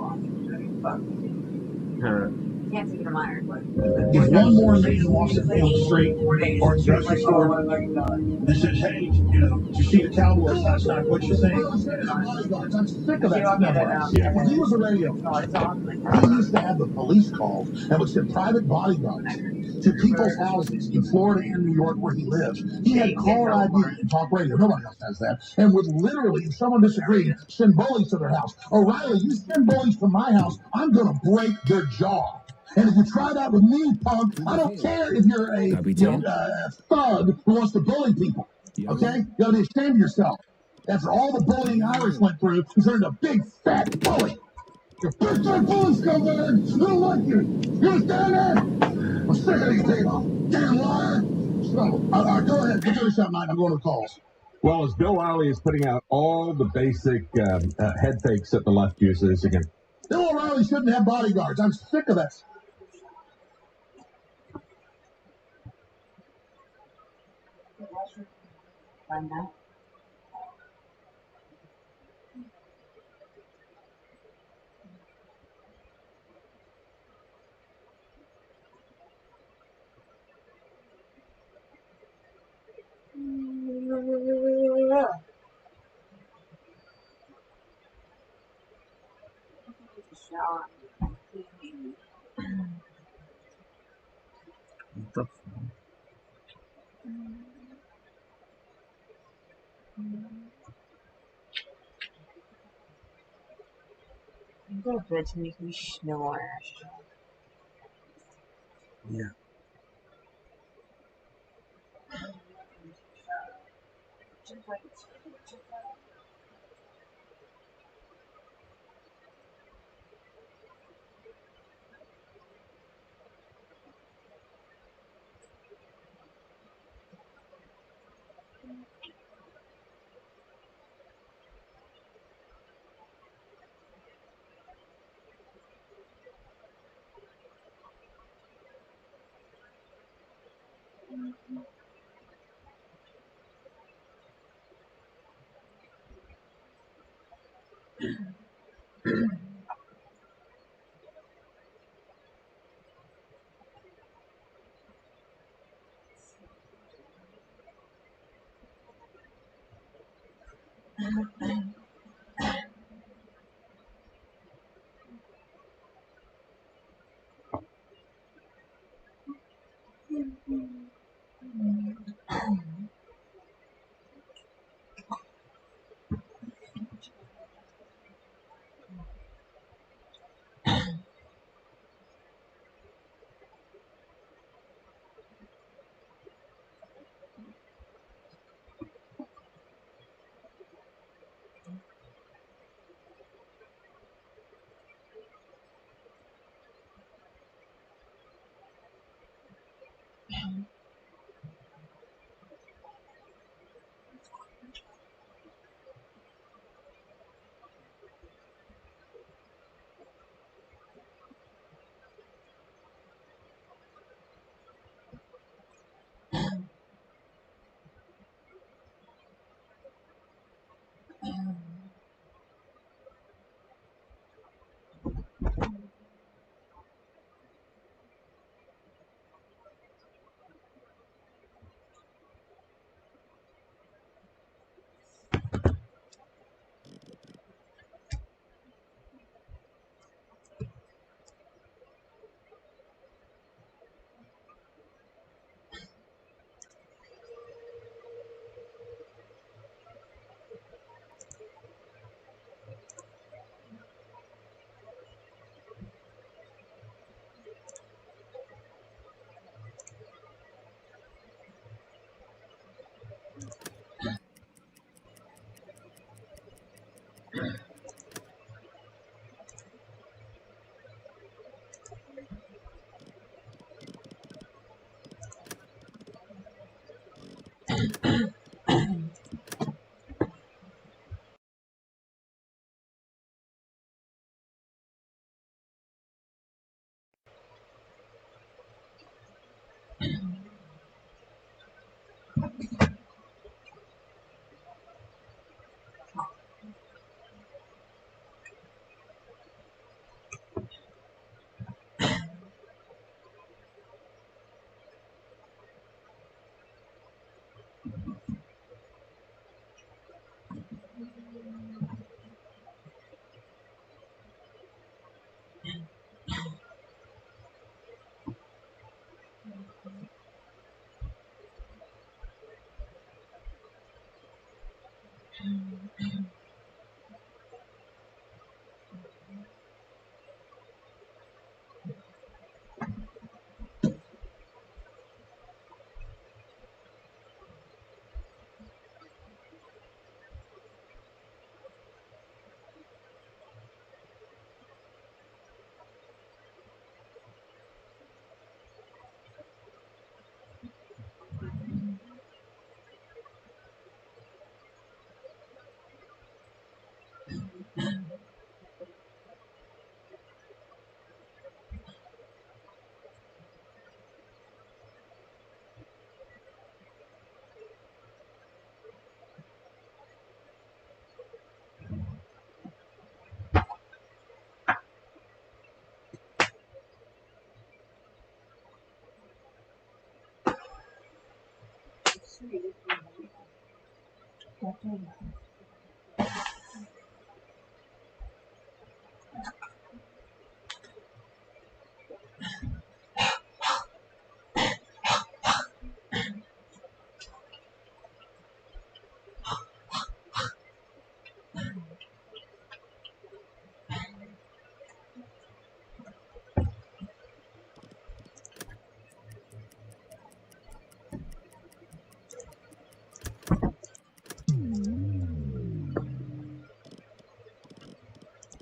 If one more lady walks in down the street or at the grocery store and says, hey, did you see the Cowboys last night? What you think? I'm sick of that stuff. Yeah, when he was a radio he used to have the police calls and would send private bodyguards to people's houses in Florida and New York where he lives. He had caller ID and talk radio. Nobody else has that. And would literally, if someone disagreed, send bullies to their house. O'Reilly, you send bullies to my house, I'm going to break their jaw. And if you try that with me, punk, I don't care if you're a thug who wants to bully people. Okay? You got to be ashamed of yourself. After all the bullying Irish went through, he turned a big fat bully. You're big fat bully, scumbag! I don't like you! You understand that? I'm sick of these people! Damn liar! So, go ahead, go finish up, Mike. I'm going to the calls.
Well, as Bill Riley is putting out all the basic head fakes that the left uses again.
Bill O'Reilly shouldn't have bodyguards. I'm sick of that.
What the
Go to bed to make me snore.
Yeah.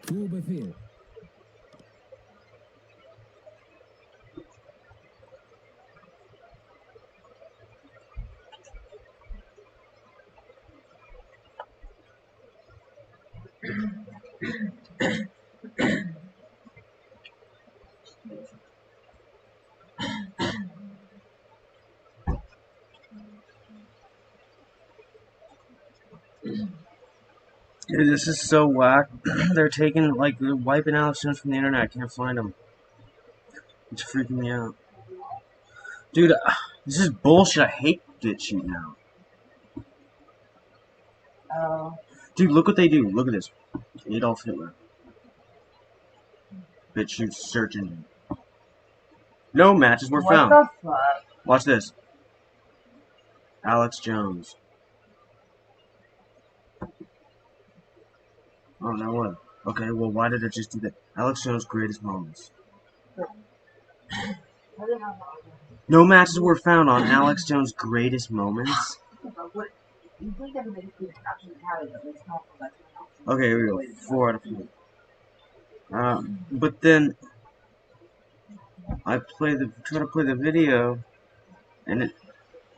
Zu Befehl.
Dude, this is so whack. They're taking, like, they're wiping Alex Jones from the internet. I can't find them. It's freaking me out. Dude, this is bullshit. I hate BitChute now. Dude, look what they do. Look at this. Adolf Hitler. BitChute search engine. No matches were found.
What the fuck?
Watch this. Alex Jones. Oh, no what? Okay, well, why did it just do that? Alex Jones' greatest moments. No matches were found on Alex Jones' greatest moments. Okay, here we go. 4 out of 4. But then I try to play the video, and it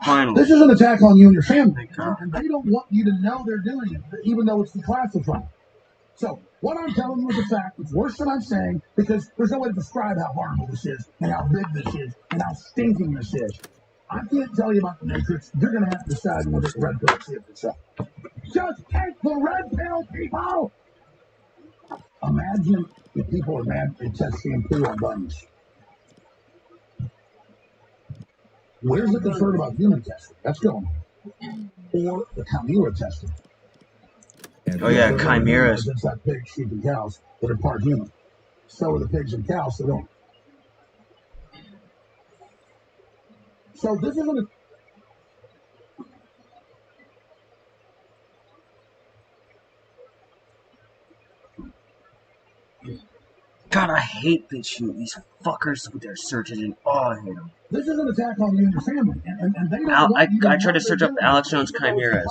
finally.
This is an attack on you and your family, and they don't want you to know they're doing it, even though it's declassified. So, what I'm telling you is a fact. It's worse than I'm saying, because there's no way to describe how horrible this is, and how big this is, and how stinking this is. I can't tell you about the Matrix. You're going to have to decide whether it's red pill or see it yourself. Just take the red pill, people! Imagine if people are mad at test shampoo on buns. Where's the concern about human testing? That's going on. Or the chimera testing.
Oh yeah, chimeras.
It's like pigs, sheep, and cows that are part human. So are the pigs and cows that don't. So this isn't a...
God, I hate BitChute. These fuckers with their search engine. Oh, I hate them.
This is an attack on you and your family, and they don't
I tried to search up Alex Jones chimeras.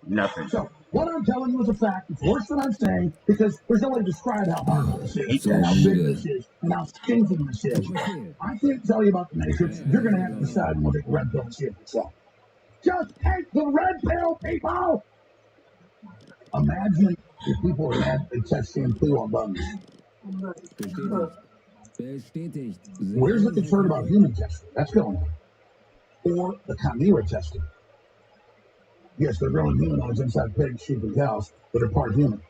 Nothing.
So, what I'm telling you is a fact. It's worse than I'm saying, because there's no way to describe how horrible this is, and how big this is, and how stinking this is. I can't tell you about the Matrix. You're going to have to decide when to take red pill and see it yourself. Just take the red pill, people! Imagine if people are mad at test shampoo on buns. Where's the concern about human testing? That's going on. Or the chimera testing. Yes, they're growing humanoids inside pigs, sheep, and cows that are part human.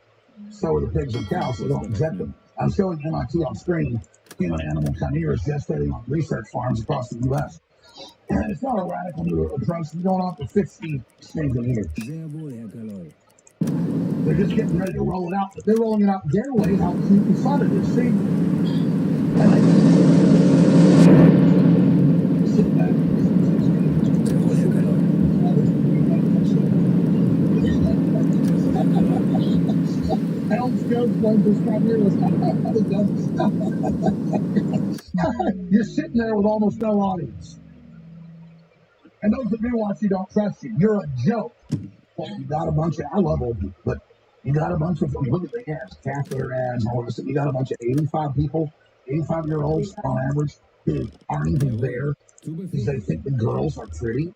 So are the pigs and cows, so don't inject them. I'm showing MIT on screen human-animal chimeras gestating on research farms across the U.S. And it's not a radical new approach. It's going on for 50 stinking years. They're just getting ready to roll it out, but they're rolling it out their way, how cute and fun it is. See? And sit back. Alex Jones playing this chimeras. You're sitting there with almost no audience. And those that do watch you don't trust you. You're a joke. Well, you got a bunch of, I love old people, but you got a bunch of, look at the ads, catheter ads, all this. You got a bunch of 85 people, 85-year-olds on average, who aren't even there because they think the girls are pretty.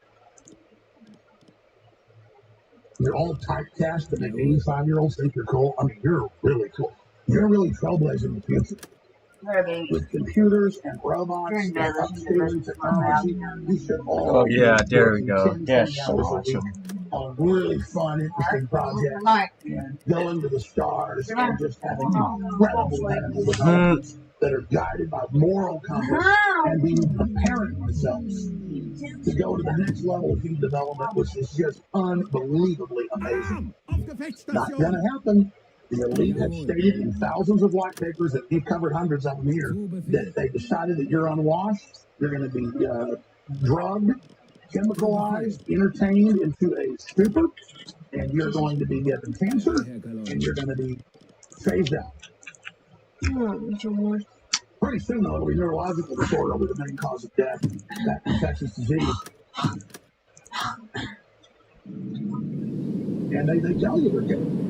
You're all typecast to make 85-year-olds think you're cool. I mean, you're really cool. You're really trailblazing the future. With computers and robots and upscaling technology, we should all...
Oh, yeah, there we go. That's so awesome.
A really fun, interesting project. And going to the stars and just having incredible that are guided by moral compass and being preparing themselves to go to the next level of human development, which is just unbelievably amazing. Not going to happen. The elite have stated in thousands of white papers that we've covered hundreds of them here that they decided that you're unwashed, you're going to be drugged, chemicalized, entertained into a stupor, and you're going to be getting cancer, and you're going to be phased out. Pretty soon, though, it'll be neurological disorder will be the main cause of death, that infectious disease. And they tell you they're killing you.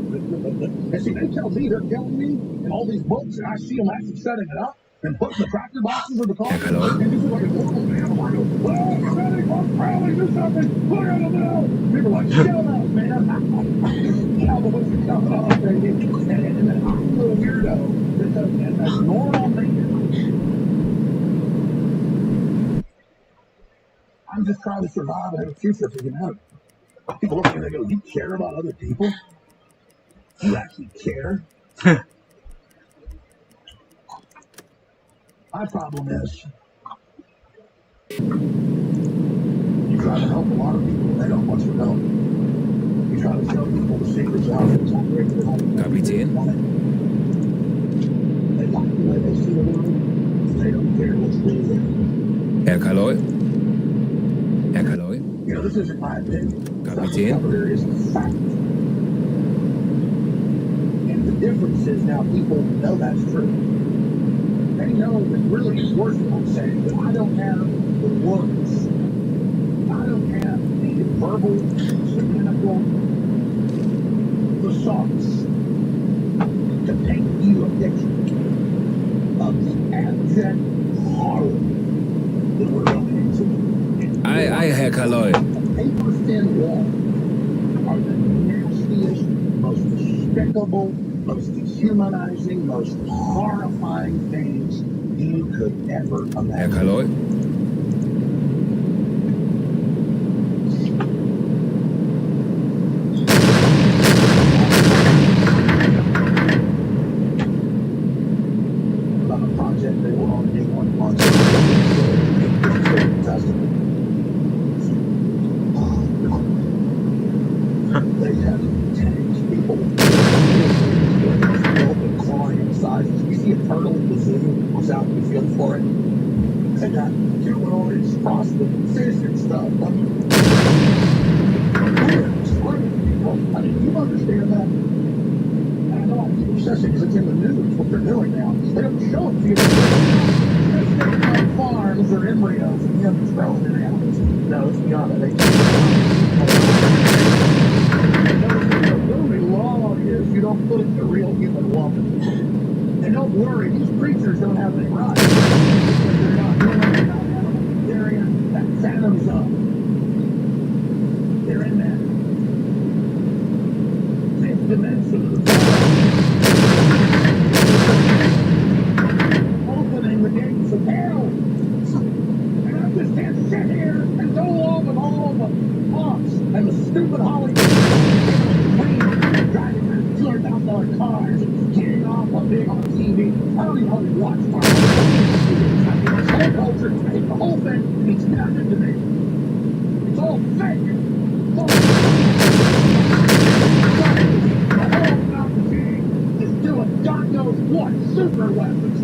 And see, they tell me they're killing me in all these books, and I see them actually setting it up and putting the tractor boxes in the car. And this is like a normal man. I'm like, oh, get ready, folks, rally, do something, put it in the middle. People are like, shut up, man. Cowboys are coming off, baby. And then I'm a little weirdo because as a normal man, I'm just trying to survive and have a future for humanity. People look at me and they go, you care about other people? You actually care? My problem is, you try to help a lot of people, they don't want your help. You try to show people the secrets out there.
Kapitän?
They like the way they see the world. They don't care what's really there.
Herr Kaloi? Herr Kaloi?
You know, this isn't my opinion.
Kapitän?
There is fact. And the difference is now people know that's true. They know that really it's worse than I'm saying, but I don't have the words. I don't have the verbal, mechanical facades to paint you a picture of the abject horror that we're going into.
Aye, Herr Kaloi.
Paper-thin wall are the nastiest, most despicable, most dehumanizing, most horrifying things you could ever imagine.
Herr Kaloi?
About a project they were on day one month. They have tanks, people clawing inside. You see a turtle in the zoo goes out in the field for it. They got humanoids, frosted fish and stuff. I mean, we're screwing people. I mean, you understand that? And I know I keep obsessing because it's in the news what they're doing now. They don't show it to you. They're staying on farms or embryos and humans growing in animals. No, it's beyond that. They the only law is you don't put it in a real human woman. And don't worry, these creatures don't have any rights. Because they're not human, they're not animal. They're in that phantom zone. They're in that fifth dimension of the opening the gates of hell. And I just can't sit here and go along with all the plots and the stupid Hollywood driving around $200,000 cars and getting off on being on TV. I don't even hardly watch my this whole culture, I hate the whole thing, it's nothing to me. It's all fake. It's all is doing God knows what, super weapons,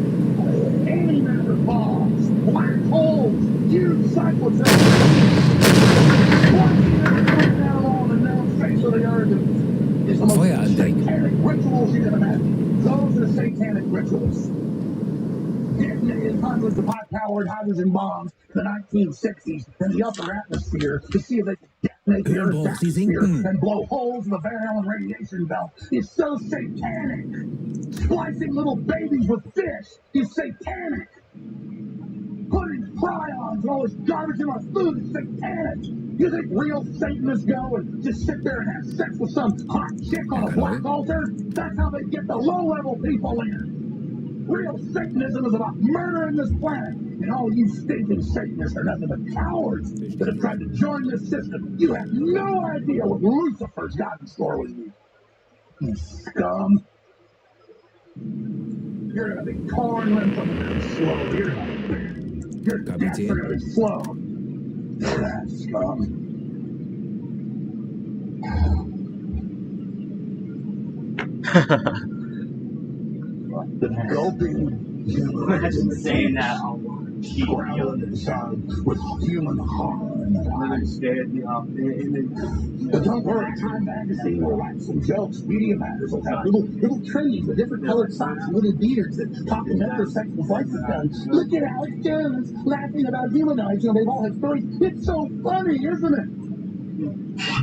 antimatter bombs, black holes, huge cyclotrons, watching everything down on the known face of the earth. It's the most satanic rituals you can imagine. Those are satanic rituals. Detonated hundreds of high-powered hydrogen bombs in the 1960s in the upper atmosphere to see if they could detonate the Earth's atmosphere and blow holes in the Van Allen radiation belt. It's so satanic. Splicing little babies with fish is satanic. Putting prions and all this garbage in our food is satanic. You think real Satanists go and just sit there and have sex with some hot chick on a black altar? That's how they get the low-level people in. Real Satanism is about murdering this planet. And all you stinking Satanists are nothing but cowards that have tried to join this system. You have no idea what Lucifer's got in store with you. You scum. You're gonna be torn limbs from the slowly. Your deaths are gonna be slow. That scum. Gulping
Imagine saying that out loud.
ground inside with human heart. But don't worry, Time Magazine will write some jokes. Media Matters will have little trees with different colored socks and little beards that talk in metrosexual voices going, look at Alex Jones laughing about humanoids, you know, they've all had stories. It's so funny, isn't it?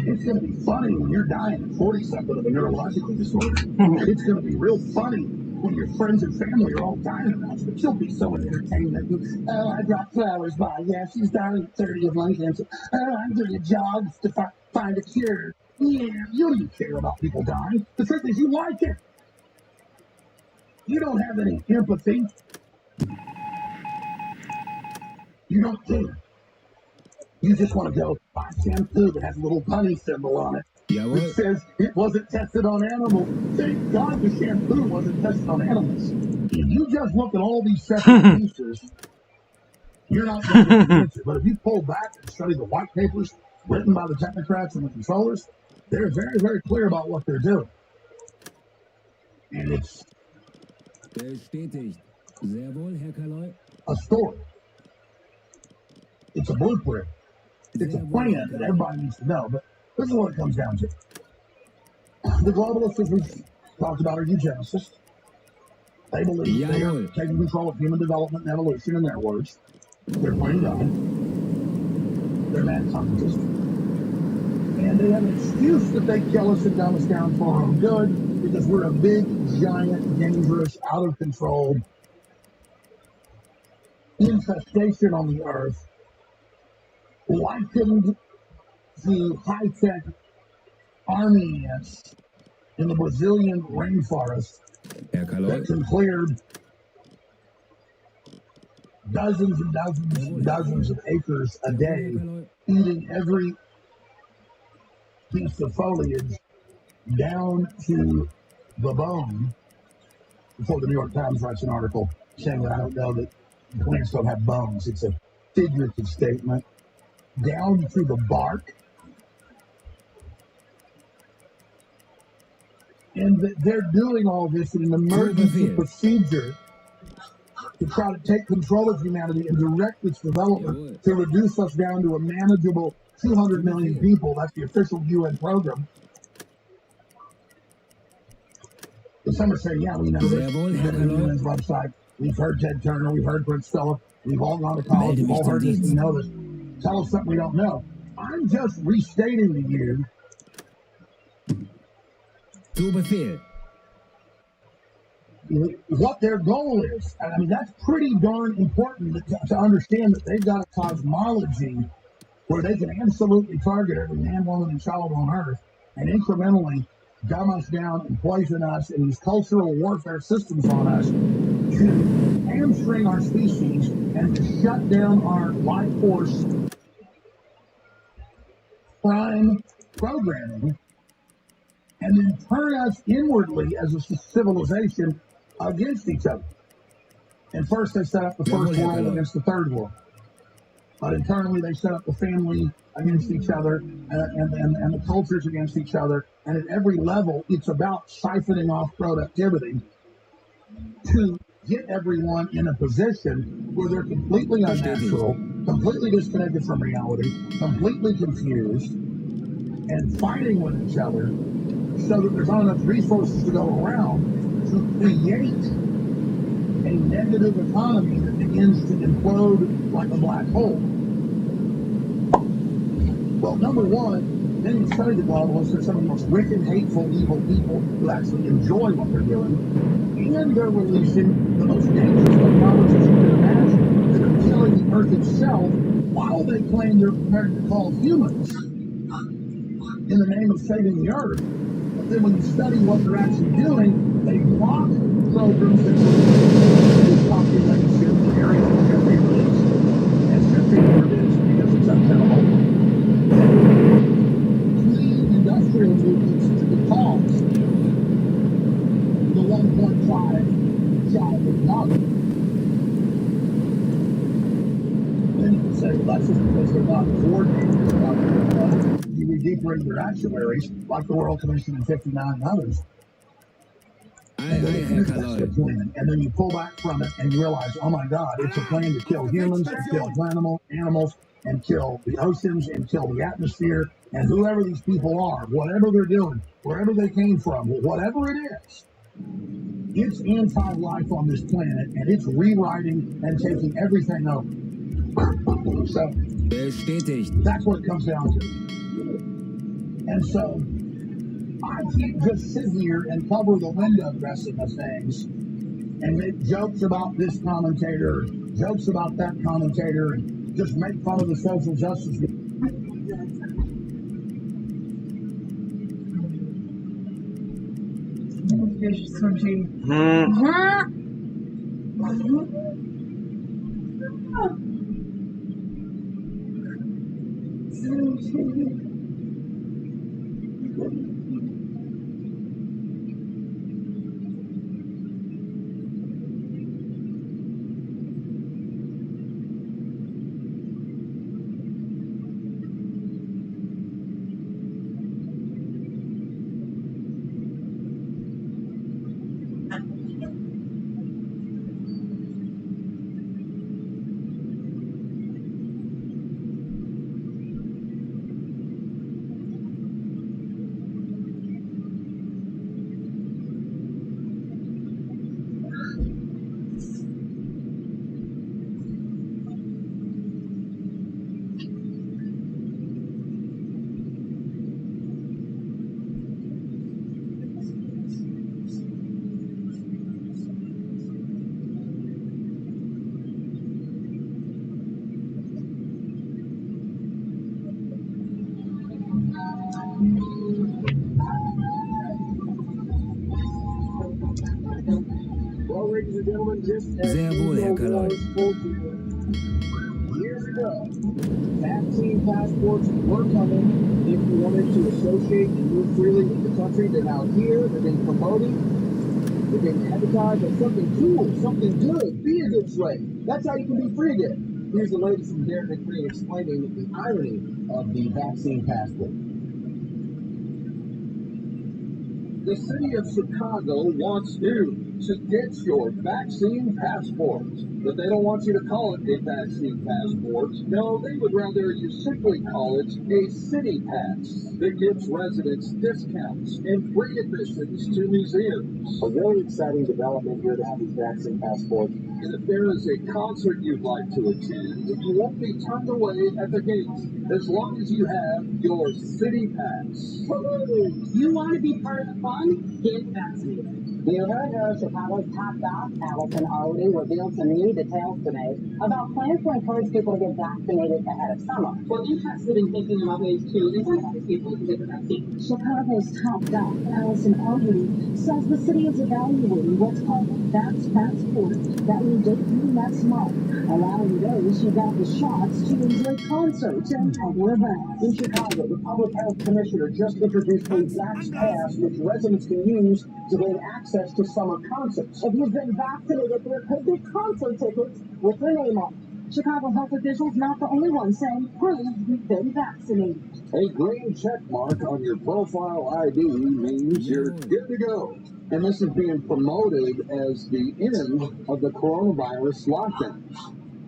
It's going to be funny when you're dying at 40-something of a neurological disorder. It's going to be real funny when your friends and family are all dying around you, but you'll be so entertainment. Oh, I brought flowers by. Yeah, she's dying at 30 of lung cancer. Oh, I'm doing jogs to find a cure. Yeah, you don't even care about people dying. The truth is, you like it. You don't have any empathy. You don't care. You just want to go buy shampoo that has a little bunny symbol on it. It says it wasn't tested on animals. Thank God the shampoo wasn't tested on animals. If you just look at all these separate pieces, you're not going to get the answer. But if you pull back and study the white papers written by the technocrats and the controllers, they're very, very clear about what they're doing. And it's
Bestätigt. Sehr wohl, Herr Kaloi.
a story. It's a blueprint. It's a plan that everybody needs to know. But this is what it comes down to. The globalists, as we've talked about, are eugenicists. They believe they are taking control of human development and evolution, in their words. They're playing God. They're mad scientists. And they have an excuse that they kill us and dumb us down for our own good because we're a big, giant, dangerous, out of control infestation on the earth, likened to high-tech army ants in the Brazilian rainforest that can clear dozens and dozens and dozens of acres a day, eating every piece of foliage down to the bone. Before the New York Times writes an article saying that I don't know that plants don't have bones. It's a figurative statement. Down to the bark. And they're doing all this in an emergency procedure to try to take control of humanity and direct its development to reduce us down to a manageable 200 million people. That's the official UN program. And some are saying, yeah, we know this. We've been to the UN's website. We've heard Ted Turner. We've heard Brent Stella. We've all gone to college. We've all heard this. We know this. Tell us something we don't know. I'm just restating to you what their goal is. I mean, that's pretty darn important to understand that they've got a cosmology where they can absolutely target every man, woman, and child on Earth and incrementally dumb us down and poison us in these cultural warfare systems on us to hamstring our species and to shut down our life force prime programming and then turn us inwardly as a civilization against each other. And first they set up the first world against the third world. But internally they set up the family against each other and the cultures against each other. And at every level, it's about siphoning off productivity to get everyone in a position where they're completely unnatural, completely disconnected from reality, completely confused, and fighting with each other so that there's not enough resources to go around to create a negative economy that begins to implode like a black hole. Well, number one, then you study the globalists, they're some of the most wicked, hateful, evil people who actually enjoy what they're doing, and they're releasing the most dangerous technologies you can imagine that are killing the Earth itself while they claim they're prepared to call humans in the name of saving the Earth. But then when you study what they're actually doing, they block programs that reduce population in areas that should be released and should be reduced because it's untenable. Clean industrial movements to the cause the 1.5 job That's just because they're not coordinated about you read deeper into their actuaries, like the Royal Commission and 59 and others. And then you pull back from it and you realize, oh my God, it's a plan to kill humans and kill animals and kill the oceans and kill the atmosphere and whoever these people are, whatever they're doing, wherever they came from, whatever it is. It's anti-life on this planet and it's rewriting and taking everything over. So that's what it comes down to. And so I can't just sit here and cover the window dressing of things and make jokes about this commentator, jokes about that commentator, and just make fun of the social justice.
Fish switching.
Well, ladies and gentlemen, just
Sehr wohl, Herr Kaloi.
Years ago, vaccine passports were coming if you wanted to associate and move freely with the country. They're now here. They're being promoted. They're being advertised as something cool, something good. Be a good slave. That's how you can be free again. Here's the lady from Derek McCree explaining the irony of the vaccine passport. The city of Chicago wants you to get your vaccine passport, but they don't want you to call it a vaccine passport. No, they would rather you simply call it a city pass that gives residents discounts and free admissions to museums. A very exciting development here to have these vaccine passports. And if there is a concert you'd like to attend, you won't be turned away at the gate as long as you have your city pass.
You want to be part of the fun? Get vaccinated.
You heard her, Chicago's top doc, Allison Hardy, revealed some new details today about plans to encourage people to get vaccinated ahead of summer.
We're interested in thinking about ways to incentivize people to get the vaccine.
Chicago's top doc, Allison Hardy, says the city is evaluating what's called a Vax Passport that will debut next month, allowing those who got the shots to enjoy concerts and other events.
In Chicago, the Public Health Commissioner just introduced a Vax Pass which residents can use to gain access to summer concerts.
If you've been vaccinated, there could be concert tickets with your name on it. Chicago health officials not the only ones saying prove you've been vaccinated.
A green check mark on your profile ID means you're good to go. And this is being promoted as the end of the coronavirus lockdowns.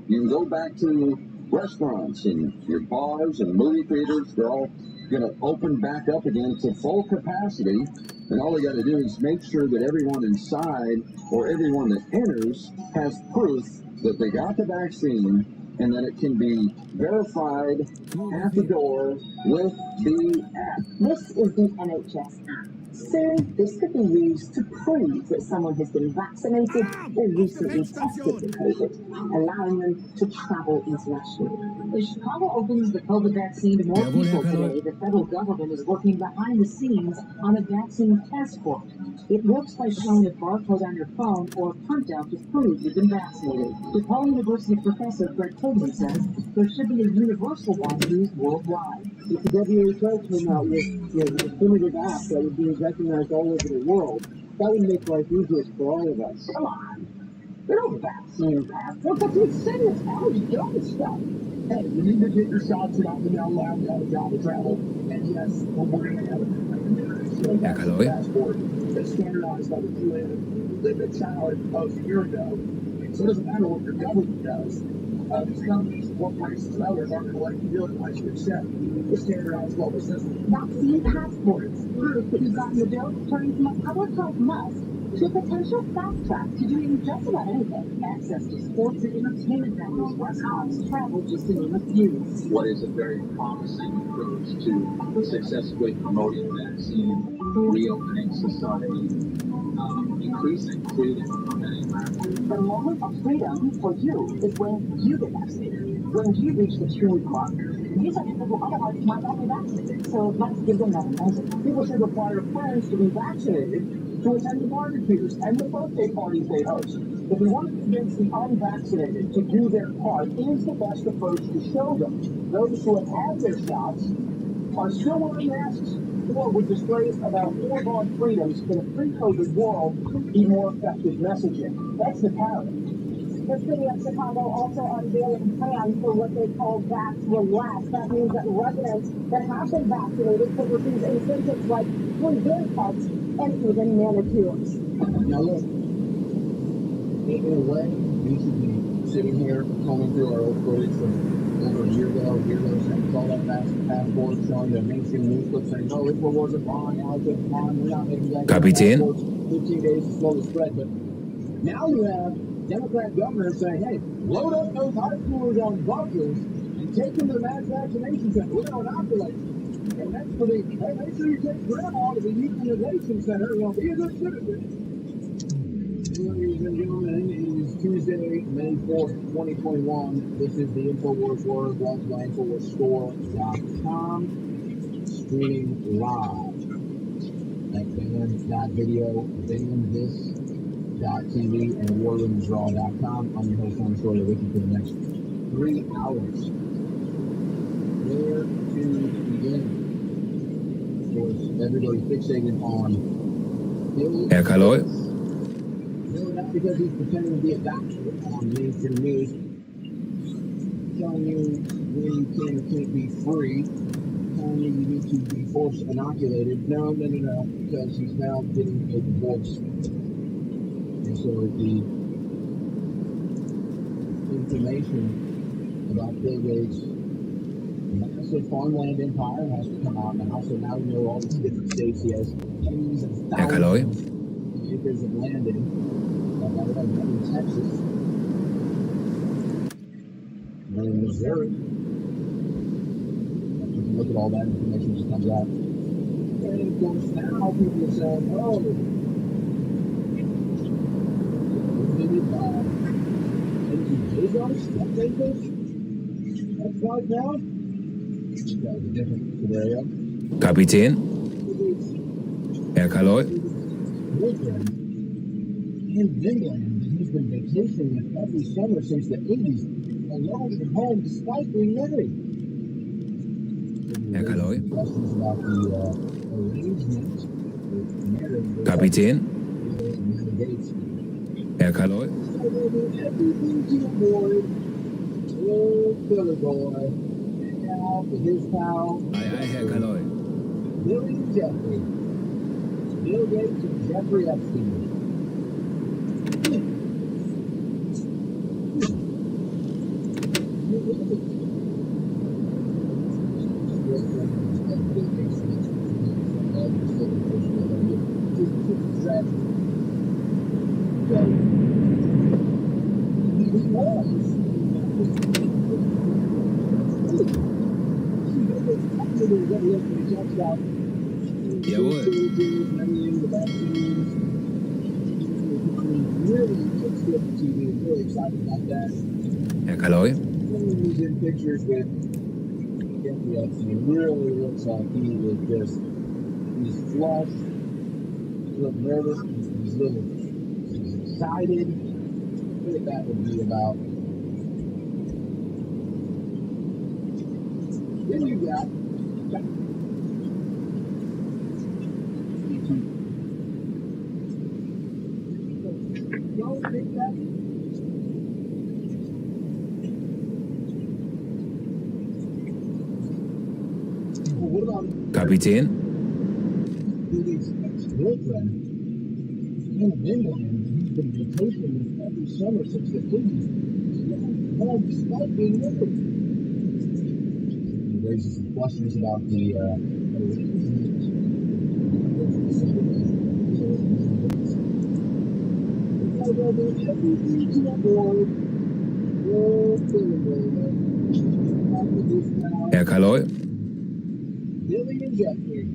You can go back to restaurants and your bars and movie theaters. They're all going to open back up again to full capacity. And all they got to do is make sure that everyone inside or everyone that enters has proof that they got the vaccine and that it can be verified at the door with the app.
This is the NHS app. Soon, this could be used to prove that someone has been vaccinated or recently tested for COVID, allowing them to travel internationally.
As Chicago opens the COVID vaccine to more people today, the federal government is working behind the scenes on a vaccine passport. It works by showing a barcode on your phone or a printout to prove you've been vaccinated. DePaul University professor Greg Tobin says there should be a universal one used worldwide.
If the WHO came out with a definitive app that would be recognized all over the world, that would make life easier for all of us.
Come on. There's no vaccine passport. That's insane. It's allergy. Get on this stuff.
hey, you need to get your shots. You're not going to be allowed to have a job to travel. And yes, we're going to have a
Kaloi.
passport that's standardized by the UN. You lived in China a year ago, so it doesn't matter what your government does. These companies, corporations, and others aren't going to let you do it unless you accept the standardized global system.
Vaccine passports, proof that you've gotten the dose, turning from a public health must to a potential fast track to doing just about anything. Access to sports and entertainment venues, restaurants, travel, just to name a few.
What is a very promising approach to successfully promoting vaccine, reopening society, increasing freedom for many Americans.
The moment of freedom for you is when you get vaccinated, when you reach the 2-week mark. These are people who otherwise might not be vaccinated, so let's give them that incentive.
People should require friends to be vaccinated to attend the barbecues and the birthday parties they host. If we want to convince the unvaccinated to do their part, is the best approach to show them those who have had their shots are still wearing masks, or would displays about foregone freedoms in a pre-COVID world be more effective messaging? That's the carrot.
The city of Chicago also unveiling plans for what they call Vax Relax. That means that residents that have been vaccinated could receive incentives like free haircuts and even manicures.
Now look, in a way, we should be sitting here combing through our old footage from over a year ago, saying it's all that passport, showing the mainstream news clips saying, no, Israel wasn't lying, Alex wasn't lying, we're not making that passports, 15 days to slow the spread. But now you have Democrat governors saying, hey, load up those high schoolers on buses and take them to the mass vaccination center. We're going to inoculate them. And that's for the, hey, make sure you take grandma to the euthanization center, be a good citizen. Ladies and gentlemen, it is Tuesday, May 4th, 2021. This is the InfoWars Word, brought to you by InfoWarsStore.com, streaming live at band.video, bandthis.tv, and warroomsraw.com. I'm your host, Sean Shorter, with you for the next 3 hours. Where to begin? Of course, everybody fixated on Bill.
Kaloi.
No, not because he's pretending to be a doctor on mainstream news, telling you when you can or can't be free, telling you you need to be force inoculated. No, because he's now getting a divorce. And so the information about Bill Gates' massive farmland empire has to come out now. So now we know all these different states he has tens of thousands of acres of land in. In Texas, and in Missouri. You can look at all that information that comes out. And of course, now people are saying, oh, visited by Bezos, Jeff Bezos, that's right now. That was a different scenario.
Kapitän. Herr Kaloi.
In England, he's been vacationing every summer since the 80s, alone at home despite being married. Questions about the arrangement with marriage.
Kapitän. Herr Kaloi.
So they do everything to avoid old Billy Boy hanging out with his pal.
Herr Kaloi.
Billy and Jeffrey. Bill Gates and Jeffrey Epstein.
Herr Kaloi.
He's in pictures with Jeffrey Epstein. Really looks like he is just, he's flushed, he's a little nervous, he's excited. What that would be about. Then you got what about
Kapitän,
his ex-girlfriend? In England, he's been vacationing every summer since the 50s. All despite being married. He raises some questions about the arrangement.
Herr Kaloy,
Billy and Jeffrey.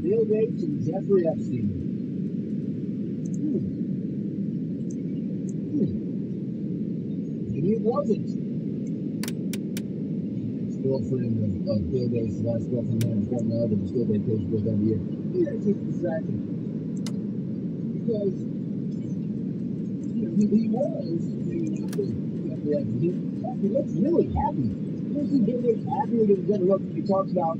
Bill Gates and Jeffrey Epstein. Maybe it wasn't. Ex-girlfriend of Bill Gates, the last girlfriend had before married and still vacation with every year. He's just distracted. Because he was hanging out with Jeffrey Epstein. He looks really happy. You see Bill Gates happy when he's going to look. He talks about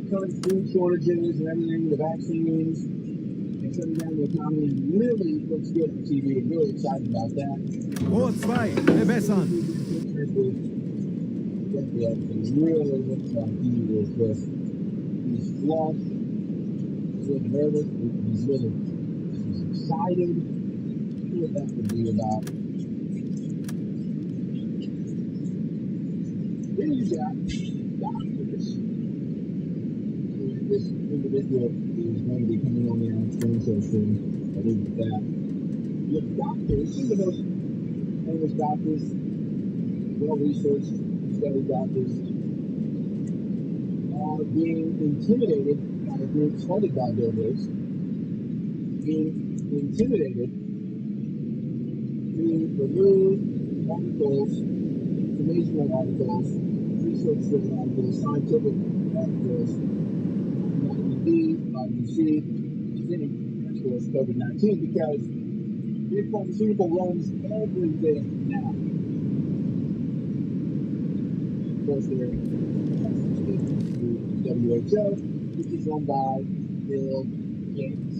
current food shortages and everything, the vaccines, and shutting down the economy. Really looks good on TV and really excited about that.
Rohr 2, verbessern.
It really looks like he is just, he's flushed, he's really nervous, he's excited. What that would be about. Then you got doctors. This individual is going to be coming on the screen so soon. I think that the doctors, some of the most famous doctors, well-researched, studied doctors, are being intimidated by a group started by Bill Gates, being intimidated to remove articles, informational articles, research-driven articles, scientific articles, vitamin C, zinc, and of course COVID-19, because big pharmaceutical runs everything now. Of course, they're the WHO, which is run by Bill Gates.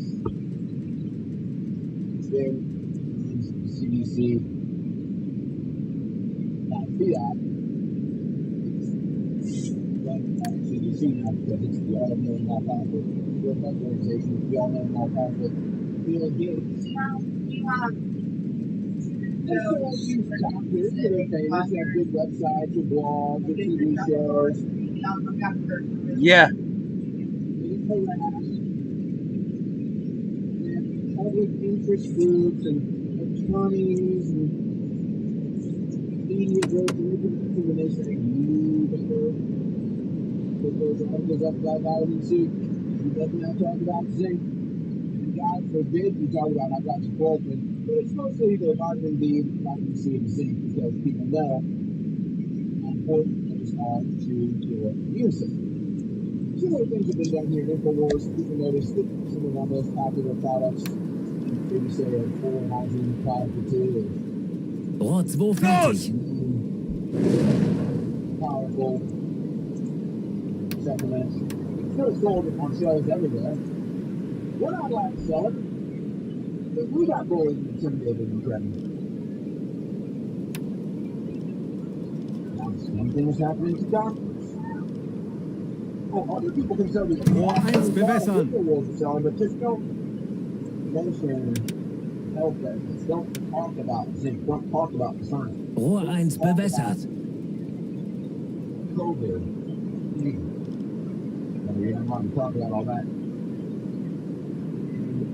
It's there, the CDC, not fiat. CDC now because it's the all-knowing, all-powerful World Health Organization, the all-knowing, all-powerful Bill Gates. There's so few doctors that are famous, they have good websites, good blogs, good TV shows.
Yeah.
Public interest groups and attorneys and media groups and everything, and they say, you better put those articles up about vitamin C. You better not talk about zinc. And God forbid you talk about hydroxychloroquine. But it's mostly the vitamin D, vitamin C, and zinc because people know how important those are to your immune system. Similar things have been done here in InfoWars. People notice that some of our most popular products, maybe say a full hygiene product or two,
Rohr 2 fertig.
powerful supplements. Still sold on shelves everywhere. We're not allowed to sell it. But we got bullied and intimidated and threatened. Now the same thing is happening to doctors. Oh, other people can sell these
Rohr 1 bewässern.
selling, but just don't mention health benefits. Don't talk about zinc. Don't talk about the science.
Rohr 1 bewässert.
COVID. You're not allowed to talk about all that.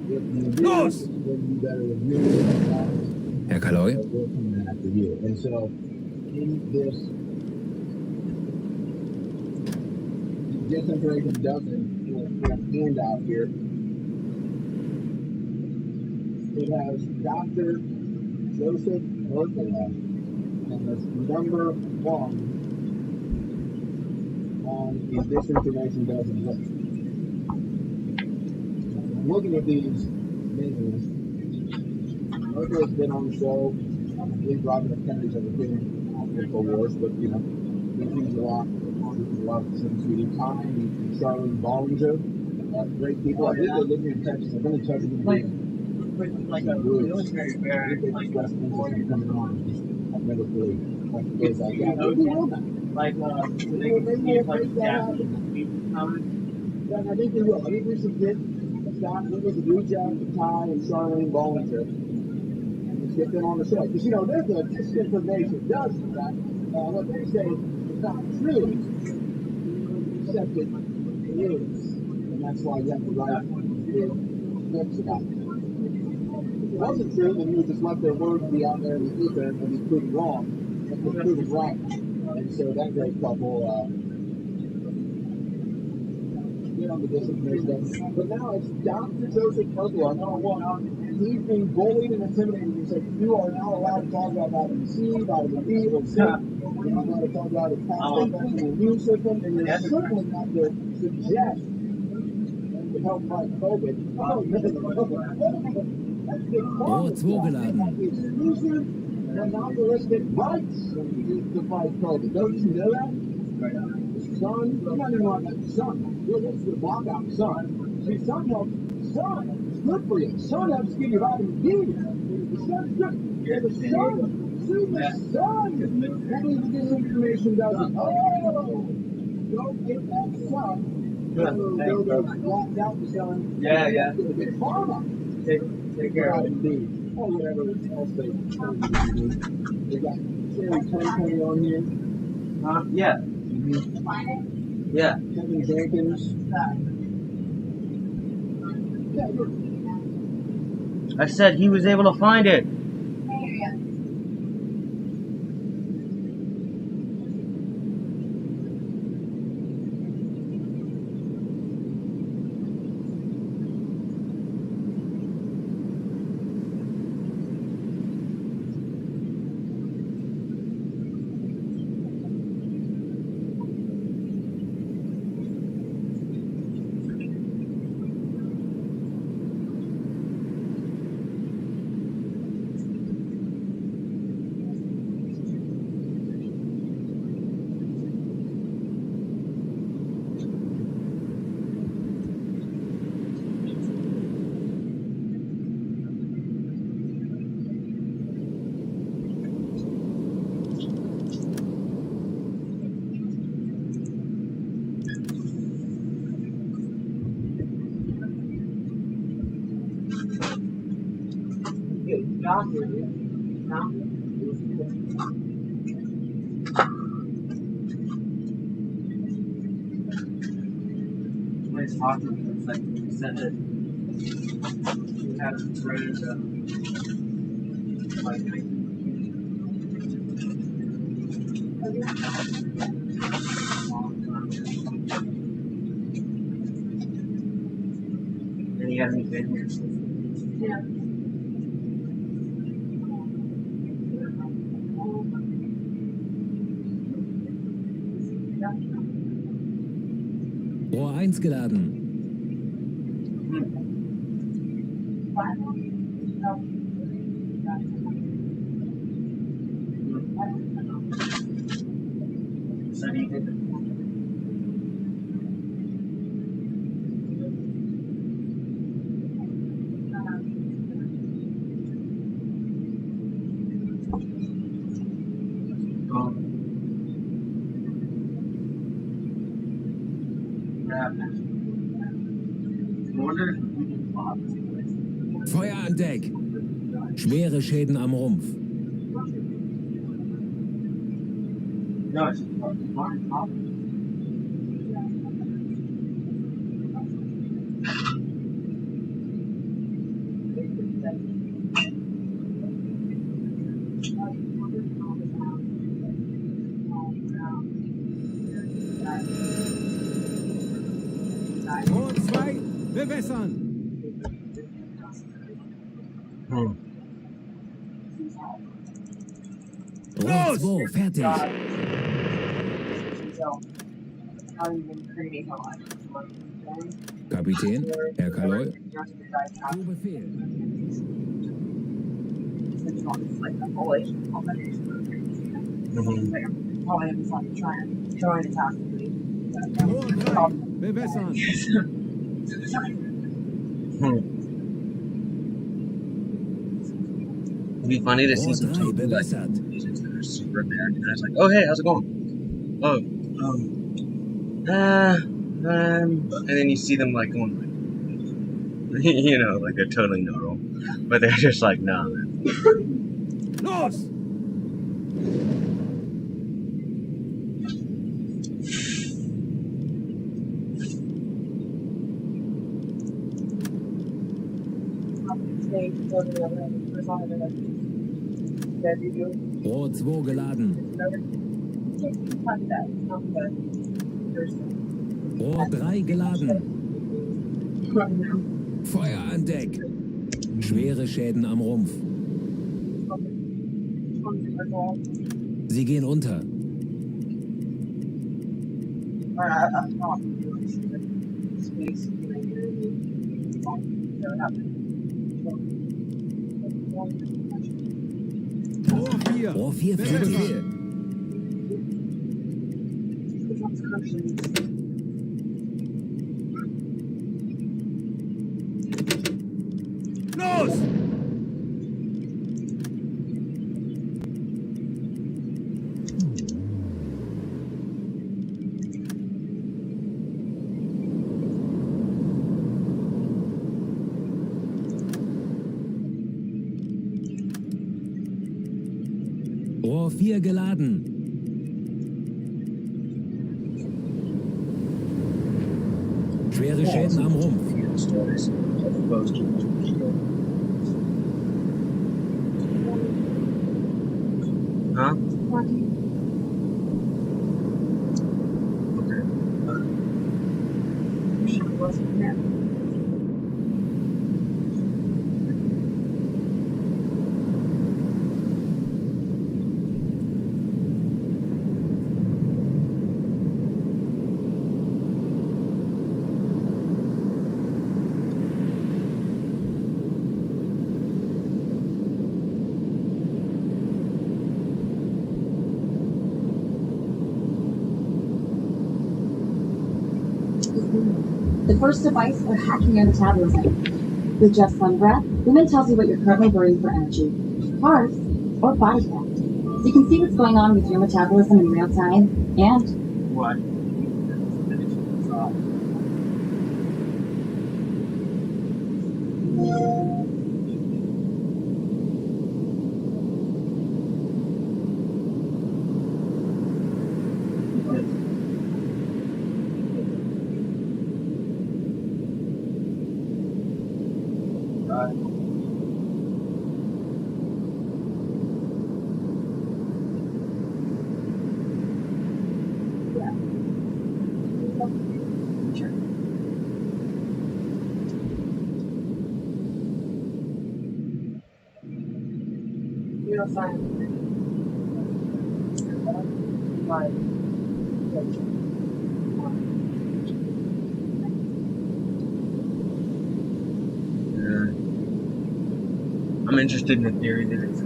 If you do, then you better review it.
Herr Kaloy,
We're coming after you. And so, in this disinformation dozen handout here, it has Dr. Joseph Mercola, and that's number 1 on the disinformation dozen list. Looking at these names, Mercola's been on the show. I believe Robert F. Kennedy's ever been on InfoWars, but he seems a lot. There's a lot of things we do. Time and Charlene Bollinger, great people. I think they live here in Texas. I've been in touch with them.
Like a military barrack, like a
coming on. I've never believed. Because yeah, maybe will not.
Like, so they can see if, like, Japanese people coming.
Yeah, I think we will. I think we should get Scott, what was it, New Jack, Ty, and Charlene Bollinger, and just get them on the show. Because, you know, there's a disinformation dozen that what they say is not true, except it is. And that's why you have to write books about it. If it wasn't true, then you would just let their words be out there in the ether and be proven wrong, but they're proven right. And so that great couple, get on the disinformation stuff. But now it's Dr. Joseph Purple. He's being bullied and intimidated. He said, you are not allowed to talk about vitamin C, vitamin B, or C. You're not allowed to talk about the effect on the immune system, and you're certainly not to suggest to help fight COVID. Oh, that's big
Rot zugeladen.
exclusive monopolistic rights to fight COVID. Don't you know that? Sun, you're not even on that sun. You're looking for the blackout sun. See, sun helps. Sun is good for you. Sun helps give you vitamin D. The sun's good. Yeah, the sun. See the sun. That means the disinformation doesn't. Oh, don't get that sun. Go blacked out the sun.
Yeah, yeah.
Big pharma. Take care of vitamin D. Or whatever else they got Cherry 2020 on here.
Yeah. Yeah.
Kevin Jenkins.
I said he was able to find it.
Somebody's talking, it's like he said that he had a friend like and he hasn't been here since.
Yeah.
Rohr 1 geladen. Feuer an Deck. Schwere Schäden am Rumpf.
No, it's
Rohr 2, bewässern.
Rohr 2, fertig. Kapitän, Herr Kaloy. Zu Befehl.
Rohr 3, bewässern.
be funny to see
Rohr
some
3
token like
bewässert.
that are super American. And it's like, oh hey, how's it going? Oh, and then you see them like going like, you know, like they're totally normal, but they're just like, nah, man.
Los! Rohr 2 geladen. Rohr 3 geladen. Feuer an Deck. Schwere Schäden am Rumpf. Sie gehen unter. Rohr 4 zu Befehl. Los! Rohr 4 geladen. Schwere Schäden am Rumpf.
Huh?
The first device for hacking your metabolism. With just one breath, Lumen tells you what you're currently burning for energy, carbs, or body fat. So you can see what's going on with your metabolism in real time and
What?
I'm interested in the theory that it's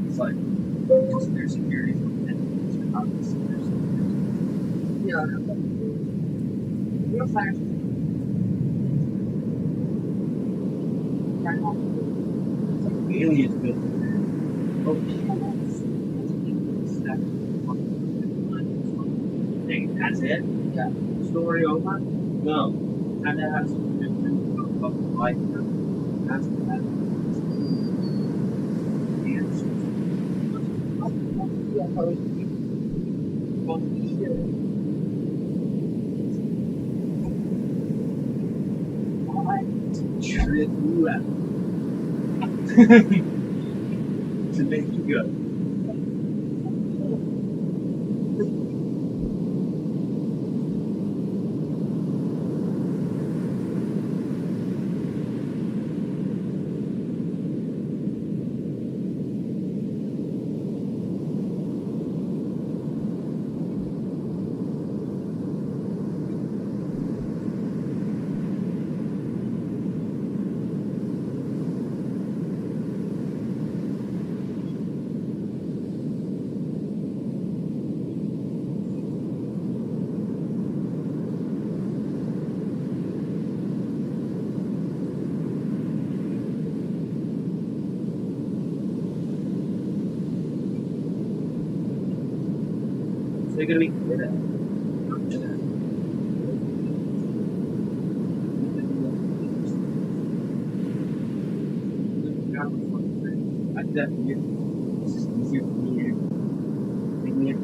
It's like conspiracy theories and not conspiracy theories.
Yeah. Real science.
Aliens built Hey, that's it? Yeah. Story over? No. And that has something different about life. That's that. To make you go.
They're gonna be good at it. I definitely it's just easier for me to make me a